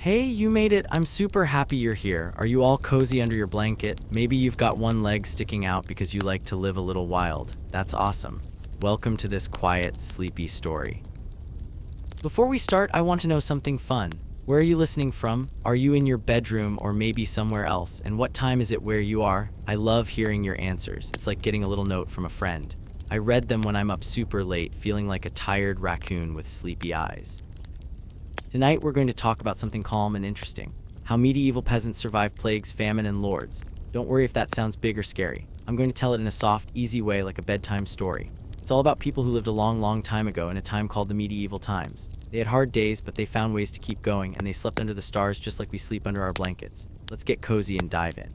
Hey, you made it. I'm super happy you're here. Are you all cozy under your blanket? Maybe you've got one leg sticking out because you like to live a little wild. That's awesome. Welcome to this quiet, sleepy story. Before we start, I want to know something fun. Where are you listening from? Are you in your bedroom or maybe somewhere else? And what time is it where you are? I love hearing your answers. It's like getting a little note from a friend. I read them when I'm up super late, feeling like a tired raccoon with sleepy eyes. Tonight we're going to talk about something calm and interesting. How medieval peasants survived plagues, famine, and lords. Don't worry if that sounds big or scary. I'm going to tell it in a soft, easy way like a bedtime story. It's all about people who lived a long, long time ago in a time called the medieval times. They had hard days, but they found ways to keep going, and they slept under the stars just like we sleep under our blankets. Let's get cozy and dive in.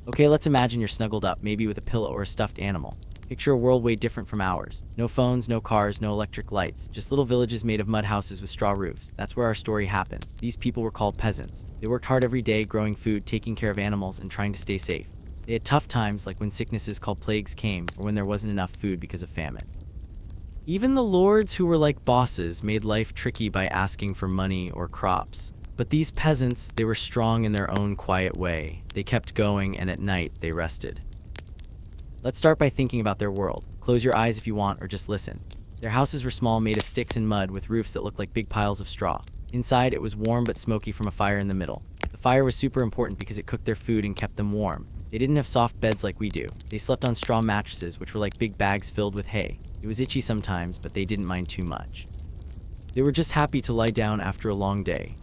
Okay, let's imagine you're snuggled up, maybe with a pillow or a stuffed animal. Picture a world way different from ours. No phones, no cars, no electric lights. Just little villages made of mud houses with straw roofs. That's where our story happened. These people were called peasants. They worked hard every day, growing food, taking care of animals, and trying to stay safe. They had tough times, like when sicknesses called plagues came, or when there wasn't enough food because of famine. Even the lords, who were like bosses, made life tricky by asking for money or crops. But these peasants, they were strong in their own quiet way. They kept going, and at night, they rested. Let's start by thinking about their world. Close your eyes if you want, or just listen. Their houses were small, made of sticks and mud, with roofs that looked like big piles of straw. Inside, it was warm but smoky from a fire in the middle. The fire was super important because it cooked their food and kept them warm. They didn't have soft beds like we do. They slept on straw mattresses, which were like big bags filled with hay. It was itchy sometimes, but they didn't mind too much. They were just happy to lie down after a long day.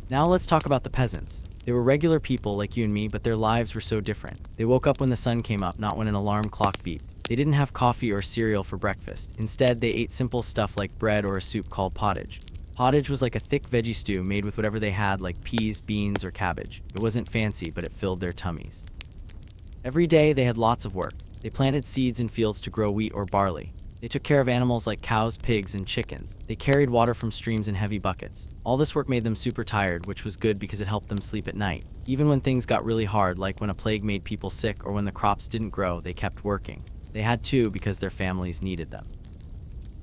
Now let's talk about the peasants. They were regular people like you and me, but their lives were so different. They woke up when the sun came up, not when an alarm clock beeped. They didn't have coffee or cereal for breakfast. Instead, they ate simple stuff like bread or a soup called pottage. Pottage was like a thick veggie stew made with whatever they had, like peas, beans, or cabbage. It wasn't fancy, but it filled their tummies. Every day, they had lots of work. They planted seeds in fields to grow wheat or barley. They took care of animals like cows, pigs, and chickens. They carried water from streams in heavy buckets. All this work made them super tired, which was good because it helped them sleep at night. Even when things got really hard, like when a plague made people sick or when the crops didn't grow, they kept working. They had to because their families needed them.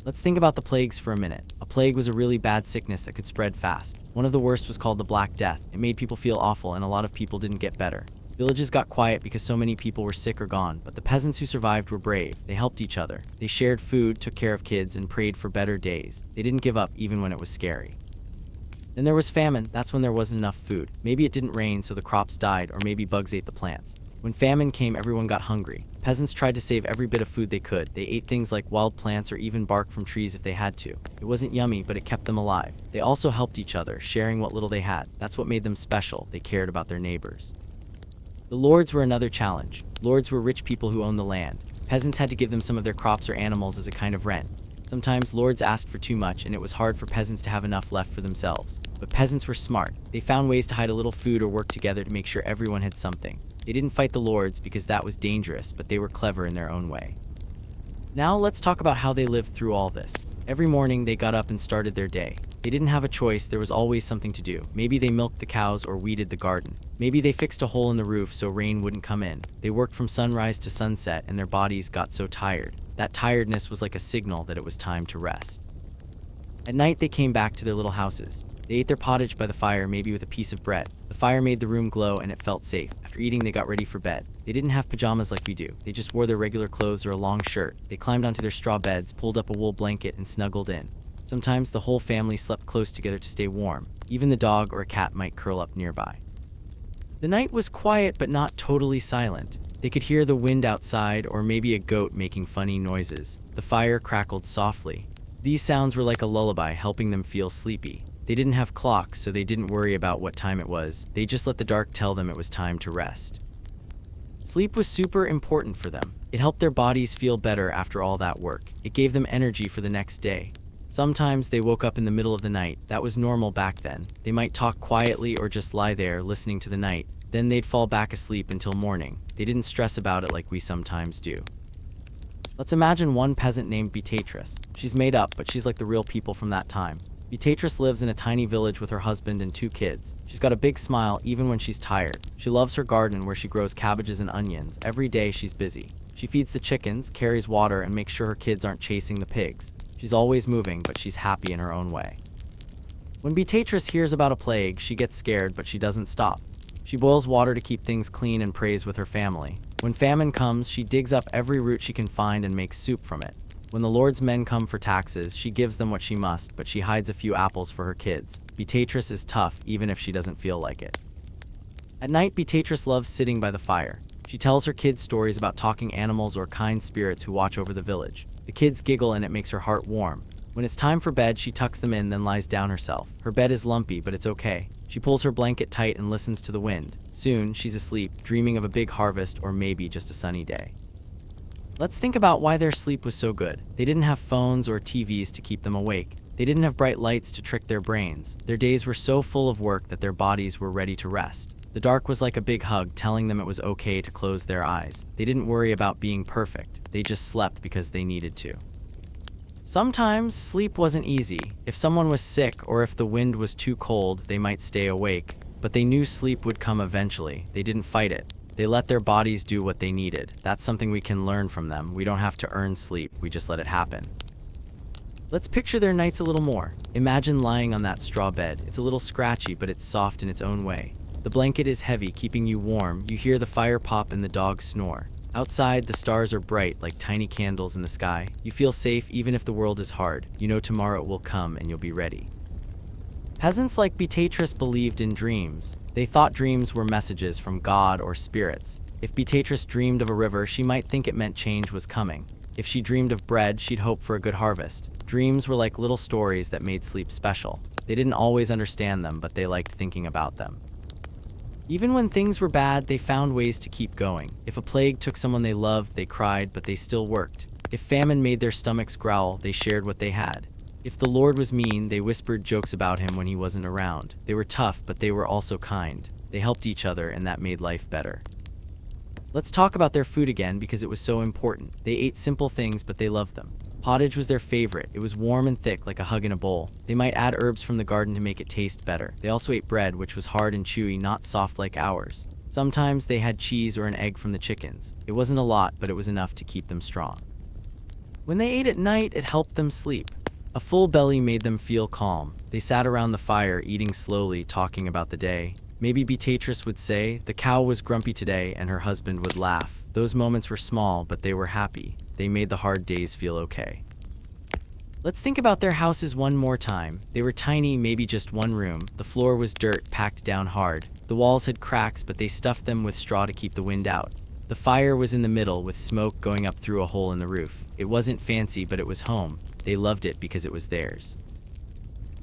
Let's think about the plagues for a minute. A plague was a really bad sickness that could spread fast. One of the worst was called the Black Death. It made people feel awful, and a lot of people didn't get better. Villages got quiet because so many people were sick or gone, but the peasants who survived were brave. They helped each other. They shared food, took care of kids, and prayed for better days. They didn't give up even when it was scary. Then there was famine. That's when there wasn't enough food. Maybe it didn't rain, so the crops died, or maybe bugs ate the plants. When famine came, everyone got hungry. Peasants tried to save every bit of food they could. They ate things like wild plants or even bark from trees if they had to. It wasn't yummy, but it kept them alive. They also helped each other, sharing what little they had. That's what made them special. They cared about their neighbors. The lords were another challenge. Lords were rich people who owned the land. Peasants had to give them some of their crops or animals as a kind of rent. Sometimes lords asked for too much, and it was hard for peasants to have enough left for themselves. But peasants were smart. They found ways to hide a little food or work together to make sure everyone had something. They didn't fight the lords because that was dangerous, but they were clever in their own way. Now let's talk about how they lived through all this. Every morning they got up and started their day. They didn't have a choice, there was always something to do. Maybe they milked the cows or weeded the garden. Maybe they fixed a hole in the roof so rain wouldn't come in. They worked from sunrise to sunset, and their bodies got so tired. That tiredness was like a signal that it was time to rest. At night they came back to their little houses. They ate their pottage by the fire, maybe with a piece of bread. The fire made the room glow and it felt safe. After eating, they got ready for bed. They didn't have pajamas like we do. They just wore their regular clothes or a long shirt. They climbed onto their straw beds, pulled up a wool blanket, and snuggled in. Sometimes the whole family slept close together to stay warm. Even the dog or a cat might curl up nearby. The night was quiet but not totally silent. They could hear the wind outside or maybe a goat making funny noises. The fire crackled softly. These sounds were like a lullaby, helping them feel sleepy. They didn't have clocks, so they didn't worry about what time it was. They just let the dark tell them it was time to rest. Sleep was super important for them. It helped their bodies feel better after all that work. It gave them energy for the next day. Sometimes they woke up in the middle of the night. That was normal back then. They might talk quietly or just lie there listening to the night. Then they'd fall back asleep until morning. They didn't stress about it like we sometimes do. Let's imagine one peasant named Beatrice. She's made up, but she's like the real people from that time. Beatrice lives in a tiny village with her husband and 2 kids. She's got a big smile even when she's tired. She loves her garden where she grows cabbages and onions. Every day she's busy. She feeds the chickens, carries water, and makes sure her kids aren't chasing the pigs. She's always moving, but she's happy in her own way. When Beatrice hears about a plague, she gets scared, but she doesn't stop. She boils water to keep things clean and prays with her family. When famine comes, she digs up every root she can find and makes soup from it. When the Lord's men come for taxes, she gives them what she must, but she hides a few apples for her kids. Beatrice is tough, even if she doesn't feel like it. At night, Beatrice loves sitting by the fire. She tells her kids stories about talking animals or kind spirits who watch over the village. The kids giggle and it makes her heart warm. When it's time for bed, she tucks them in, then lies down herself. Her bed is lumpy, but it's okay. She pulls her blanket tight and listens to the wind. Soon, she's asleep, dreaming of a big harvest or maybe just a sunny day. Let's think about why their sleep was so good. They didn't have phones or TVs to keep them awake. They didn't have bright lights to trick their brains. Their days were so full of work that their bodies were ready to rest. The dark was like a big hug, telling them it was okay to close their eyes. They didn't worry about being perfect. They just slept because they needed to. Sometimes, sleep wasn't easy. If someone was sick or if the wind was too cold, they might stay awake. But they knew sleep would come eventually. They didn't fight it. They let their bodies do what they needed. That's something we can learn from them. We don't have to earn sleep, we just let it happen. Let's picture their nights a little more. Imagine lying on that straw bed. It's a little scratchy, but it's soft in its own way. The blanket is heavy, keeping you warm. You hear the fire pop and the dogs snore. Outside, the stars are bright, like tiny candles in the sky. You feel safe even if the world is hard. You know tomorrow it will come and you'll be ready. Peasants like Beatrice believed in dreams. They thought dreams were messages from God or spirits. If Beatrice dreamed of a river, she might think it meant change was coming. If she dreamed of bread, she'd hope for a good harvest. Dreams were like little stories that made sleep special. They didn't always understand them, but they liked thinking about them. Even when things were bad, they found ways to keep going. If a plague took someone they loved, they cried, but they still worked. If famine made their stomachs growl, they shared what they had. If the Lord was mean, they whispered jokes about him when he wasn't around. They were tough, but they were also kind. They helped each other, and that made life better. Let's talk about their food again because it was so important. They ate simple things, but they loved them. Pottage was their favorite. It was warm and thick, like a hug in a bowl. They might add herbs from the garden to make it taste better. They also ate bread, which was hard and chewy, not soft like ours. Sometimes they had cheese or an egg from the chickens. It wasn't a lot, but it was enough to keep them strong. When they ate at night, it helped them sleep. A full belly made them feel calm. They sat around the fire, eating slowly, talking about the day. Maybe Beatrice would say, "The cow was grumpy today," and her husband would laugh. Those moments were small, but they were happy. They made the hard days feel okay. Let's think about their houses one more time. They were tiny, maybe just one room. The floor was dirt, packed down hard. The walls had cracks, but they stuffed them with straw to keep the wind out. The fire was in the middle, with smoke going up through a hole in the roof. It wasn't fancy, but it was home. They loved it because it was theirs.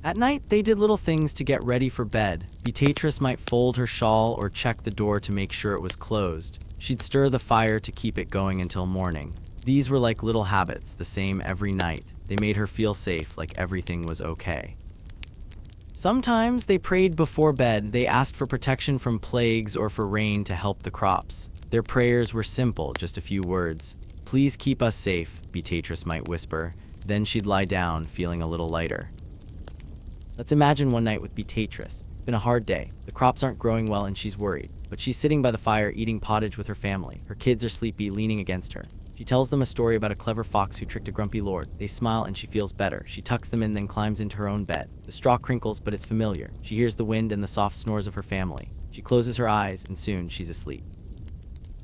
At night, they did little things to get ready for bed. Beatrice might fold her shawl or check the door to make sure it was closed. She'd stir the fire to keep it going until morning. These were like little habits, the same every night. They made her feel safe, like everything was okay. Sometimes they prayed before bed. They asked for protection from plagues or for rain to help the crops. Their prayers were simple, just a few words. "Please keep us safe," Beatrice might whisper. Then she'd lie down, feeling a little lighter. Let's imagine one night with Beatrice. It's been a hard day. The crops aren't growing well and she's worried. But she's sitting by the fire, eating pottage with her family. Her kids are sleepy, leaning against her. She tells them a story about a clever fox who tricked a grumpy lord. They smile and she feels better. She tucks them in, then climbs into her own bed. The straw crinkles, but it's familiar. She hears the wind and the soft snores of her family. She closes her eyes, and soon she's asleep.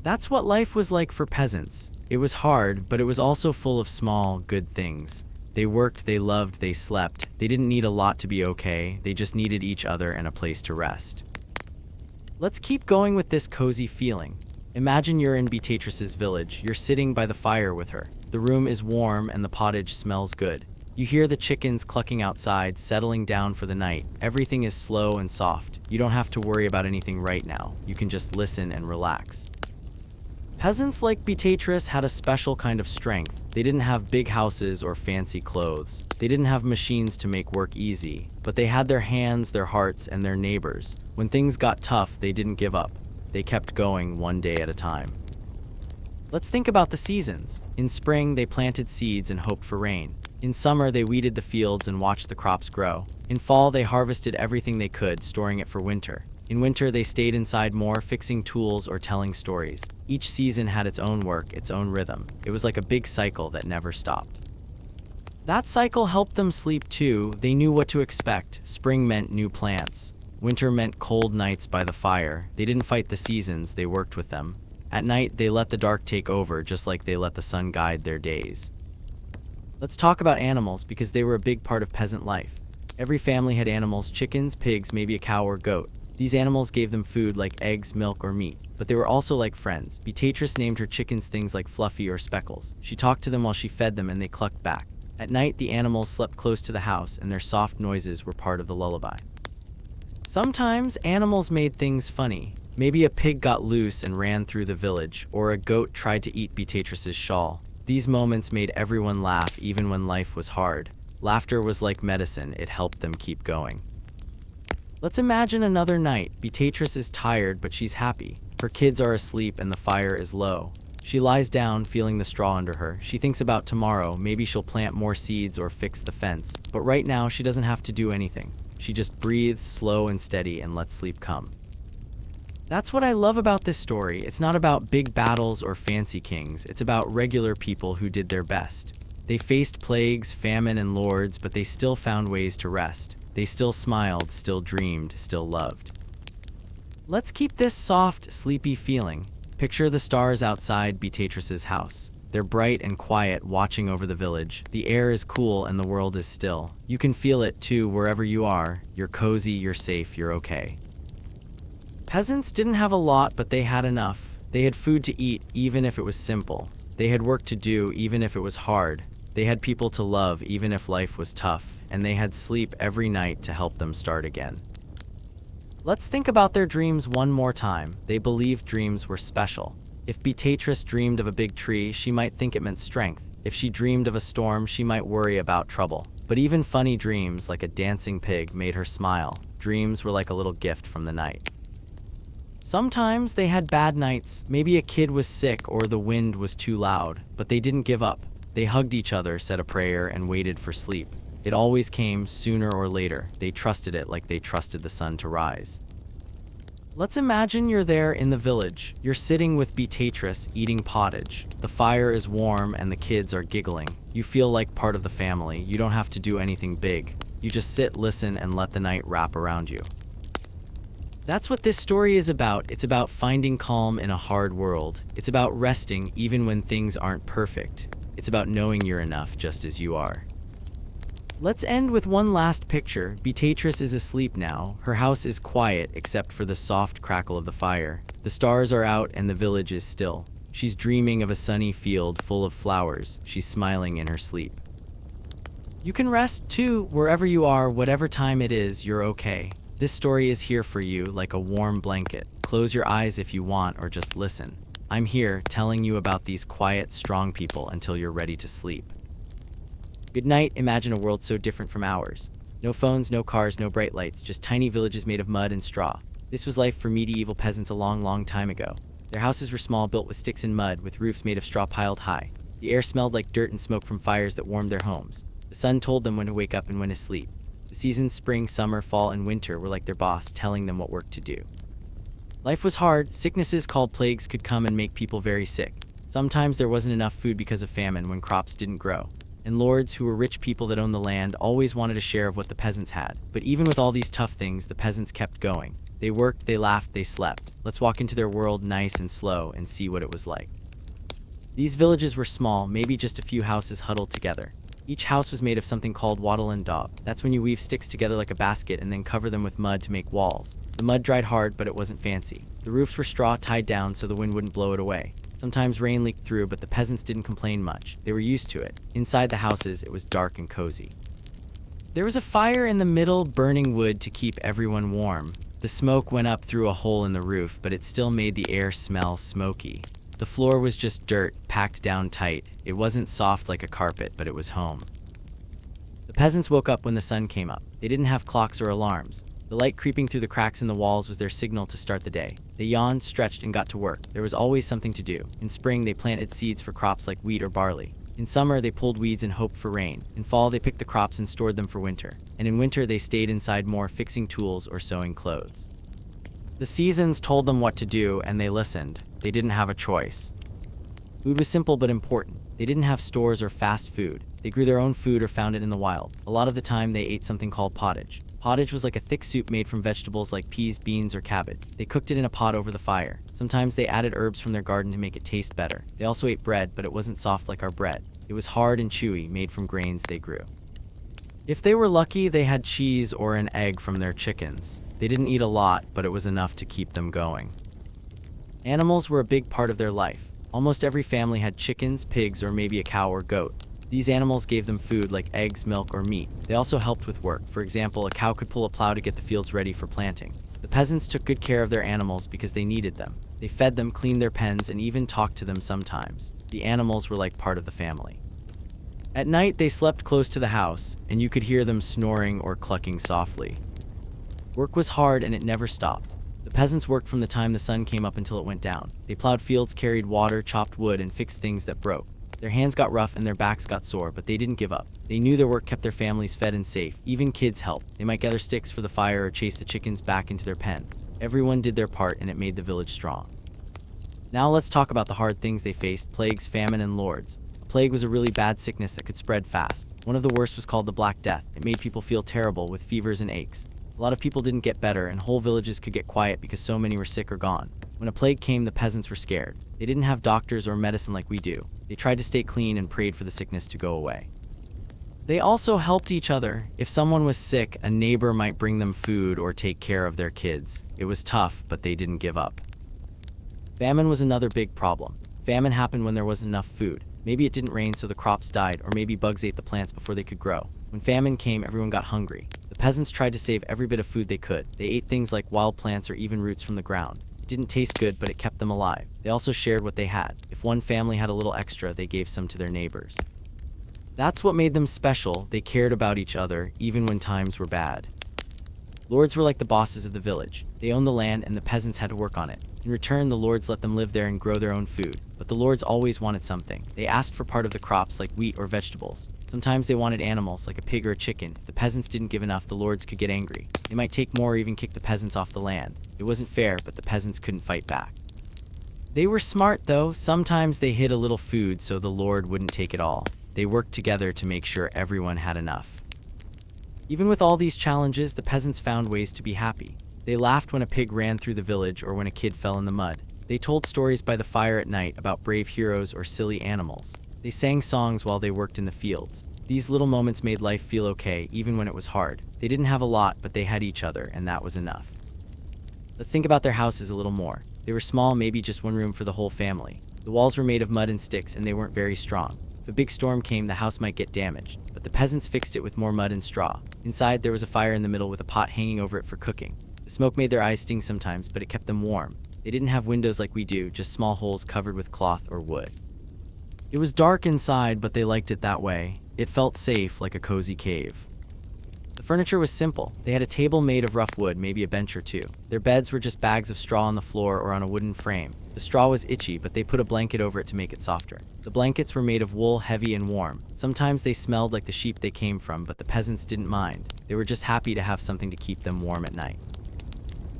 That's what life was like for peasants. It was hard, but it was also full of small, good things. They worked, they loved, they slept. They didn't need a lot to be okay. They just needed each other and a place to rest. Let's keep going with this cozy feeling. Imagine you're in Beatrice's village. You're sitting by the fire with her. The room is warm and the pottage smells good. You hear the chickens clucking outside, settling down for the night. Everything is slow and soft. You don't have to worry about anything right now. You can just listen and relax. Peasants like Beatrice had a special kind of strength. They didn't have big houses or fancy clothes. They didn't have machines to make work easy, but they had their hands, their hearts, and their neighbors. When things got tough, they didn't give up. They kept going one day at a time. Let's think about the seasons. In spring, they planted seeds and hoped for rain. In summer, they weeded the fields and watched the crops grow. In fall, they harvested everything they could, storing it for winter. In winter, they stayed inside more, fixing tools or telling stories. Each season had its own work, its own rhythm. It was like a big cycle that never stopped. That cycle helped them sleep too. They knew what to expect. Spring meant new plants. Winter meant cold nights by the fire. They didn't fight the seasons, they worked with them. At night, they let the dark take over, just like they let the sun guide their days. Let's talk about animals, because they were a big part of peasant life. Every family had animals: chickens, pigs, maybe a cow or goat. These animals gave them food like eggs, milk, or meat. But they were also like friends. Beatrice named her chickens things like Fluffy or Speckles. She talked to them while she fed them, and they clucked back. At night, the animals slept close to the house, and their soft noises were part of the lullaby. Sometimes, animals made things funny. Maybe a pig got loose and ran through the village, or a goat tried to eat Beatrice's shawl. These moments made everyone laugh even when life was hard. Laughter was like medicine, it helped them keep going. Let's imagine another night. Beatrice is tired, but she's happy. Her kids are asleep and the fire is low. She lies down, feeling the straw under her. She thinks about tomorrow. Maybe she'll plant more seeds or fix the fence. But right now, she doesn't have to do anything. She just breathes slow and steady and lets sleep come. That's what I love about this story. It's not about big battles or fancy kings. It's about regular people who did their best. They faced plagues, famine, and lords, but they still found ways to rest. They still smiled, still dreamed, still loved. Let's keep this soft, sleepy feeling. Picture the stars outside Beatrice's house. They're bright and quiet, watching over the village. The air is cool and the world is still. You can feel it too wherever you are. You're cozy, you're safe, you're okay. Peasants didn't have a lot, but they had enough. They had food to eat, even if it was simple. They had work to do, even if it was hard. They had people to love, even if life was tough. And they had sleep every night to help them start again. Let's think about their dreams one more time. They believed dreams were special. If Beatrice dreamed of a big tree, she might think it meant strength. If she dreamed of a storm, she might worry about trouble. But even funny dreams, like a dancing pig, made her smile. Dreams were like a little gift from the night. Sometimes they had bad nights. Maybe a kid was sick or the wind was too loud. But they didn't give up. They hugged each other, said a prayer, and waited for sleep. It always came, sooner or later. They trusted it like they trusted the sun to rise. Let's imagine you're there in the village. You're sitting with Beatrice, eating pottage. The fire is warm and the kids are giggling. You feel like part of the family. You don't have to do anything big. You just sit, listen, and let the night wrap around you. That's what this story is about. It's about finding calm in a hard world. It's about resting even when things aren't perfect. It's about knowing you're enough just as you are. Let's end with one last picture. Beatrice is asleep now. Her house is quiet except for the soft crackle of the fire. The stars are out and the village is still. She's dreaming of a sunny field full of flowers. She's smiling in her sleep. You can rest too, wherever you are, whatever time it is, you're okay. This story is here for you like a warm blanket. Close your eyes if you want or just listen. I'm here telling you about these quiet, strong people until you're ready to sleep. Good night. Imagine a world so different from ours. No phones, no cars, no bright lights, just tiny villages made of mud and straw. This was life for medieval peasants a long, long time ago. Their houses were small, built with sticks and mud, with roofs made of straw piled high. The air smelled like dirt and smoke from fires that warmed their homes. The sun told them when to wake up and when to sleep. The seasons, spring, summer, fall, and winter, were like their boss, telling them what work to do. Life was hard. Sicknesses called plagues could come and make people very sick. Sometimes there wasn't enough food because of famine when crops didn't grow. And lords, who were rich people that owned the land, always wanted a share of what the peasants had. But even with all these tough things, the peasants kept going. They worked, they laughed, they slept. Let's walk into their world nice and slow and see what it was like. These villages were small, maybe just a few houses huddled together. Each house was made of something called wattle and daub. That's when you weave sticks together like a basket and then cover them with mud to make walls. The mud dried hard, but it wasn't fancy. The roofs were straw tied down so the wind wouldn't blow it away. Sometimes rain leaked through, but the peasants didn't complain much. They were used to it. Inside the houses, it was dark and cozy. There was a fire in the middle, burning wood to keep everyone warm. The smoke went up through a hole in the roof, but it still made the air smell smoky. The floor was just dirt, packed down tight. It wasn't soft like a carpet, but it was home. The peasants woke up when the sun came up. They didn't have clocks or alarms. The light creeping through the cracks in the walls was their signal to start the day. They yawned, stretched, and got to work. There was always something to do. In spring, they planted seeds for crops like wheat or barley. In summer, they pulled weeds and hoped for rain. In fall, they picked the crops and stored them for winter. And in winter, they stayed inside more, fixing tools or sewing clothes. The seasons told them what to do, and they listened. They didn't have a choice. Food was simple but important. They didn't have stores or fast food. They grew their own food or found it in the wild. A lot of the time, they ate something called pottage. Pottage was like a thick soup made from vegetables like peas, beans, or cabbage. They cooked it in a pot over the fire. Sometimes they added herbs from their garden to make it taste better. They also ate bread, but it wasn't soft like our bread. It was hard and chewy, made from grains they grew. If they were lucky, they had cheese or an egg from their chickens. They didn't eat a lot, but it was enough to keep them going. Animals were a big part of their life. Almost every family had chickens, pigs, or maybe a cow or goat. These animals gave them food like eggs, milk, or meat. They also helped with work. For example, a cow could pull a plow to get the fields ready for planting. The peasants took good care of their animals because they needed them. They fed them, cleaned their pens, and even talked to them sometimes. The animals were like part of the family. At night, they slept close to the house, and you could hear them snoring or clucking softly. Work was hard and it never stopped. The peasants worked from the time the sun came up until it went down. They plowed fields, carried water, chopped wood, and fixed things that broke. Their hands got rough and their backs got sore, but they didn't give up. They knew their work kept their families fed and safe. Even kids helped. They might gather sticks for the fire or chase the chickens back into their pen. Everyone did their part and it made the village strong. Now let's talk about the hard things they faced: plagues, famine, and lords. A plague was a really bad sickness that could spread fast. One of the worst was called the Black Death. It made people feel terrible with fevers and aches. A lot of people didn't get better, and whole villages could get quiet because so many were sick or gone. When a plague came, the peasants were scared. They didn't have doctors or medicine like we do. They tried to stay clean and prayed for the sickness to go away. They also helped each other. If someone was sick, a neighbor might bring them food or take care of their kids. It was tough, but they didn't give up. Famine was another big problem. Famine happened when there wasn't enough food. Maybe it didn't rain so the crops died, or maybe bugs ate the plants before they could grow. When famine came, everyone got hungry. The peasants tried to save every bit of food they could. They ate things like wild plants or even roots from the ground. It didn't taste good, but it kept them alive. They also shared what they had. If one family had a little extra, they gave some to their neighbors. That's what made them special. They cared about each other, even when times were bad. Lords were like the bosses of the village. They owned the land and the peasants had to work on it. In return, the lords let them live there and grow their own food. But the lords always wanted something. They asked for part of the crops like wheat or vegetables. Sometimes they wanted animals like a pig or a chicken. If the peasants didn't give enough, the lords could get angry. They might take more or even kick the peasants off the land. It wasn't fair, but the peasants couldn't fight back. They were smart though. Sometimes they hid a little food so the lord wouldn't take it all. They worked together to make sure everyone had enough. Even with all these challenges, the peasants found ways to be happy. They laughed when a pig ran through the village or when a kid fell in the mud. They told stories by the fire at night about brave heroes or silly animals. They sang songs while they worked in the fields. These little moments made life feel okay, even when it was hard. They didn't have a lot, but they had each other, and that was enough. Let's think about their houses a little more. They were small, maybe just one room for the whole family. The walls were made of mud and sticks, and they weren't very strong. If a big storm came, the house might get damaged, but the peasants fixed it with more mud and straw. Inside, there was a fire in the middle with a pot hanging over it for cooking. The smoke made their eyes sting sometimes, but it kept them warm. They didn't have windows like we do, just small holes covered with cloth or wood. It was dark inside, but they liked it that way. It felt safe, like a cozy cave. The furniture was simple. They had a table made of rough wood, maybe a bench or two. Their beds were just bags of straw on the floor or on a wooden frame. The straw was itchy, but they put a blanket over it to make it softer. The blankets were made of wool, heavy and warm. Sometimes they smelled like the sheep they came from, but the peasants didn't mind. They were just happy to have something to keep them warm at night.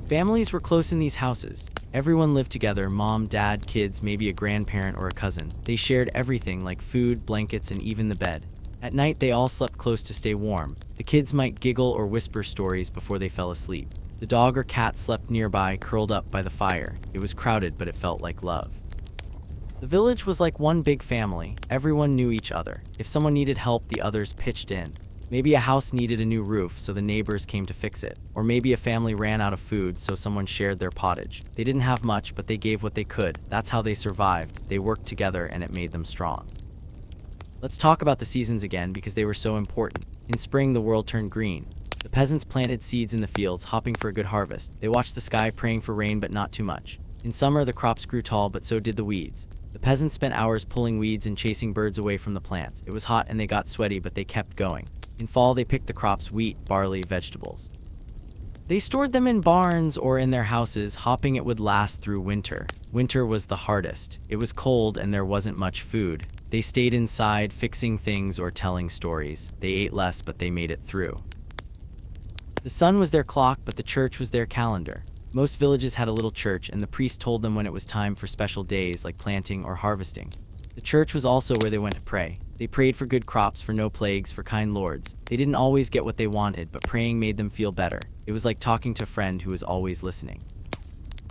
Families were close in these houses. Everyone lived together: mom, dad, kids, maybe a grandparent or a cousin. They shared everything like food, blankets, and even the bed. At night, they all slept close to stay warm. The kids might giggle or whisper stories before they fell asleep. The dog or cat slept nearby, curled up by the fire. It was crowded, but it felt like love. The village was like one big family. Everyone knew each other. If someone needed help, the others pitched in. Maybe a house needed a new roof, so the neighbors came to fix it. Or maybe a family ran out of food, so someone shared their pottage. They didn't have much, but they gave what they could. That's how they survived. They worked together, and it made them strong. Let's talk about the seasons again, because they were so important. In spring, the world turned green. The peasants planted seeds in the fields, hoping for a good harvest. They watched the sky, praying for rain, but not too much. In summer, the crops grew tall, but so did the weeds. The peasants spent hours pulling weeds and chasing birds away from the plants. It was hot and they got sweaty, but they kept going. In fall, they picked the crops: wheat, barley, vegetables. They stored them in barns or in their houses, hoping it would last through winter. Winter was the hardest. It was cold and there wasn't much food. They stayed inside, fixing things or telling stories. They ate less, but they made it through. The sun was their clock, but the church was their calendar. Most villages had a little church, and the priest told them when it was time for special days like planting or harvesting. The church was also where they went to pray. They prayed for good crops, for no plagues, for kind lords. They didn't always get what they wanted, but praying made them feel better. It was like talking to a friend who was always listening.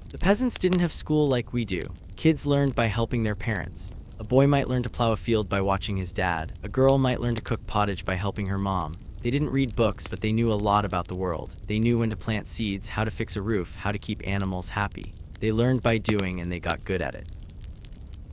The peasants didn't have school like we do. Kids learned by helping their parents. A boy might learn to plow a field by watching his dad. A girl might learn to cook pottage by helping her mom. They didn't read books, but they knew a lot about the world. They knew when to plant seeds, how to fix a roof, how to keep animals happy. They learned by doing, and they got good at it.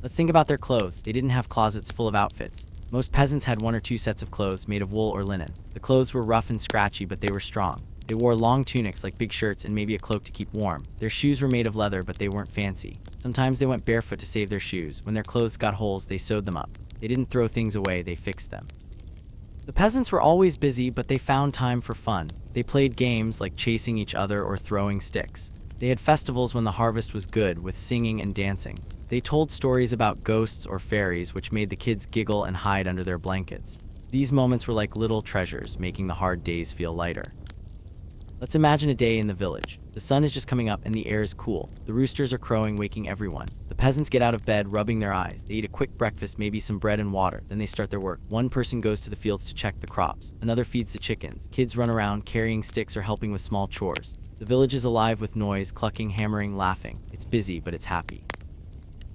Let's think about their clothes. They didn't have closets full of outfits. Most peasants had 1 or 2 sets of clothes made of wool or linen. The clothes were rough and scratchy, but they were strong. They wore long tunics like big shirts and maybe a cloak to keep warm. Their shoes were made of leather, but they weren't fancy. Sometimes they went barefoot to save their shoes. When their clothes got holes, they sewed them up. They didn't throw things away, they fixed them. The peasants were always busy, but they found time for fun. They played games like chasing each other or throwing sticks. They had festivals when the harvest was good, with singing and dancing. They told stories about ghosts or fairies, which made the kids giggle and hide under their blankets. These moments were like little treasures, making the hard days feel lighter. Let's imagine a day in the village. The sun is just coming up and the air is cool. The roosters are crowing, waking everyone. The peasants get out of bed, rubbing their eyes. They eat a quick breakfast, maybe some bread and water. Then they start their work. One person goes to the fields to check the crops. Another feeds the chickens. Kids run around, carrying sticks or helping with small chores. The village is alive with noise, clucking, hammering, laughing. It's busy, but it's happy.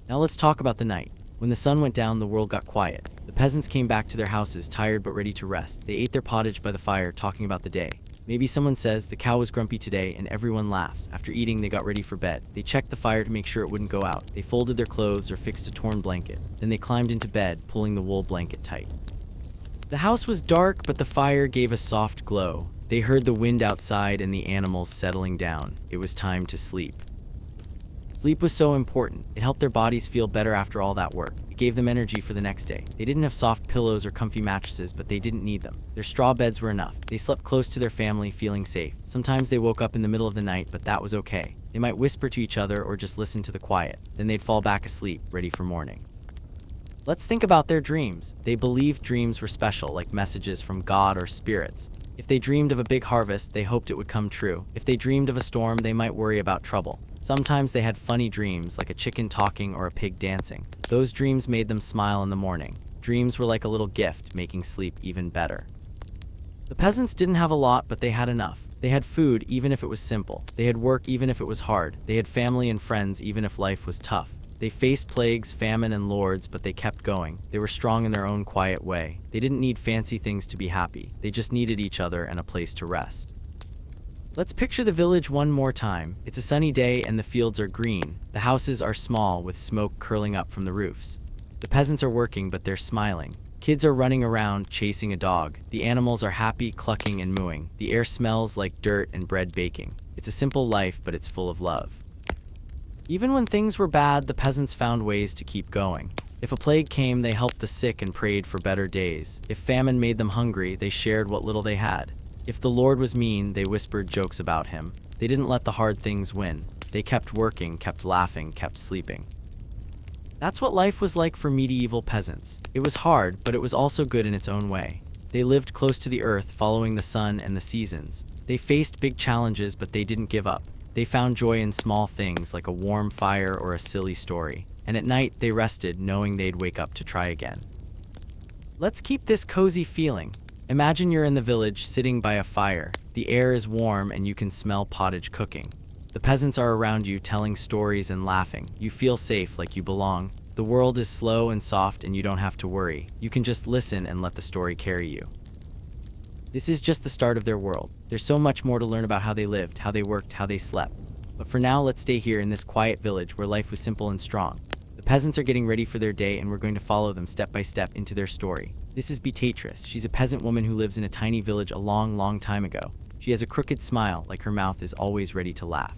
Now let's talk about the night. When the sun went down, the world got quiet. The peasants came back to their houses, tired but ready to rest. They ate their pottage by the fire, talking about the day. Maybe someone says, the cow was grumpy today, and everyone laughs. After eating, they got ready for bed. They checked the fire to make sure it wouldn't go out. They folded their clothes or fixed a torn blanket. Then they climbed into bed, pulling the wool blanket tight. The house was dark, but the fire gave a soft glow. They heard the wind outside and the animals settling down. It was time to sleep. Sleep was so important. It helped their bodies feel better after all that work. It gave them energy for the next day. They didn't have soft pillows or comfy mattresses, but they didn't need them. Their straw beds were enough. They slept close to their family, feeling safe. Sometimes they woke up in the middle of the night, but that was okay. They might whisper to each other or just listen to the quiet. Then they'd fall back asleep, ready for morning. Let's think about their dreams. They believed dreams were special, like messages from God or spirits. If they dreamed of a big harvest, they hoped it would come true. If they dreamed of a storm, they might worry about trouble. Sometimes they had funny dreams, like a chicken talking or a pig dancing. Those dreams made them smile in the morning. Dreams were like a little gift, making sleep even better. The peasants didn't have a lot, but they had enough. They had food, even if it was simple. They had work, even if it was hard. They had family and friends, even if life was tough. They faced plagues, famine, and lords, but they kept going. They were strong in their own quiet way. They didn't need fancy things to be happy. They just needed each other and a place to rest. Let's picture the village one more time. It's a sunny day and the fields are green. The houses are small, with smoke curling up from the roofs. The peasants are working, but they're smiling. Kids are running around, chasing a dog. The animals are happy, clucking and mooing. The air smells like dirt and bread baking. It's a simple life, but it's full of love. Even when things were bad, the peasants found ways to keep going. If a plague came, they helped the sick and prayed for better days. If famine made them hungry, they shared what little they had. If the Lord was mean, they whispered jokes about him. They didn't let the hard things win. They kept working, kept laughing, kept sleeping. That's what life was like for medieval peasants. It was hard, but it was also good in its own way. They lived close to the earth, following the sun and the seasons. They faced big challenges, but they didn't give up. They found joy in small things like a warm fire or a silly story. And at night, they rested, knowing they'd wake up to try again. Let's keep this cozy feeling. Imagine you're in the village, sitting by a fire. The air is warm and you can smell pottage cooking. The peasants are around you, telling stories and laughing. You feel safe, like you belong. The world is slow and soft and you don't have to worry. You can just listen and let the story carry you. This is just the start of their world. There's so much more to learn about how they lived, how they worked, how they slept. But for now, let's stay here in this quiet village where life was simple and strong. The peasants are getting ready for their day and we're going to follow them step by step into their story. This is Beatrice. She's a peasant woman who lives in a tiny village a long, long time ago. She has a crooked smile, like her mouth is always ready to laugh.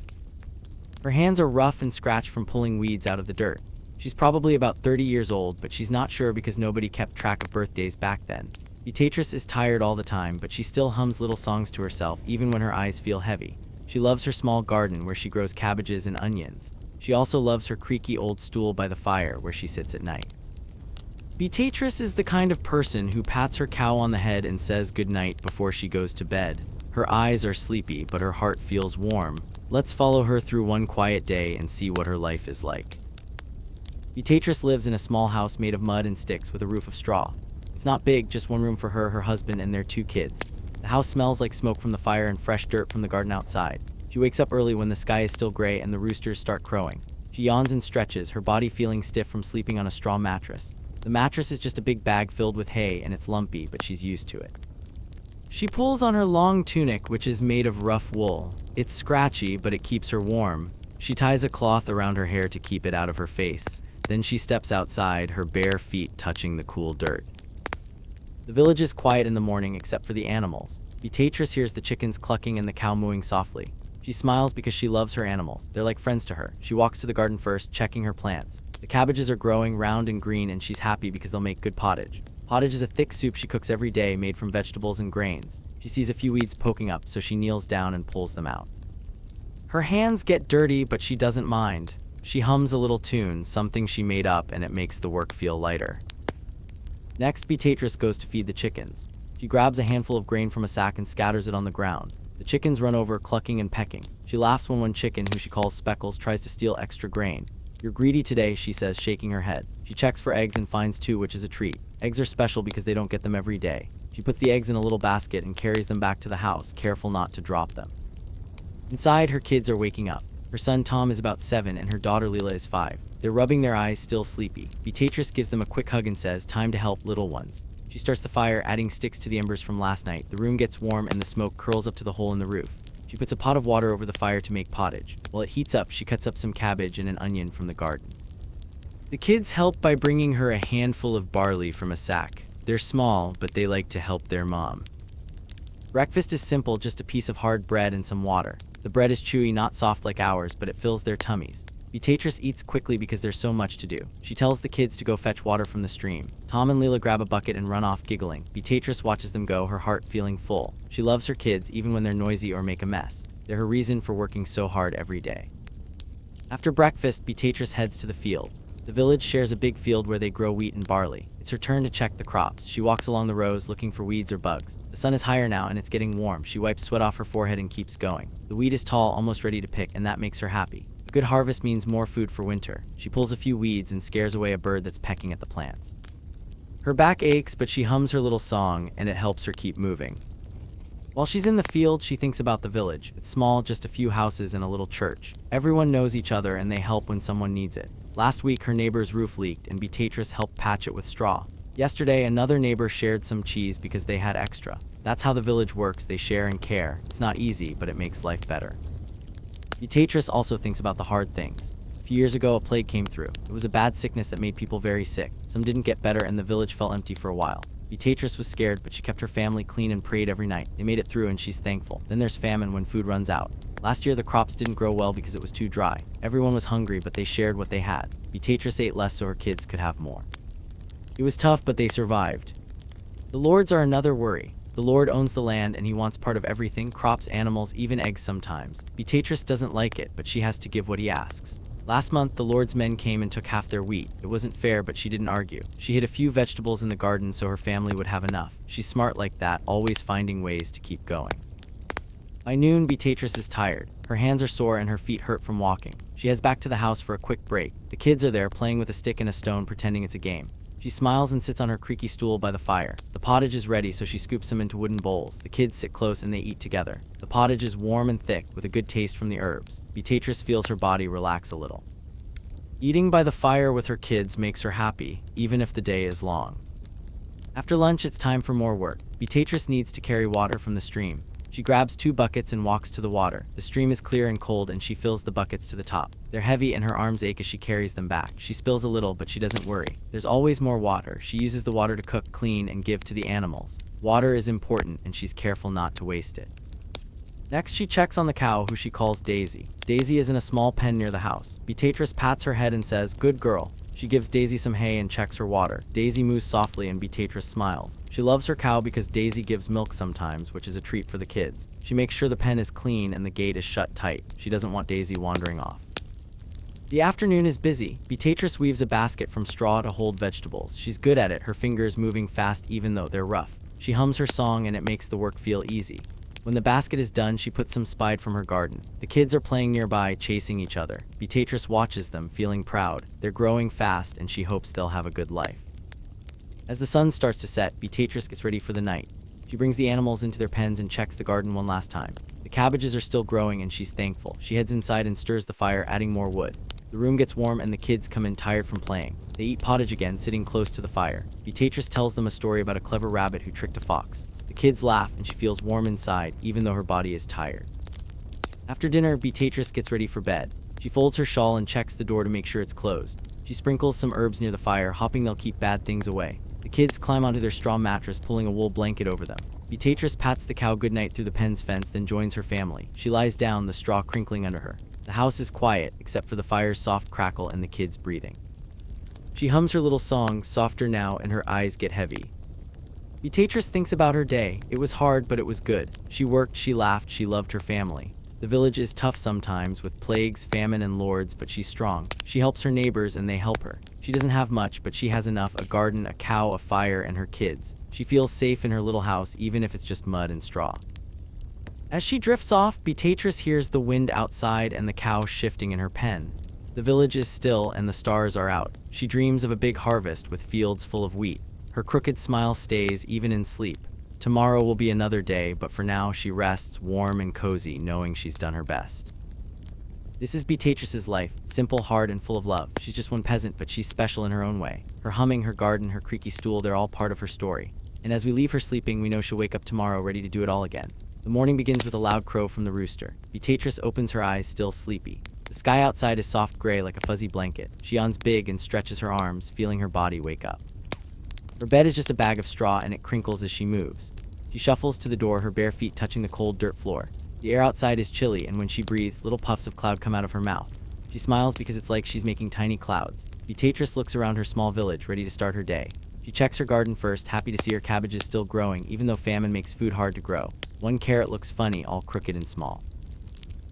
Her hands are rough and scratched from pulling weeds out of the dirt. She's probably about 30 years old, but she's not sure because nobody kept track of birthdays back then. Beatrice is tired all the time, but she still hums little songs to herself even when her eyes feel heavy. She loves her small garden where she grows cabbages and onions. She also loves her creaky old stool by the fire where she sits at night. Beatrice is the kind of person who pats her cow on the head and says goodnight before she goes to bed. Her eyes are sleepy, but her heart feels warm. Let's follow her through one quiet day and see what her life is like. Beatrice lives in a small house made of mud and sticks with a roof of straw. It's not big, just one room for her, her husband, and their 2 kids. The house smells like smoke from the fire and fresh dirt from the garden outside. She wakes up early when the sky is still gray and the roosters start crowing. She yawns and stretches, her body feeling stiff from sleeping on a straw mattress. The mattress is just a big bag filled with hay and it's lumpy, but she's used to it. She pulls on her long tunic, which is made of rough wool. It's scratchy, but it keeps her warm. She ties a cloth around her hair to keep it out of her face. Then she steps outside, her bare feet touching the cool dirt. The village is quiet in the morning except for the animals. Beatrice hears the chickens clucking and the cow mooing softly. She smiles because she loves her animals. They're like friends to her. She walks to the garden first, checking her plants. The cabbages are growing round and green and she's happy because they'll make good pottage. Pottage is a thick soup she cooks every day made from vegetables and grains. She sees a few weeds poking up, so she kneels down and pulls them out. Her hands get dirty, but she doesn't mind. She hums a little tune, something she made up, and it makes the work feel lighter. Next, Beatrice goes to feed the chickens. She grabs a handful of grain from a sack and scatters it on the ground. The chickens run over, clucking and pecking. She laughs when one chicken, who she calls Speckles, tries to steal extra grain. "You're greedy today," she says, shaking her head. She checks for eggs and finds 2, which is a treat. Eggs are special because they don't get them every day. She puts the eggs in a little basket and carries them back to the house, careful not to drop them. Inside, her kids are waking up. Her son Tom is about 7 and her daughter Leela is 5. They're rubbing their eyes, still sleepy. Beatrice gives them a quick hug and says, "Time to help, little ones." She starts the fire, adding sticks to the embers from last night. The room gets warm and the smoke curls up to the hole in the roof. She puts a pot of water over the fire to make pottage. While it heats up, she cuts up some cabbage and an onion from the garden. The kids help by bringing her a handful of barley from a sack. They're small, but they like to help their mom. Breakfast is simple, just a piece of hard bread and some water. The bread is chewy, not soft like ours, but it fills their tummies. Beatrice eats quickly because there's so much to do. She tells the kids to go fetch water from the stream. Tom and Leela grab a bucket and run off giggling. Beatrice watches them go, her heart feeling full. She loves her kids even when they're noisy or make a mess. They're her reason for working so hard every day. After breakfast, Beatrice heads to the field. The village shares a big field where they grow wheat and barley. It's her turn to check the crops. She walks along the rows looking for weeds or bugs. The sun is higher now and it's getting warm. She wipes sweat off her forehead and keeps going. The wheat is tall, almost ready to pick, and that makes her happy. A good harvest means more food for winter. She pulls a few weeds and scares away a bird that's pecking at the plants. Her back aches, but she hums her little song and it helps her keep moving. While she's in the field, she thinks about the village. It's small, just a few houses and a little church. Everyone knows each other and they help when someone needs it. Last week, her neighbor's roof leaked and Beatrice helped patch it with straw. Yesterday, another neighbor shared some cheese because they had extra. That's how the village works, they share and care. It's not easy, but it makes life better. Beatrice also thinks about the hard things. A few years ago, a plague came through. It was a bad sickness that made people very sick. Some didn't get better and the village felt empty for a while. Beatrice was scared, but she kept her family clean and prayed every night. They made it through and she's thankful. Then there's famine when food runs out. Last year, the crops didn't grow well because it was too dry. Everyone was hungry, but they shared what they had. Beatrice ate less so her kids could have more. It was tough, but they survived. The lords are another worry. The lord owns the land and he wants part of everything, crops, animals, even eggs sometimes. Beatrice doesn't like it, but she has to give what he asks. Last month, the lord's men came and took half their wheat. It wasn't fair, but she didn't argue. She hid a few vegetables in the garden so her family would have enough. She's smart like that, always finding ways to keep going. By noon, Beatrice is tired. Her hands are sore and her feet hurt from walking. She heads back to the house for a quick break. The kids are there, playing with a stick and a stone, pretending it's a game. She smiles and sits on her creaky stool by the fire. The pottage is ready, so she scoops them into wooden bowls. The kids sit close and they eat together. The pottage is warm and thick, with a good taste from the herbs. Beatrice feels her body relax a little. Eating by the fire with her kids makes her happy, even if the day is long. After lunch, it's time for more work. Beatrice needs to carry water from the stream. She grabs 2 buckets and walks to the water. The stream is clear and cold and she fills the buckets to the top. They're heavy and her arms ache as she carries them back. She spills a little, but she doesn't worry. There's always more water. She uses the water to cook, clean, and give to the animals. Water is important and she's careful not to waste it. Next, she checks on the cow, who she calls Daisy. Daisy is in a small pen near the house. Beatrice pats her head and says, "Good girl." She gives Daisy some hay and checks her water. Daisy moves softly and Beatrice smiles. She loves her cow because Daisy gives milk sometimes, which is a treat for the kids. She makes sure the pen is clean and the gate is shut tight. She doesn't want Daisy wandering off. The afternoon is busy. Beatrice weaves a basket from straw to hold vegetables. She's good at it, her fingers moving fast even though they're rough. She hums her song and it makes the work feel easy. When the basket is done, she puts some spied from her garden. The kids are playing nearby, chasing each other. Beatrice watches them, feeling proud. They're growing fast, and she hopes they'll have a good life. As the sun starts to set, Beatrice gets ready for the night. She brings the animals into their pens and checks the garden one last time. The cabbages are still growing, and she's thankful. She heads inside and stirs the fire, adding more wood. The room gets warm, and the kids come in tired from playing. They eat pottage again, sitting close to the fire. Beatrice tells them a story about a clever rabbit who tricked a fox. The kids laugh, and she feels warm inside, even though her body is tired. After dinner, Beatrice gets ready for bed. She folds her shawl and checks the door to make sure it's closed. She sprinkles some herbs near the fire, hoping they'll keep bad things away. The kids climb onto their straw mattress, pulling a wool blanket over them. Beatrice pats the cow goodnight through the pen's fence, then joins her family. She lies down, the straw crinkling under her. The house is quiet, except for the fire's soft crackle and the kids breathing. She hums her little song, softer now, and her eyes get heavy. Beatrice thinks about her day. It was hard, but it was good. She worked, she laughed, she loved her family. The village is tough sometimes, with plagues, famine, and lords, but she's strong. She helps her neighbors, and they help her. She doesn't have much, but she has enough: a garden, a cow, a fire, and her kids. She feels safe in her little house, even if it's just mud and straw. As she drifts off, Beatrice hears the wind outside and the cow shifting in her pen. The village is still, and the stars are out. She dreams of a big harvest with fields full of wheat. Her crooked smile stays even in sleep. Tomorrow will be another day, but for now she rests, warm and cozy, knowing she's done her best. This is Beatrice's life, simple, hard, and full of love. She's just one peasant, but she's special in her own way. Her humming, her garden, her creaky stool, they're all part of her story. And as we leave her sleeping, we know she'll wake up tomorrow ready to do it all again. The morning begins with a loud crow from the rooster. Beatrice opens her eyes, still sleepy. The sky outside is soft gray like a fuzzy blanket. She yawns big and stretches her arms, feeling her body wake up. Her bed is just a bag of straw, and it crinkles as she moves. She shuffles to the door, her bare feet touching the cold dirt floor. The air outside is chilly, and when she breathes, little puffs of cloud come out of her mouth. She smiles because it's like she's making tiny clouds. Beatrice looks around her small village, ready to start her day. She checks her garden first, happy to see her cabbages still growing, even though famine makes food hard to grow. One carrot looks funny, all crooked and small.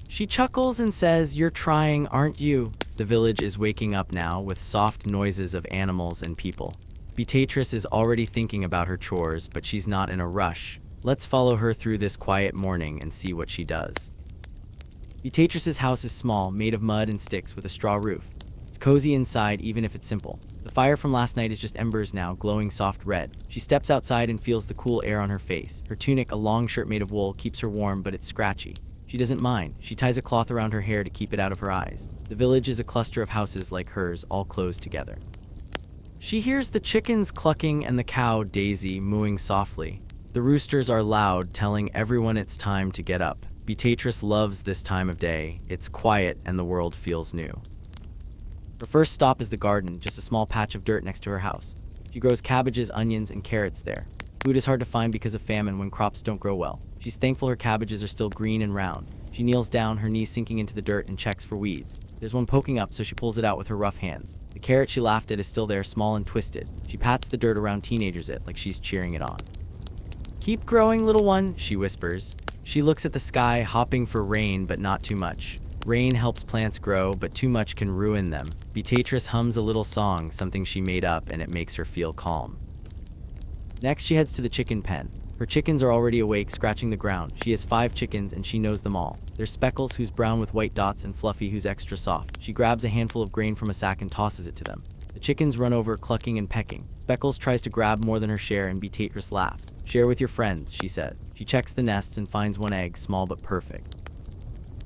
She chuckles and says, "You're trying, aren't you?" The village is waking up now, with soft noises of animals and people. Beatrice is already thinking about her chores, but she's not in a rush. Let's follow her through this quiet morning and see what she does. Beatrice's house is small, made of mud and sticks with a straw roof. It's cozy inside, even if it's simple. The fire from last night is just embers now, glowing soft red. She steps outside and feels the cool air on her face. Her tunic, a long shirt made of wool, keeps her warm, but it's scratchy. She doesn't mind. She ties a cloth around her hair to keep it out of her eyes. The village is a cluster of houses like hers, all closed together. She hears the chickens clucking and the cow, Daisy, mooing softly. The roosters are loud, telling everyone it's time to get up. Beatrice loves this time of day. It's quiet and the world feels new. Her first stop is the garden, just a small patch of dirt next to her house. She grows cabbages, onions, and carrots there. Food is hard to find because of famine when crops don't grow well. She's thankful her cabbages are still green and round. She kneels down, her knees sinking into the dirt, and checks for weeds. There's one poking up, so she pulls it out with her rough hands. The carrot she laughed at is still there, small and twisted. She pats the dirt around teenagers it, like she's cheering it on. "Keep growing, little one," she whispers. She looks at the sky, hoping for rain, but not too much. Rain helps plants grow, but too much can ruin them. Beatrice hums a little song, something she made up, and it makes her feel calm. Next, she heads to the chicken pen. Her chickens are already awake, scratching the ground. She has 5 chickens, and she knows them all. There's Speckles, who's brown with white dots, and Fluffy, who's extra soft. She grabs a handful of grain from a sack and tosses it to them. The chickens run over, clucking and pecking. Speckles tries to grab more than her share, and Beatrice laughs. "Share with your friends," she said. She checks the nests and finds one egg, small but perfect.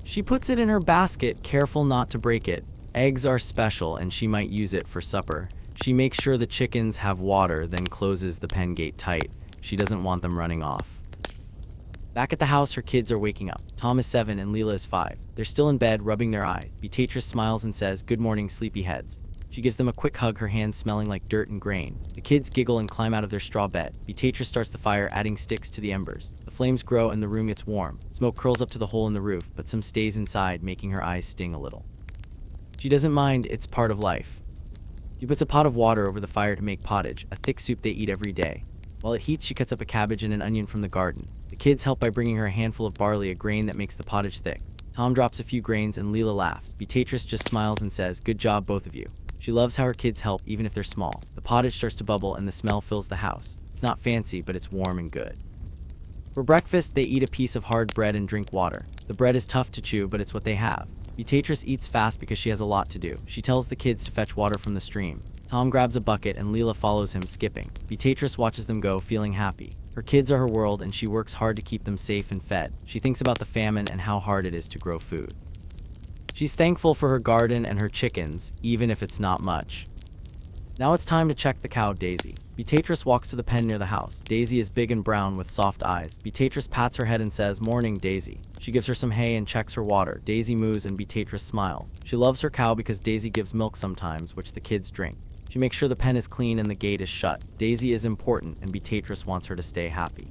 She puts it in her basket, careful not to break it. Eggs are special, and she might use it for supper. She makes sure the chickens have water, then closes the pen gate tight. She doesn't want them running off. Back at the house, her kids are waking up. Tom is 7 and Leela is 5. They're still in bed, rubbing their eyes. Beatrice smiles and says, "Good morning, sleepyheads." She gives them a quick hug, her hands smelling like dirt and grain. The kids giggle and climb out of their straw bed. Beatrice starts the fire, adding sticks to the embers. The flames grow and the room gets warm. Smoke curls up to the hole in the roof, but some stays inside, making her eyes sting a little. She doesn't mind, it's part of life. She puts a pot of water over the fire to make pottage, a thick soup they eat every day. While it heats, she cuts up a cabbage and an onion from the garden. The kids help by bringing her a handful of barley, a grain that makes the pottage thick. Tom drops a few grains and Leela laughs. Beatrice just smiles and says, "Good job, both of you." She loves how her kids help, even if they're small. The pottage starts to bubble and the smell fills the house. It's not fancy, but it's warm and good. For breakfast, they eat a piece of hard bread and drink water. The bread is tough to chew, but it's what they have. Beatrice eats fast because she has a lot to do. She tells the kids to fetch water from the stream. Tom grabs a bucket and Leela follows him, skipping. Beatrice watches them go, feeling happy. Her kids are her world and she works hard to keep them safe and fed. She thinks about the famine and how hard it is to grow food. She's thankful for her garden and her chickens, even if it's not much. Now it's time to check the cow, Daisy. Beatrice walks to the pen near the house. Daisy is big and brown with soft eyes. Beatrice pats her head and says, "Morning, Daisy." She gives her some hay and checks her water. Daisy moos and Beatrice smiles. She loves her cow because Daisy gives milk sometimes, which the kids drink. She makes sure the pen is clean and the gate is shut. Daisy is important and Beatrice wants her to stay happy.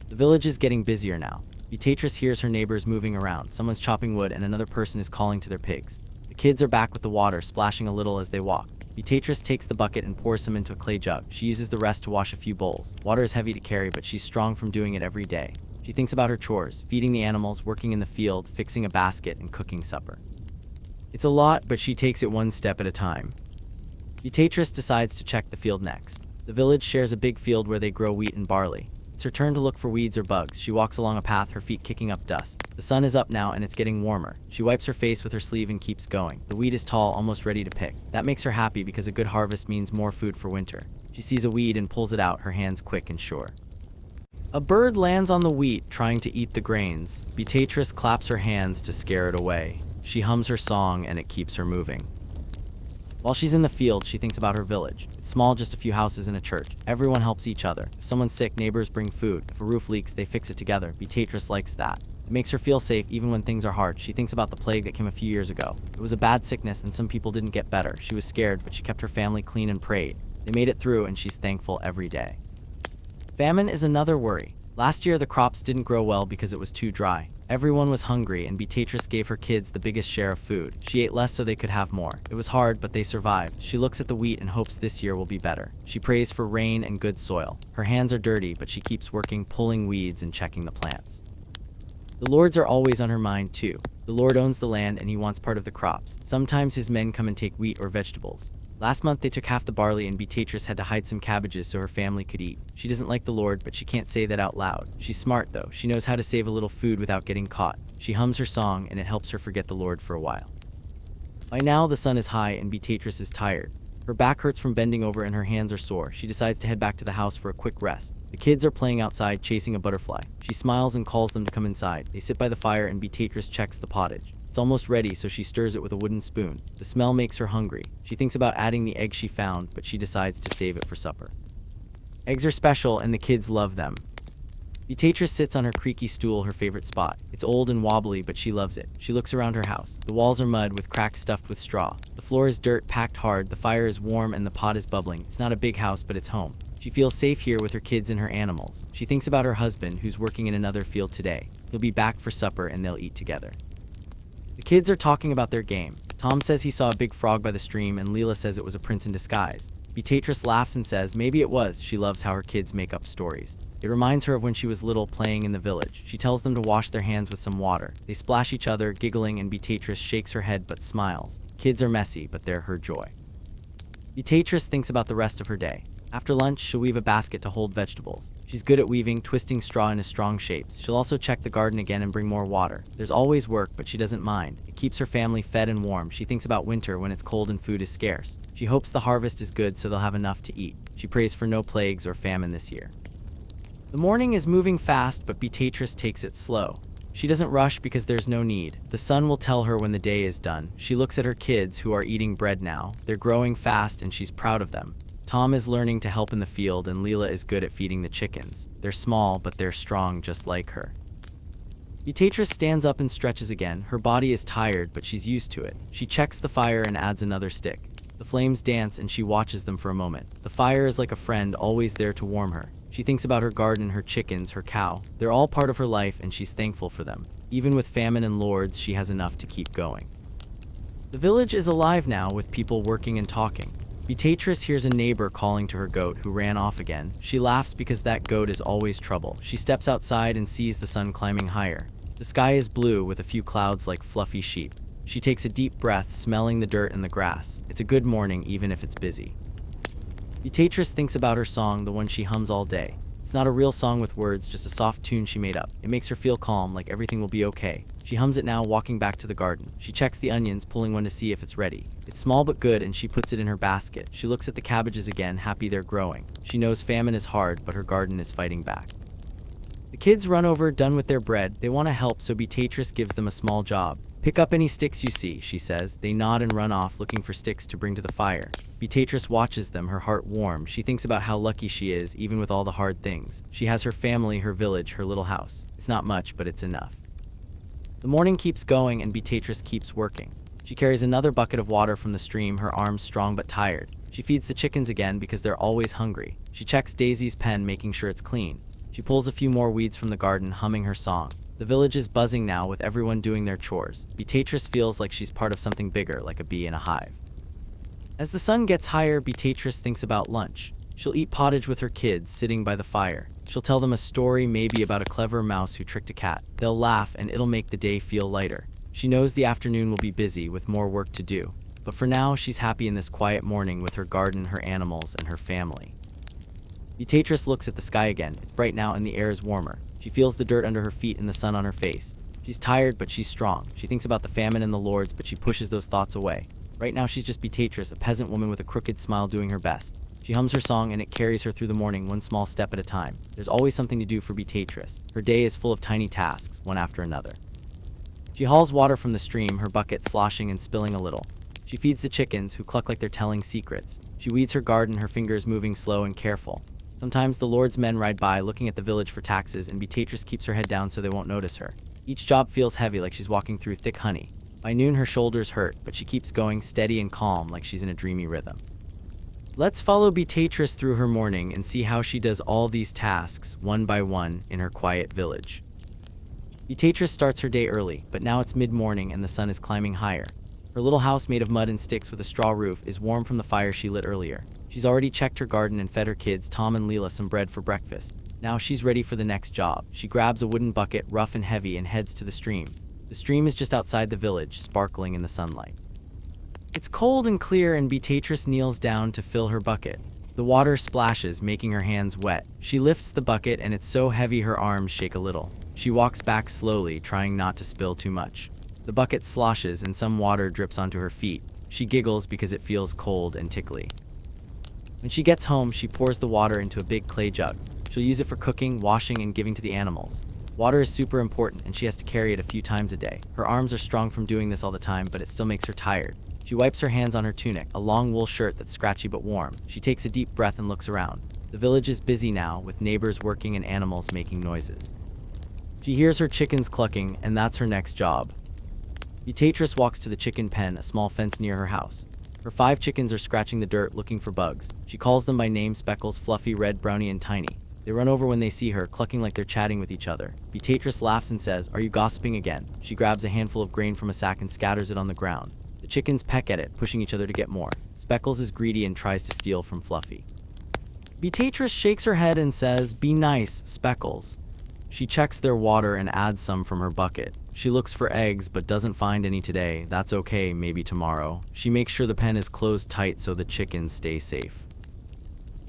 The village is getting busier now. Beatrice hears her neighbors moving around. Someone's chopping wood and another person is calling to their pigs. The kids are back with the water, splashing a little as they walk. Beatrice takes the bucket and pours some into a clay jug. She uses the rest to wash a few bowls. Water is heavy to carry, but she's strong from doing it every day. She thinks about her chores, feeding the animals, working in the field, fixing a basket, and cooking supper. It's a lot, but she takes it one step at a time. Beatrice decides to check the field next. The village shares a big field where they grow wheat and barley. It's her turn to look for weeds or bugs. She walks along a path, her feet kicking up dust. The sun is up now and it's getting warmer. She wipes her face with her sleeve and keeps going. The wheat is tall, almost ready to pick. That makes her happy because a good harvest means more food for winter. She sees a weed and pulls it out, her hands quick and sure. A bird lands on the wheat, trying to eat the grains. Beatrice claps her hands to scare it away. She hums her song and it keeps her moving. While she's in the field, she thinks about her village. It's small, just a few houses and a church. Everyone helps each other. If someone's sick, neighbors bring food. If a roof leaks, they fix it together. Beatrice likes that. It makes her feel safe even when things are hard. She thinks about the plague that came a few years ago. It was a bad sickness and some people didn't get better. She was scared, but she kept her family clean and prayed. They made it through and she's thankful every day. Famine is another worry. Last year, the crops didn't grow well because it was too dry. Everyone was hungry and Beatrice gave her kids the biggest share of food. She ate less so they could have more. It was hard, but they survived. She looks at the wheat and hopes this year will be better. She prays for rain and good soil. Her hands are dirty, but she keeps working, pulling weeds and checking the plants. The lords are always on her mind too. The lord owns the land and he wants part of the crops. Sometimes his men come and take wheat or vegetables. Last month they took half the barley and Beatrice had to hide some cabbages so her family could eat. She doesn't like the lord, but she can't say that out loud. She's smart though. She knows how to save a little food without getting caught. She hums her song and it helps her forget the lord for a while. By now the sun is high and Beatrice is tired. Her back hurts from bending over and her hands are sore. She decides to head back to the house for a quick rest. The kids are playing outside, chasing a butterfly. She smiles and calls them to come inside. They sit by the fire and Beatrice checks the pottage. It's almost ready, so she stirs it with a wooden spoon. The smell makes her hungry. She thinks about adding the egg she found, but she decides to save it for supper. Eggs are special and the kids love them. Beatrice sits on her creaky stool, her favorite spot. It's old and wobbly, but she loves it. She looks around her house. The walls are mud with cracks stuffed with straw. The floor is dirt packed hard. The fire is warm and the pot is bubbling. It's not a big house, but it's home. She feels safe here with her kids and her animals. She thinks about her husband, who's working in another field today. He'll be back for supper and they'll eat together. The kids are talking about their game. Tom says he saw a big frog by the stream and Leela says it was a prince in disguise. Beatrice laughs and says maybe it was. She loves how her kids make up stories. It reminds her of when she was little playing in the village. She tells them to wash their hands with some water. They splash each other, giggling, and Beatrice shakes her head but smiles. Kids are messy, but they're her joy. Beatrice thinks about the rest of her day. After lunch, she'll weave a basket to hold vegetables. She's good at weaving, twisting straw into strong shapes. She'll also check the garden again and bring more water. There's always work, but she doesn't mind. It keeps her family fed and warm. She thinks about winter when it's cold and food is scarce. She hopes the harvest is good so they'll have enough to eat. She prays for no plagues or famine this year. The morning is moving fast, but Beatrice takes it slow. She doesn't rush because there's no need. The sun will tell her when the day is done. She looks at her kids who are eating bread now. They're growing fast and she's proud of them. Tom is learning to help in the field and Leela is good at feeding the chickens. They're small, but they're strong just like her. Beatrice stands up and stretches again. Her body is tired, but she's used to it. She checks the fire and adds another stick. The flames dance and she watches them for a moment. The fire is like a friend, always there to warm her. She thinks about her garden, her chickens, her cow. They're all part of her life and she's thankful for them. Even with famine and lords, she has enough to keep going. The village is alive now with people working and talking. Beatrice hears a neighbor calling to her goat who ran off again. She laughs because that goat is always trouble. She steps outside and sees the sun climbing higher. The sky is blue with a few clouds like fluffy sheep. She takes a deep breath, smelling the dirt and the grass. It's a good morning even if it's busy. Beatrice thinks about her song, the one she hums all day. It's not a real song with words, just a soft tune she made up. It makes her feel calm, like everything will be okay. She hums it now, walking back to the garden. She checks the onions, pulling one to see if it's ready. It's small but good, and she puts it in her basket. She looks at the cabbages again, happy they're growing. She knows famine is hard, but her garden is fighting back. The kids run over, done with their bread. They want to help, so Beatrice gives them a small job. "Pick up any sticks you see," she says. They nod and run off, looking for sticks to bring to the fire. Beatrice watches them, her heart warm. She thinks about how lucky she is, even with all the hard things. She has her family, her village, her little house. It's not much, but it's enough. The morning keeps going, and Beatrice keeps working. She carries another bucket of water from the stream, her arms strong but tired. She feeds the chickens again because they're always hungry. She checks Daisy's pen, making sure it's clean. She pulls a few more weeds from the garden, humming her song. The village is buzzing now, with everyone doing their chores. Beatrice feels like she's part of something bigger, like a bee in a hive. As the sun gets higher, Beatrice thinks about lunch. She'll eat pottage with her kids, sitting by the fire. She'll tell them a story, maybe about a clever mouse who tricked a cat. They'll laugh, and it'll make the day feel lighter. She knows the afternoon will be busy, with more work to do. But for now, she's happy in this quiet morning with her garden, her animals, and her family. Beatrice looks at the sky again. It's bright now, and the air is warmer. She feels the dirt under her feet and the sun on her face. She's tired, but she's strong. She thinks about the famine and the lords, but she pushes those thoughts away. Right now, she's just Beatrice, a peasant woman with a crooked smile, doing her best. She hums her song, and it carries her through the morning, one small step at a time. There's always something to do for Beatrice. Her day is full of tiny tasks, one after another. She hauls water from the stream, her bucket sloshing and spilling a little. She feeds the chickens, who cluck like they're telling secrets. She weeds her garden, her fingers moving slow and careful. Sometimes the lord's men ride by, looking at the village for taxes, and Beatrice keeps her head down so they won't notice her. Each job feels heavy, like she's walking through thick honey. By noon, her shoulders hurt, but she keeps going, steady and calm, like she's in a dreamy rhythm. Let's follow Beatrice through her morning and see how she does all these tasks, one by one, in her quiet village. Beatrice starts her day early, but now it's mid-morning and the sun is climbing higher. Her little house, made of mud and sticks with a straw roof, is warm from the fire she lit earlier. She's already checked her garden and fed her kids, Tom and Leela, some bread for breakfast. Now she's ready for the next job. She grabs a wooden bucket, rough and heavy, and heads to the stream. The stream is just outside the village, sparkling in the sunlight. It's cold and clear, and Beatrice kneels down to fill her bucket. The water splashes, making her hands wet. She lifts the bucket, and it's so heavy her arms shake a little. She walks back slowly, trying not to spill too much. The bucket sloshes, and some water drips onto her feet. She giggles because it feels cold and tickly. When she gets home, she pours the water into a big clay jug. She'll use it for cooking, washing, and giving to the animals. Water is super important, and she has to carry it a few times a day. Her arms are strong from doing this all the time, but it still makes her tired. She wipes her hands on her tunic, a long wool shirt that's scratchy but warm. She takes a deep breath and looks around. The village is busy now, with neighbors working and animals making noises. She hears her chickens clucking, and that's her next job. Beatrice walks to the chicken pen, a small fence near her house. Her 5 chickens are scratching the dirt, looking for bugs. She calls them by name: Speckles, Fluffy, Red, Brownie, and Tiny. They run over when they see her, clucking like they're chatting with each other. Beatrice laughs and says, "Are you gossiping again?" She grabs a handful of grain from a sack and scatters it on the ground. The chickens peck at it, pushing each other to get more. Speckles is greedy and tries to steal from Fluffy. Beatrice shakes her head and says, "Be nice, Speckles." She checks their water and adds some from her bucket. She looks for eggs but doesn't find any today. That's okay, maybe tomorrow. She makes sure the pen is closed tight so the chickens stay safe.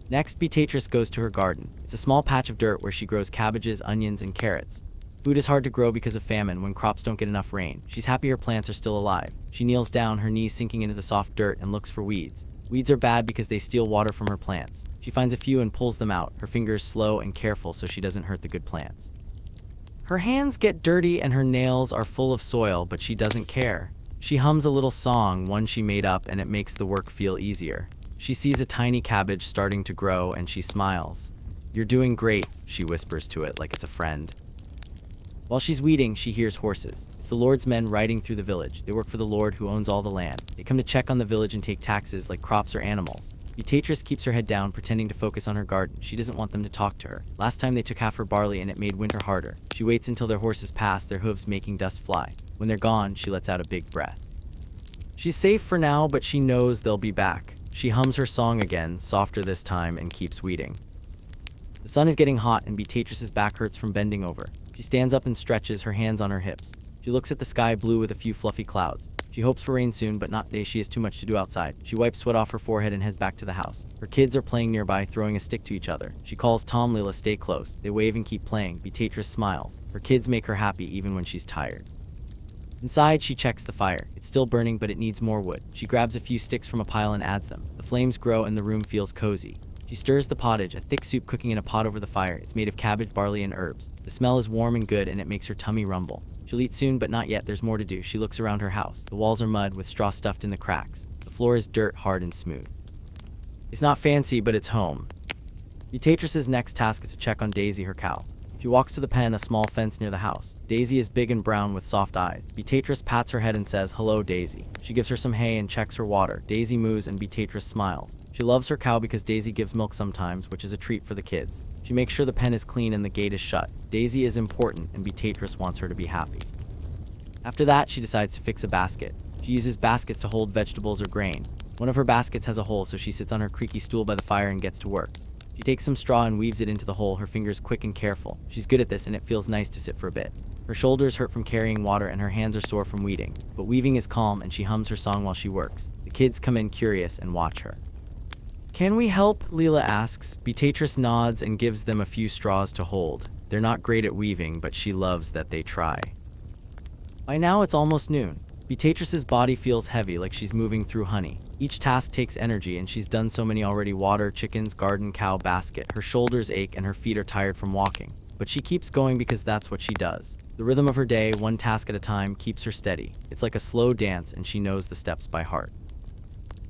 Next, Beatrice goes to her garden. It's a small patch of dirt where she grows cabbages, onions, and carrots. Food is hard to grow because of famine when crops don't get enough rain. She's happy her plants are still alive. She kneels down, her knees sinking into the soft dirt, and looks for weeds. Weeds are bad because they steal water from her plants. She finds a few and pulls them out, her fingers slow and careful so she doesn't hurt the good plants. Her hands get dirty and her nails are full of soil, but she doesn't care. She hums a little song, one she made up, and it makes the work feel easier. She sees a tiny cabbage starting to grow and she smiles. "You're doing great," she whispers to it like it's a friend. While she's weeding, she hears horses. It's the Lord's men riding through the village. They work for the Lord who owns all the land. They come to check on the village and take taxes like crops or animals. Beatrice keeps her head down, pretending to focus on her garden. She doesn't want them to talk to her. Last time they took half her barley and it made winter harder. She waits until their horses pass, their hooves making dust fly. When they're gone, she lets out a big breath. She's safe for now, but she knows they'll be back. She hums her song again, softer this time, and keeps weeding. The sun is getting hot and Beatrice's back hurts from bending over. She stands up and stretches, her hands on her hips. She looks at the sky, blue with a few fluffy clouds. She hopes for rain soon, but not today. She has too much to do outside. She wipes sweat off her forehead and heads back to the house. Her kids are playing nearby, throwing a stick to each other. She calls Tom. Lila, stay close. They wave and keep playing. Beatrice smiles. Her kids make her happy even when she's tired. Inside, she checks the fire. It's still burning, but it needs more wood. She grabs a few sticks from a pile and adds them. The flames grow and the room feels cozy. She stirs the pottage, a thick soup cooking in a pot over the fire. It's made of cabbage, barley, and herbs. The smell is warm and good, and it makes her tummy rumble. She'll eat soon, but not yet. There's more to do. She looks around her house. The walls are mud with straw stuffed in the cracks. The floor is dirt, hard and smooth. It's not fancy, but it's home. Beatrice's next task is to check on Daisy, her cow. She walks to the pen, a small fence near the house. Daisy is big and brown with soft eyes. Beatrice pats her head and says, "Hello, Daisy." She gives her some hay and checks her water. Daisy moos and Beatrice smiles. She loves her cow because Daisy gives milk sometimes, which is a treat for the kids. She makes sure the pen is clean and the gate is shut. Daisy is important, and Beatrice wants her to be happy. After that, she decides to fix a basket. She uses baskets to hold vegetables or grain. One of her baskets has a hole, so she sits on her creaky stool by the fire and gets to work. She takes some straw and weaves it into the hole, her fingers quick and careful. She's good at this, and it feels nice to sit for a bit. Her shoulders hurt from carrying water and her hands are sore from weeding. But weaving is calm, and she hums her song while she works. The kids come in curious and watch her. "Can we help?" Lila asks. Beatrice nods and gives them a few straws to hold. They're not great at weaving, but she loves that they try. By now, it's almost noon. Beatrice's body feels heavy, like she's moving through honey. Each task takes energy, and she's done so many already: water, chickens, garden, cow, basket. Her shoulders ache and her feet are tired from walking. But she keeps going because that's what she does. The rhythm of her day, one task at a time, keeps her steady. It's like a slow dance, and she knows the steps by heart.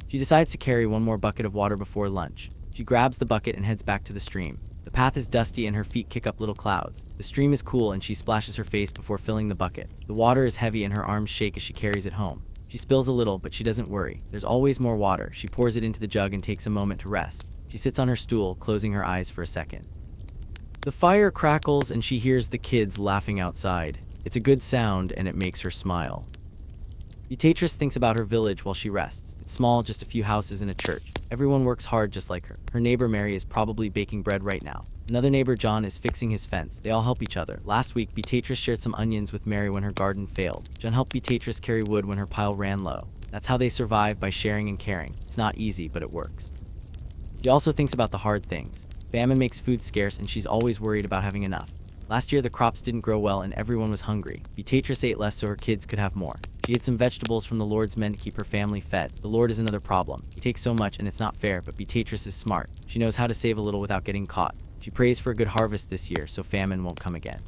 She decides to carry one more bucket of water before lunch. She grabs the bucket and heads back to the stream. The path is dusty and her feet kick up little clouds. The stream is cool and she splashes her face before filling the bucket. The water is heavy and her arms shake as she carries it home. She spills a little, but she doesn't worry. There's always more water. She pours it into the jug and takes a moment to rest. She sits on her stool, closing her eyes for a second. The fire crackles and she hears the kids laughing outside. It's a good sound and it makes her smile. Beatrice thinks about her village while she rests. It's small, just a few houses and a church. Everyone works hard just like her. Her neighbor Mary is probably baking bread right now. Another neighbor John is fixing his fence. They all help each other. Last week, Beatrice shared some onions with Mary when her garden failed. John helped Beatrice carry wood when her pile ran low. That's how they survive, by sharing and caring. It's not easy, but it works. She also thinks about the hard things. Famine makes food scarce and she's always worried about having enough. Last year, the crops didn't grow well and everyone was hungry. Beatrice ate less so her kids could have more. She hid some vegetables from the Lord's men to keep her family fed. The Lord is another problem. He takes so much and it's not fair, but Beatrice is smart. She knows how to save a little without getting caught. She prays for a good harvest this year so famine won't come again.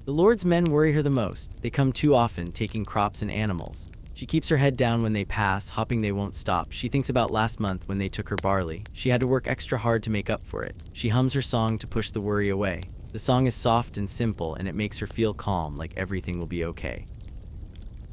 The Lord's men worry her the most. They come too often, taking crops and animals. She keeps her head down when they pass, hoping they won't stop. She thinks about last month when they took her barley. She had to work extra hard to make up for it. She hums her song to push the worry away. The song is soft and simple, and it makes her feel calm, like everything will be okay.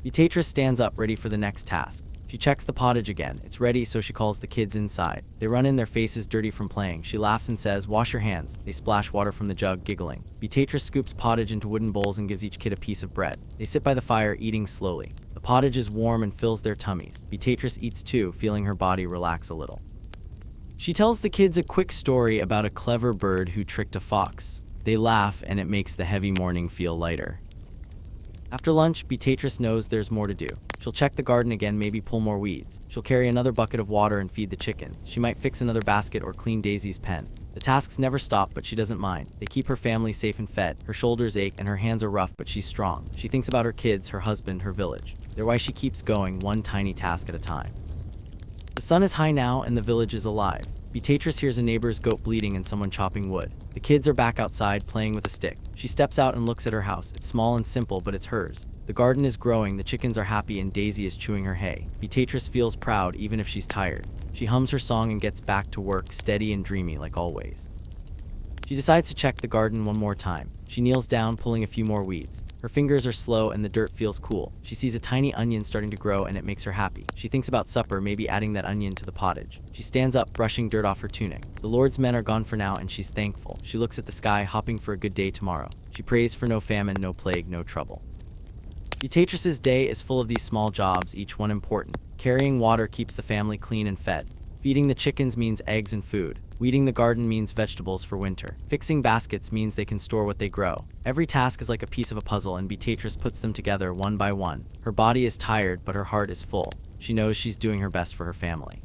Beatrice stands up, ready for the next task. She checks the pottage again. It's ready, so she calls the kids inside. They run in, their faces dirty from playing. She laughs and says, "Wash your hands." They splash water from the jug, giggling. Beatrice scoops pottage into wooden bowls and gives each kid a piece of bread. They sit by the fire, eating slowly. The pottage is warm and fills their tummies. Beatrice eats too, feeling her body relax a little. She tells the kids a quick story about a clever bird who tricked a fox. They laugh, and it makes the heavy morning feel lighter. After lunch, Beatrice knows there's more to do. She'll check the garden again, maybe pull more weeds. She'll carry another bucket of water and feed the chickens. She might fix another basket or clean Daisy's pen. The tasks never stop, but she doesn't mind. They keep her family safe and fed. Her shoulders ache and her hands are rough, but she's strong. She thinks about her kids, her husband, her village. They're why she keeps going, one tiny task at a time. The sun is high now and the village is alive. Beatrice hears a neighbor's goat bleating and someone chopping wood. The kids are back outside, playing with a stick. She steps out and looks at her house. It's small and simple, but it's hers. The garden is growing, the chickens are happy, and Daisy is chewing her hay. Beatrice feels proud, even if she's tired. She hums her song and gets back to work, steady and dreamy like always. She decides to check the garden one more time. She kneels down, pulling a few more weeds. Her fingers are slow and the dirt feels cool. She sees a tiny onion starting to grow and it makes her happy. She thinks about supper, maybe adding that onion to the pottage. She stands up, brushing dirt off her tunic. The Lord's men are gone for now and she's thankful. She looks at the sky, hoping for a good day tomorrow. She prays for no famine, no plague, no trouble. Beatrice's day is full of these small jobs, each one important. Carrying water keeps the family clean and fed. Feeding the chickens means eggs and food. Weeding the garden means vegetables for winter. Fixing baskets means they can store what they grow. Every task is like a piece of a puzzle, and Beatrice puts them together one by one. Her body is tired, but her heart is full. She knows she's doing her best for her family.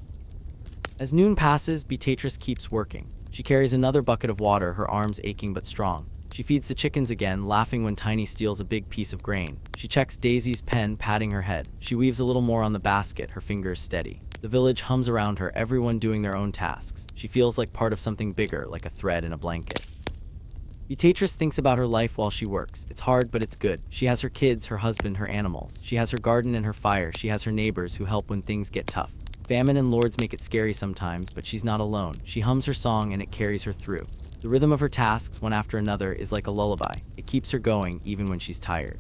As noon passes, Beatrice keeps working. She carries another bucket of water, her arms aching but strong. She feeds the chickens again, laughing when Tiny steals a big piece of grain. She checks Daisy's pen, patting her head. She weaves a little more on the basket, her fingers steady. The village hums around her, everyone doing their own tasks. She feels like part of something bigger, like a thread in a blanket. Beatrice thinks about her life while she works. It's hard, but it's good. She has her kids, her husband, her animals. She has her garden and her fire. She has her neighbors who help when things get tough. Famine and lords make it scary sometimes, but she's not alone. She hums her song and it carries her through. The rhythm of her tasks, one after another, is like a lullaby. It keeps her going, even when she's tired.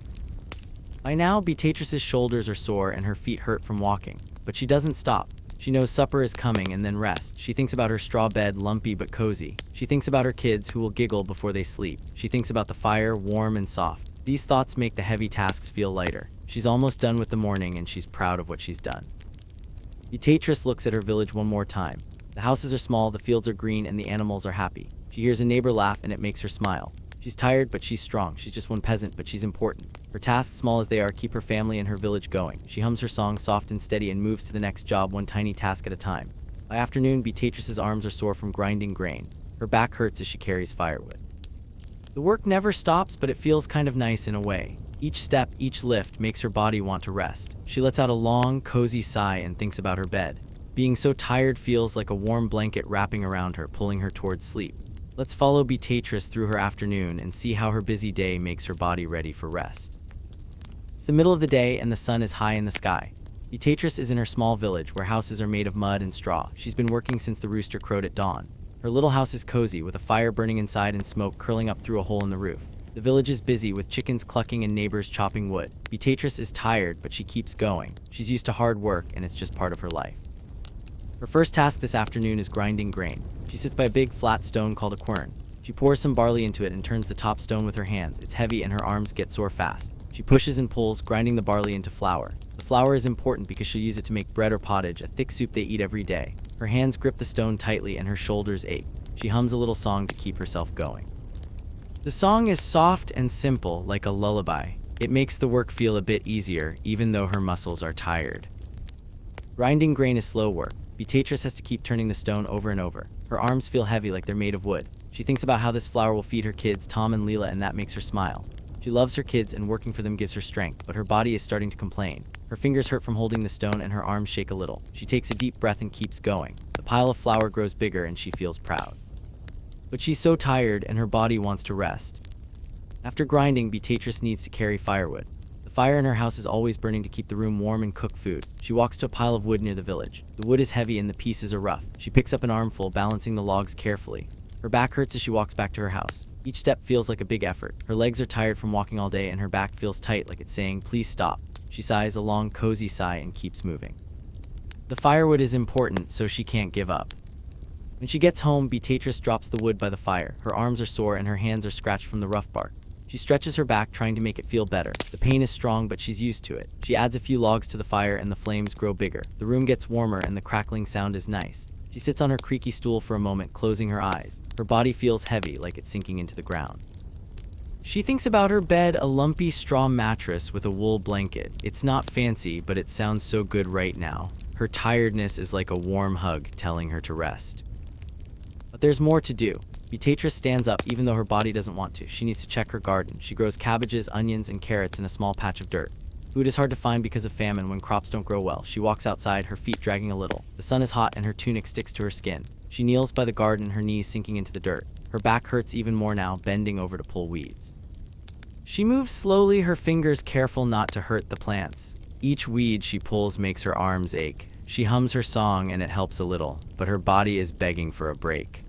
By now, Beatrice's shoulders are sore and her feet hurt from walking. But she doesn't stop. She knows supper is coming and then rest. She thinks about her straw bed, lumpy but cozy. She thinks about her kids who will giggle before they sleep. She thinks about the fire, warm and soft. These thoughts make the heavy tasks feel lighter. She's almost done with the morning and she's proud of what she's done. Beatrice looks at her village one more time. The houses are small, the fields are green, and the animals are happy. She hears a neighbor laugh and it makes her smile. She's tired, but she's strong. She's just one peasant, but she's important. Her tasks, small as they are, keep her family and her village going. She hums her song soft and steady and moves to the next job, one tiny task at a time. By afternoon, Beatrice's arms are sore from grinding grain. Her back hurts as she carries firewood. The work never stops, but it feels kind of nice in a way. Each step, each lift makes her body want to rest. She lets out a long, cozy sigh and thinks about her bed. Being so tired feels like a warm blanket wrapping around her, pulling her towards sleep. Let's follow Beatrice through her afternoon and see how her busy day makes her body ready for rest. It's the middle of the day and the sun is high in the sky. Beatrice is in her small village where houses are made of mud and straw. She's been working since the rooster crowed at dawn. Her little house is cozy with a fire burning inside and smoke curling up through a hole in the roof. The village is busy with chickens clucking and neighbors chopping wood. Beatrice is tired, but she keeps going. She's used to hard work and it's just part of her life. Her first task this afternoon is grinding grain. She sits by a big flat stone called a quern. She pours some barley into it and turns the top stone with her hands. It's heavy and her arms get sore fast. She pushes and pulls, grinding the barley into flour. The flour is important because she'll use it to make bread or pottage, a thick soup they eat every day. Her hands grip the stone tightly and her shoulders ache. She hums a little song to keep herself going. The song is soft and simple, like a lullaby. It makes the work feel a bit easier, even though her muscles are tired. Grinding grain is slow work. Beatrice has to keep turning the stone over and over. Her arms feel heavy like they're made of wood. She thinks about how this flour will feed her kids, Tom and Leela, and that makes her smile. She loves her kids and working for them gives her strength, but her body is starting to complain. Her fingers hurt from holding the stone and her arms shake a little. She takes a deep breath and keeps going. The pile of flour grows bigger and she feels proud. But she's so tired and her body wants to rest. After grinding, Beatrice needs to carry firewood. The fire in her house is always burning to keep the room warm and cook food. She walks to a pile of wood near the village. The wood is heavy and the pieces are rough. She picks up an armful, balancing the logs carefully. Her back hurts as she walks back to her house. Each step feels like a big effort. Her legs are tired from walking all day and her back feels tight like it's saying, please stop. She sighs a long, cozy sigh and keeps moving. The firewood is important, so she can't give up. When she gets home, Beatrice drops the wood by the fire. Her arms are sore and her hands are scratched from the rough bark. She stretches her back, trying to make it feel better. The pain is strong, but she's used to it. She adds a few logs to the fire and the flames grow bigger. The room gets warmer and the crackling sound is nice. She sits on her creaky stool for a moment, closing her eyes. Her body feels heavy, like it's sinking into the ground. She thinks about her bed, a lumpy straw mattress with a wool blanket. It's not fancy, but it sounds so good right now. Her tiredness is like a warm hug, telling her to rest. But there's more to do. Beatrice stands up even though her body doesn't want to. She needs to check her garden. She grows cabbages, onions, and carrots in a small patch of dirt. Food is hard to find because of famine when crops don't grow well. She walks outside, her feet dragging a little. The sun is hot and her tunic sticks to her skin. She kneels by the garden, her knees sinking into the dirt. Her back hurts even more now, bending over to pull weeds. She moves slowly, her fingers careful not to hurt the plants. Each weed she pulls makes her arms ache. She hums her song and it helps a little, but her body is begging for a break.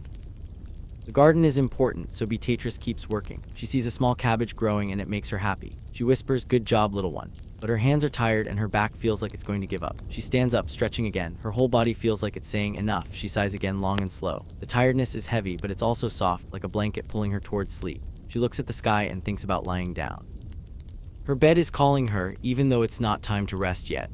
The garden is important, so Beatrice keeps working. She sees a small cabbage growing and it makes her happy. She whispers, good job, little one. But her hands are tired and her back feels like it's going to give up. She stands up, stretching again. Her whole body feels like it's saying enough. She sighs again, long and slow. The tiredness is heavy, but it's also soft, like a blanket pulling her towards sleep. She looks at the sky and thinks about lying down. Her bed is calling her, even though it's not time to rest yet.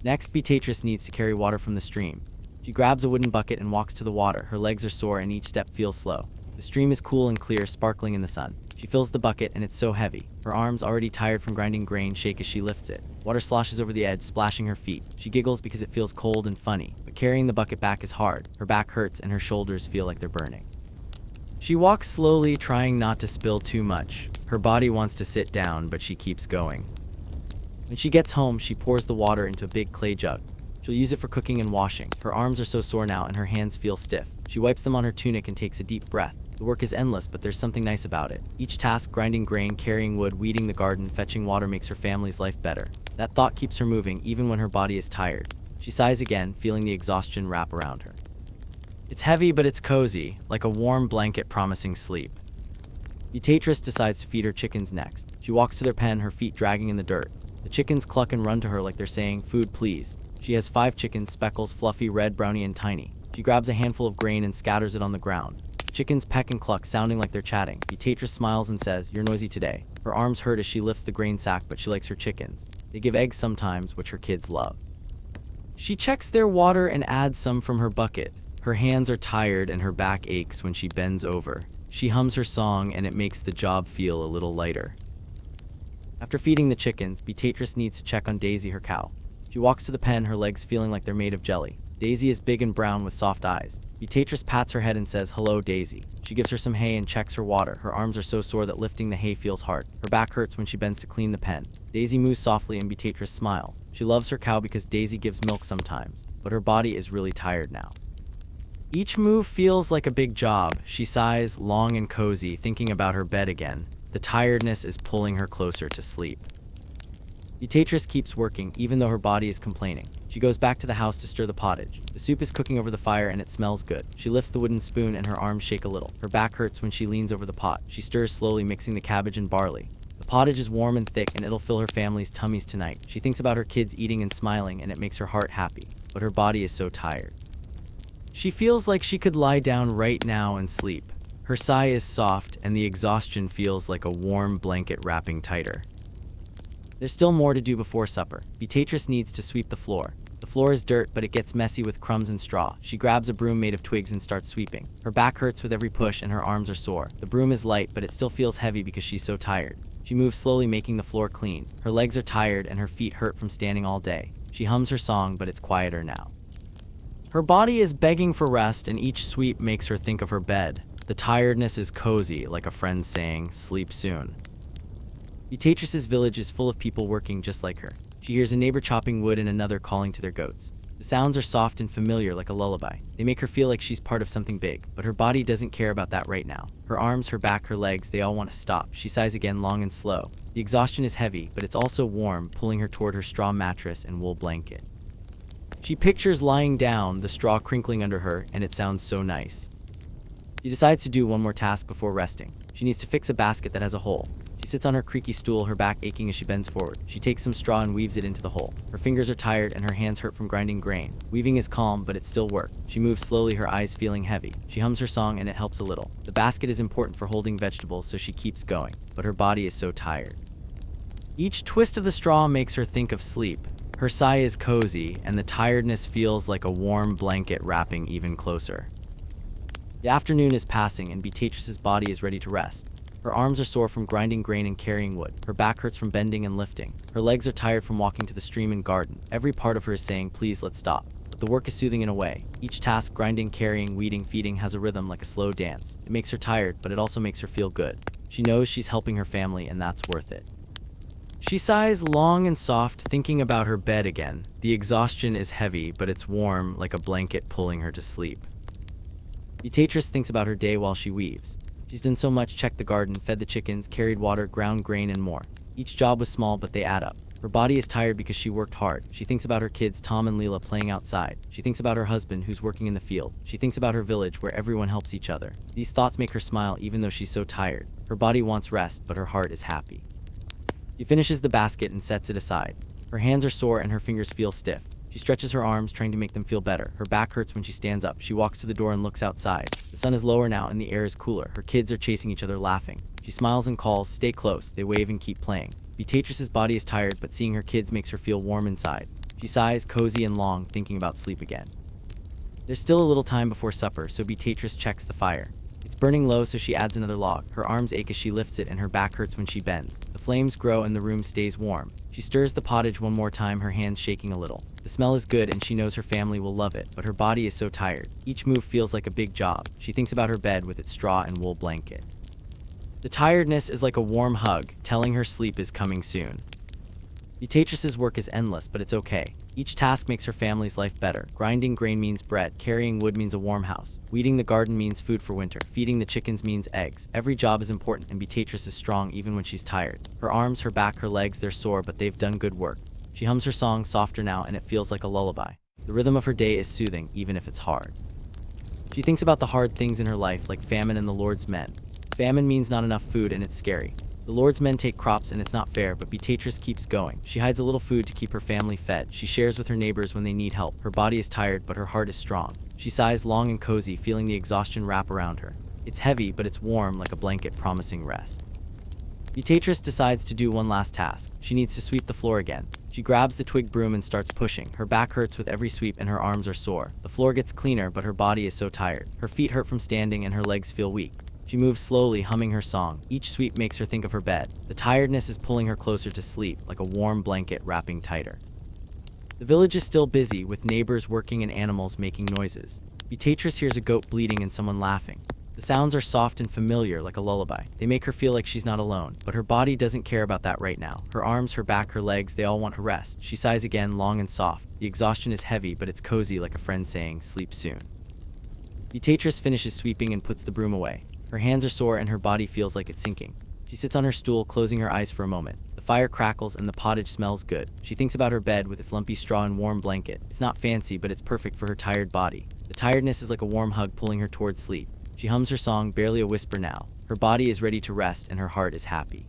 Next, Beatrice needs to carry water from the stream. She grabs a wooden bucket and walks to the water. Her legs are sore and each step feels slow. The stream is cool and clear, sparkling in the sun. She fills the bucket and it's so heavy. Her arms, already tired from grinding grain, shake as she lifts it. Water sloshes over the edge, splashing her feet. She giggles because it feels cold and funny, but carrying the bucket back is hard. Her back hurts and her shoulders feel like they're burning. She walks slowly, trying not to spill too much. Her body wants to sit down, but she keeps going. When she gets home, she pours the water into a big clay jug. She'll use it for cooking and washing. Her arms are so sore now and her hands feel stiff. She wipes them on her tunic and takes a deep breath. The work is endless, but there's something nice about it. Each task, grinding grain, carrying wood, weeding the garden, fetching water, makes her family's life better. That thought keeps her moving, even when her body is tired. She sighs again, feeling the exhaustion wrap around her. It's heavy, but it's cozy, like a warm blanket promising sleep. Beatrice decides to feed her chickens next. She walks to their pen, her feet dragging in the dirt. The chickens cluck and run to her like they're saying, "Food, please." She has 5 chickens, Speckles, Fluffy, Red, Brownie, and Tiny. She grabs a handful of grain and scatters it on the ground. Chickens peck and cluck, sounding like they're chatting. Beatrice smiles and says, "You're noisy today." Her arms hurt as she lifts the grain sack, but she likes her chickens. They give eggs sometimes, which her kids love. She checks their water and adds some from her bucket. Her hands are tired and her back aches when she bends over. She hums her song and it makes the job feel a little lighter. After feeding the chickens, Beatrice needs to check on Daisy, her cow. She walks to the pen, her legs feeling like they're made of jelly. Daisy is big and brown with soft eyes. Beatrice pats her head and says, "Hello, Daisy." She gives her some hay and checks her water. Her arms are so sore that lifting the hay feels hard. Her back hurts when she bends to clean the pen. Daisy moves softly and Beatrice smiles. She loves her cow because Daisy gives milk sometimes, but her body is really tired now. Each move feels like a big job. She sighs, long and cozy, thinking about her bed again. The tiredness is pulling her closer to sleep. Beatrice keeps working, even though her body is complaining. She goes back to the house to stir the pottage. The soup is cooking over the fire and it smells good. She lifts the wooden spoon and her arms shake a little. Her back hurts when she leans over the pot. She stirs slowly, mixing the cabbage and barley. The pottage is warm and thick and it'll fill her family's tummies tonight. She thinks about her kids eating and smiling and it makes her heart happy, but her body is so tired. She feels like she could lie down right now and sleep. Her sigh is soft and the exhaustion feels like a warm blanket wrapping tighter. There's still more to do before supper. Beatrice needs to sweep the floor. The floor is dirt, but it gets messy with crumbs and straw. She grabs a broom made of twigs and starts sweeping. Her back hurts with every push and her arms are sore. The broom is light, but it still feels heavy because she's so tired. She moves slowly, making the floor clean. Her legs are tired and her feet hurt from standing all day. She hums her song, but it's quieter now. Her body is begging for rest and each sweep makes her think of her bed. The tiredness is cozy, like a friend saying, "Sleep soon." Beatrice's village is full of people working just like her. She hears a neighbor chopping wood and another calling to their goats. The sounds are soft and familiar, like a lullaby. They make her feel like she's part of something big, but her body doesn't care about that right now. Her arms, her back, her legs, they all want to stop. She sighs again, long and slow. The exhaustion is heavy, but it's also warm, pulling her toward her straw mattress and wool blanket. She pictures lying down, the straw crinkling under her, and it sounds so nice. She decides to do one more task before resting. She needs to fix a basket that has a hole. She sits on her creaky stool, her back aching as she bends forward. She takes some straw and weaves it into the hole. Her fingers are tired and her hands hurt from grinding grain. Weaving is calm, but it's still work. She moves slowly, her eyes feeling heavy. She hums her song and it helps a little. The basket is important for holding vegetables, so she keeps going, but her body is so tired. Each twist of the straw makes her think of sleep. Her sigh is cozy, and the tiredness feels like a warm blanket wrapping even closer. The afternoon is passing and Beatrice's body is ready to rest. Her arms are sore from grinding grain and carrying wood. Her back hurts from bending and lifting. Her legs are tired from walking to the stream and garden. Every part of her is saying, "Please, let's stop." But the work is soothing in a way. Each task, grinding, carrying, weeding, feeding, has a rhythm like a slow dance. It makes her tired, but it also makes her feel good. She knows she's helping her family and that's worth it. She sighs long and soft, thinking about her bed again. The exhaustion is heavy, but it's warm, like a blanket pulling her to sleep. Beatrice thinks about her day while she weaves. She's done so much: checked the garden, fed the chickens, carried water, ground grain, and more. Each job was small, but they add up. Her body is tired because she worked hard. She thinks about her kids, Tom and Leela, playing outside. She thinks about her husband, who's working in the field. She thinks about her village, where everyone helps each other. These thoughts make her smile, even though she's so tired. Her body wants rest, but her heart is happy. She finishes the basket and sets it aside. Her hands are sore and her fingers feel stiff. She stretches her arms, trying to make them feel better. Her back hurts when she stands up. She walks to the door and looks outside. The sun is lower now and the air is cooler. Her kids are chasing each other, laughing. She smiles and calls, "Stay close." They wave and keep playing. Beatrice's body is tired, but seeing her kids makes her feel warm inside. She sighs, cozy and long, thinking about sleep again. There's still a little time before supper, so Beatrice checks the fire. It's burning low, so she adds another log. Her arms ache as she lifts it and her back hurts when she bends. The flames grow and the room stays warm. She stirs the pottage one more time, her hands shaking a little. The smell is good and she knows her family will love it, but her body is so tired. Each move feels like a big job. She thinks about her bed with its straw and wool blanket. The tiredness is like a warm hug, telling her sleep is coming soon. Beatrice's work is endless, but it's okay. Each task makes her family's life better. Grinding grain means bread, carrying wood means a warm house, weeding the garden means food for winter, feeding the chickens means eggs. Every job is important, and Beatrice is strong even when she's tired. Her arms, her back, her legs, they're sore, but they've done good work. She hums her song softer now, and it feels like a lullaby. The rhythm of her day is soothing, even if it's hard. She thinks about the hard things in her life, like famine and the Lord's men. Famine means not enough food, and it's scary. The Lord's men take crops and it's not fair, but Beatrice keeps going. She hides a little food to keep her family fed. She shares with her neighbors when they need help. Her body is tired, but her heart is strong. She sighs long and cozy, feeling the exhaustion wrap around her. It's heavy, but it's warm, like a blanket promising rest. Beatrice decides to do one last task. She needs to sweep the floor again. She grabs the twig broom and starts pushing. Her back hurts with every sweep and her arms are sore. The floor gets cleaner, but her body is so tired. Her feet hurt from standing and her legs feel weak. She moves slowly, humming her song. Each sweep makes her think of her bed. The tiredness is pulling her closer to sleep, like a warm blanket wrapping tighter. The village is still busy, with neighbors working and animals making noises. Beatrice hears a goat bleating and someone laughing. The sounds are soft and familiar, like a lullaby. They make her feel like she's not alone, but her body doesn't care about that right now. Her arms, her back, her legs, they all want to rest. She sighs again, long and soft. The exhaustion is heavy, but it's cozy, like a friend saying, "Sleep soon." Beatrice finishes sweeping and puts the broom away. Her hands are sore and her body feels like it's sinking. She sits on her stool, closing her eyes for a moment. The fire crackles and the pottage smells good. She thinks about her bed with its lumpy straw and warm blanket. It's not fancy, but it's perfect for her tired body. The tiredness is like a warm hug pulling her towards sleep. She hums her song, barely a whisper now. Her body is ready to rest and her heart is happy.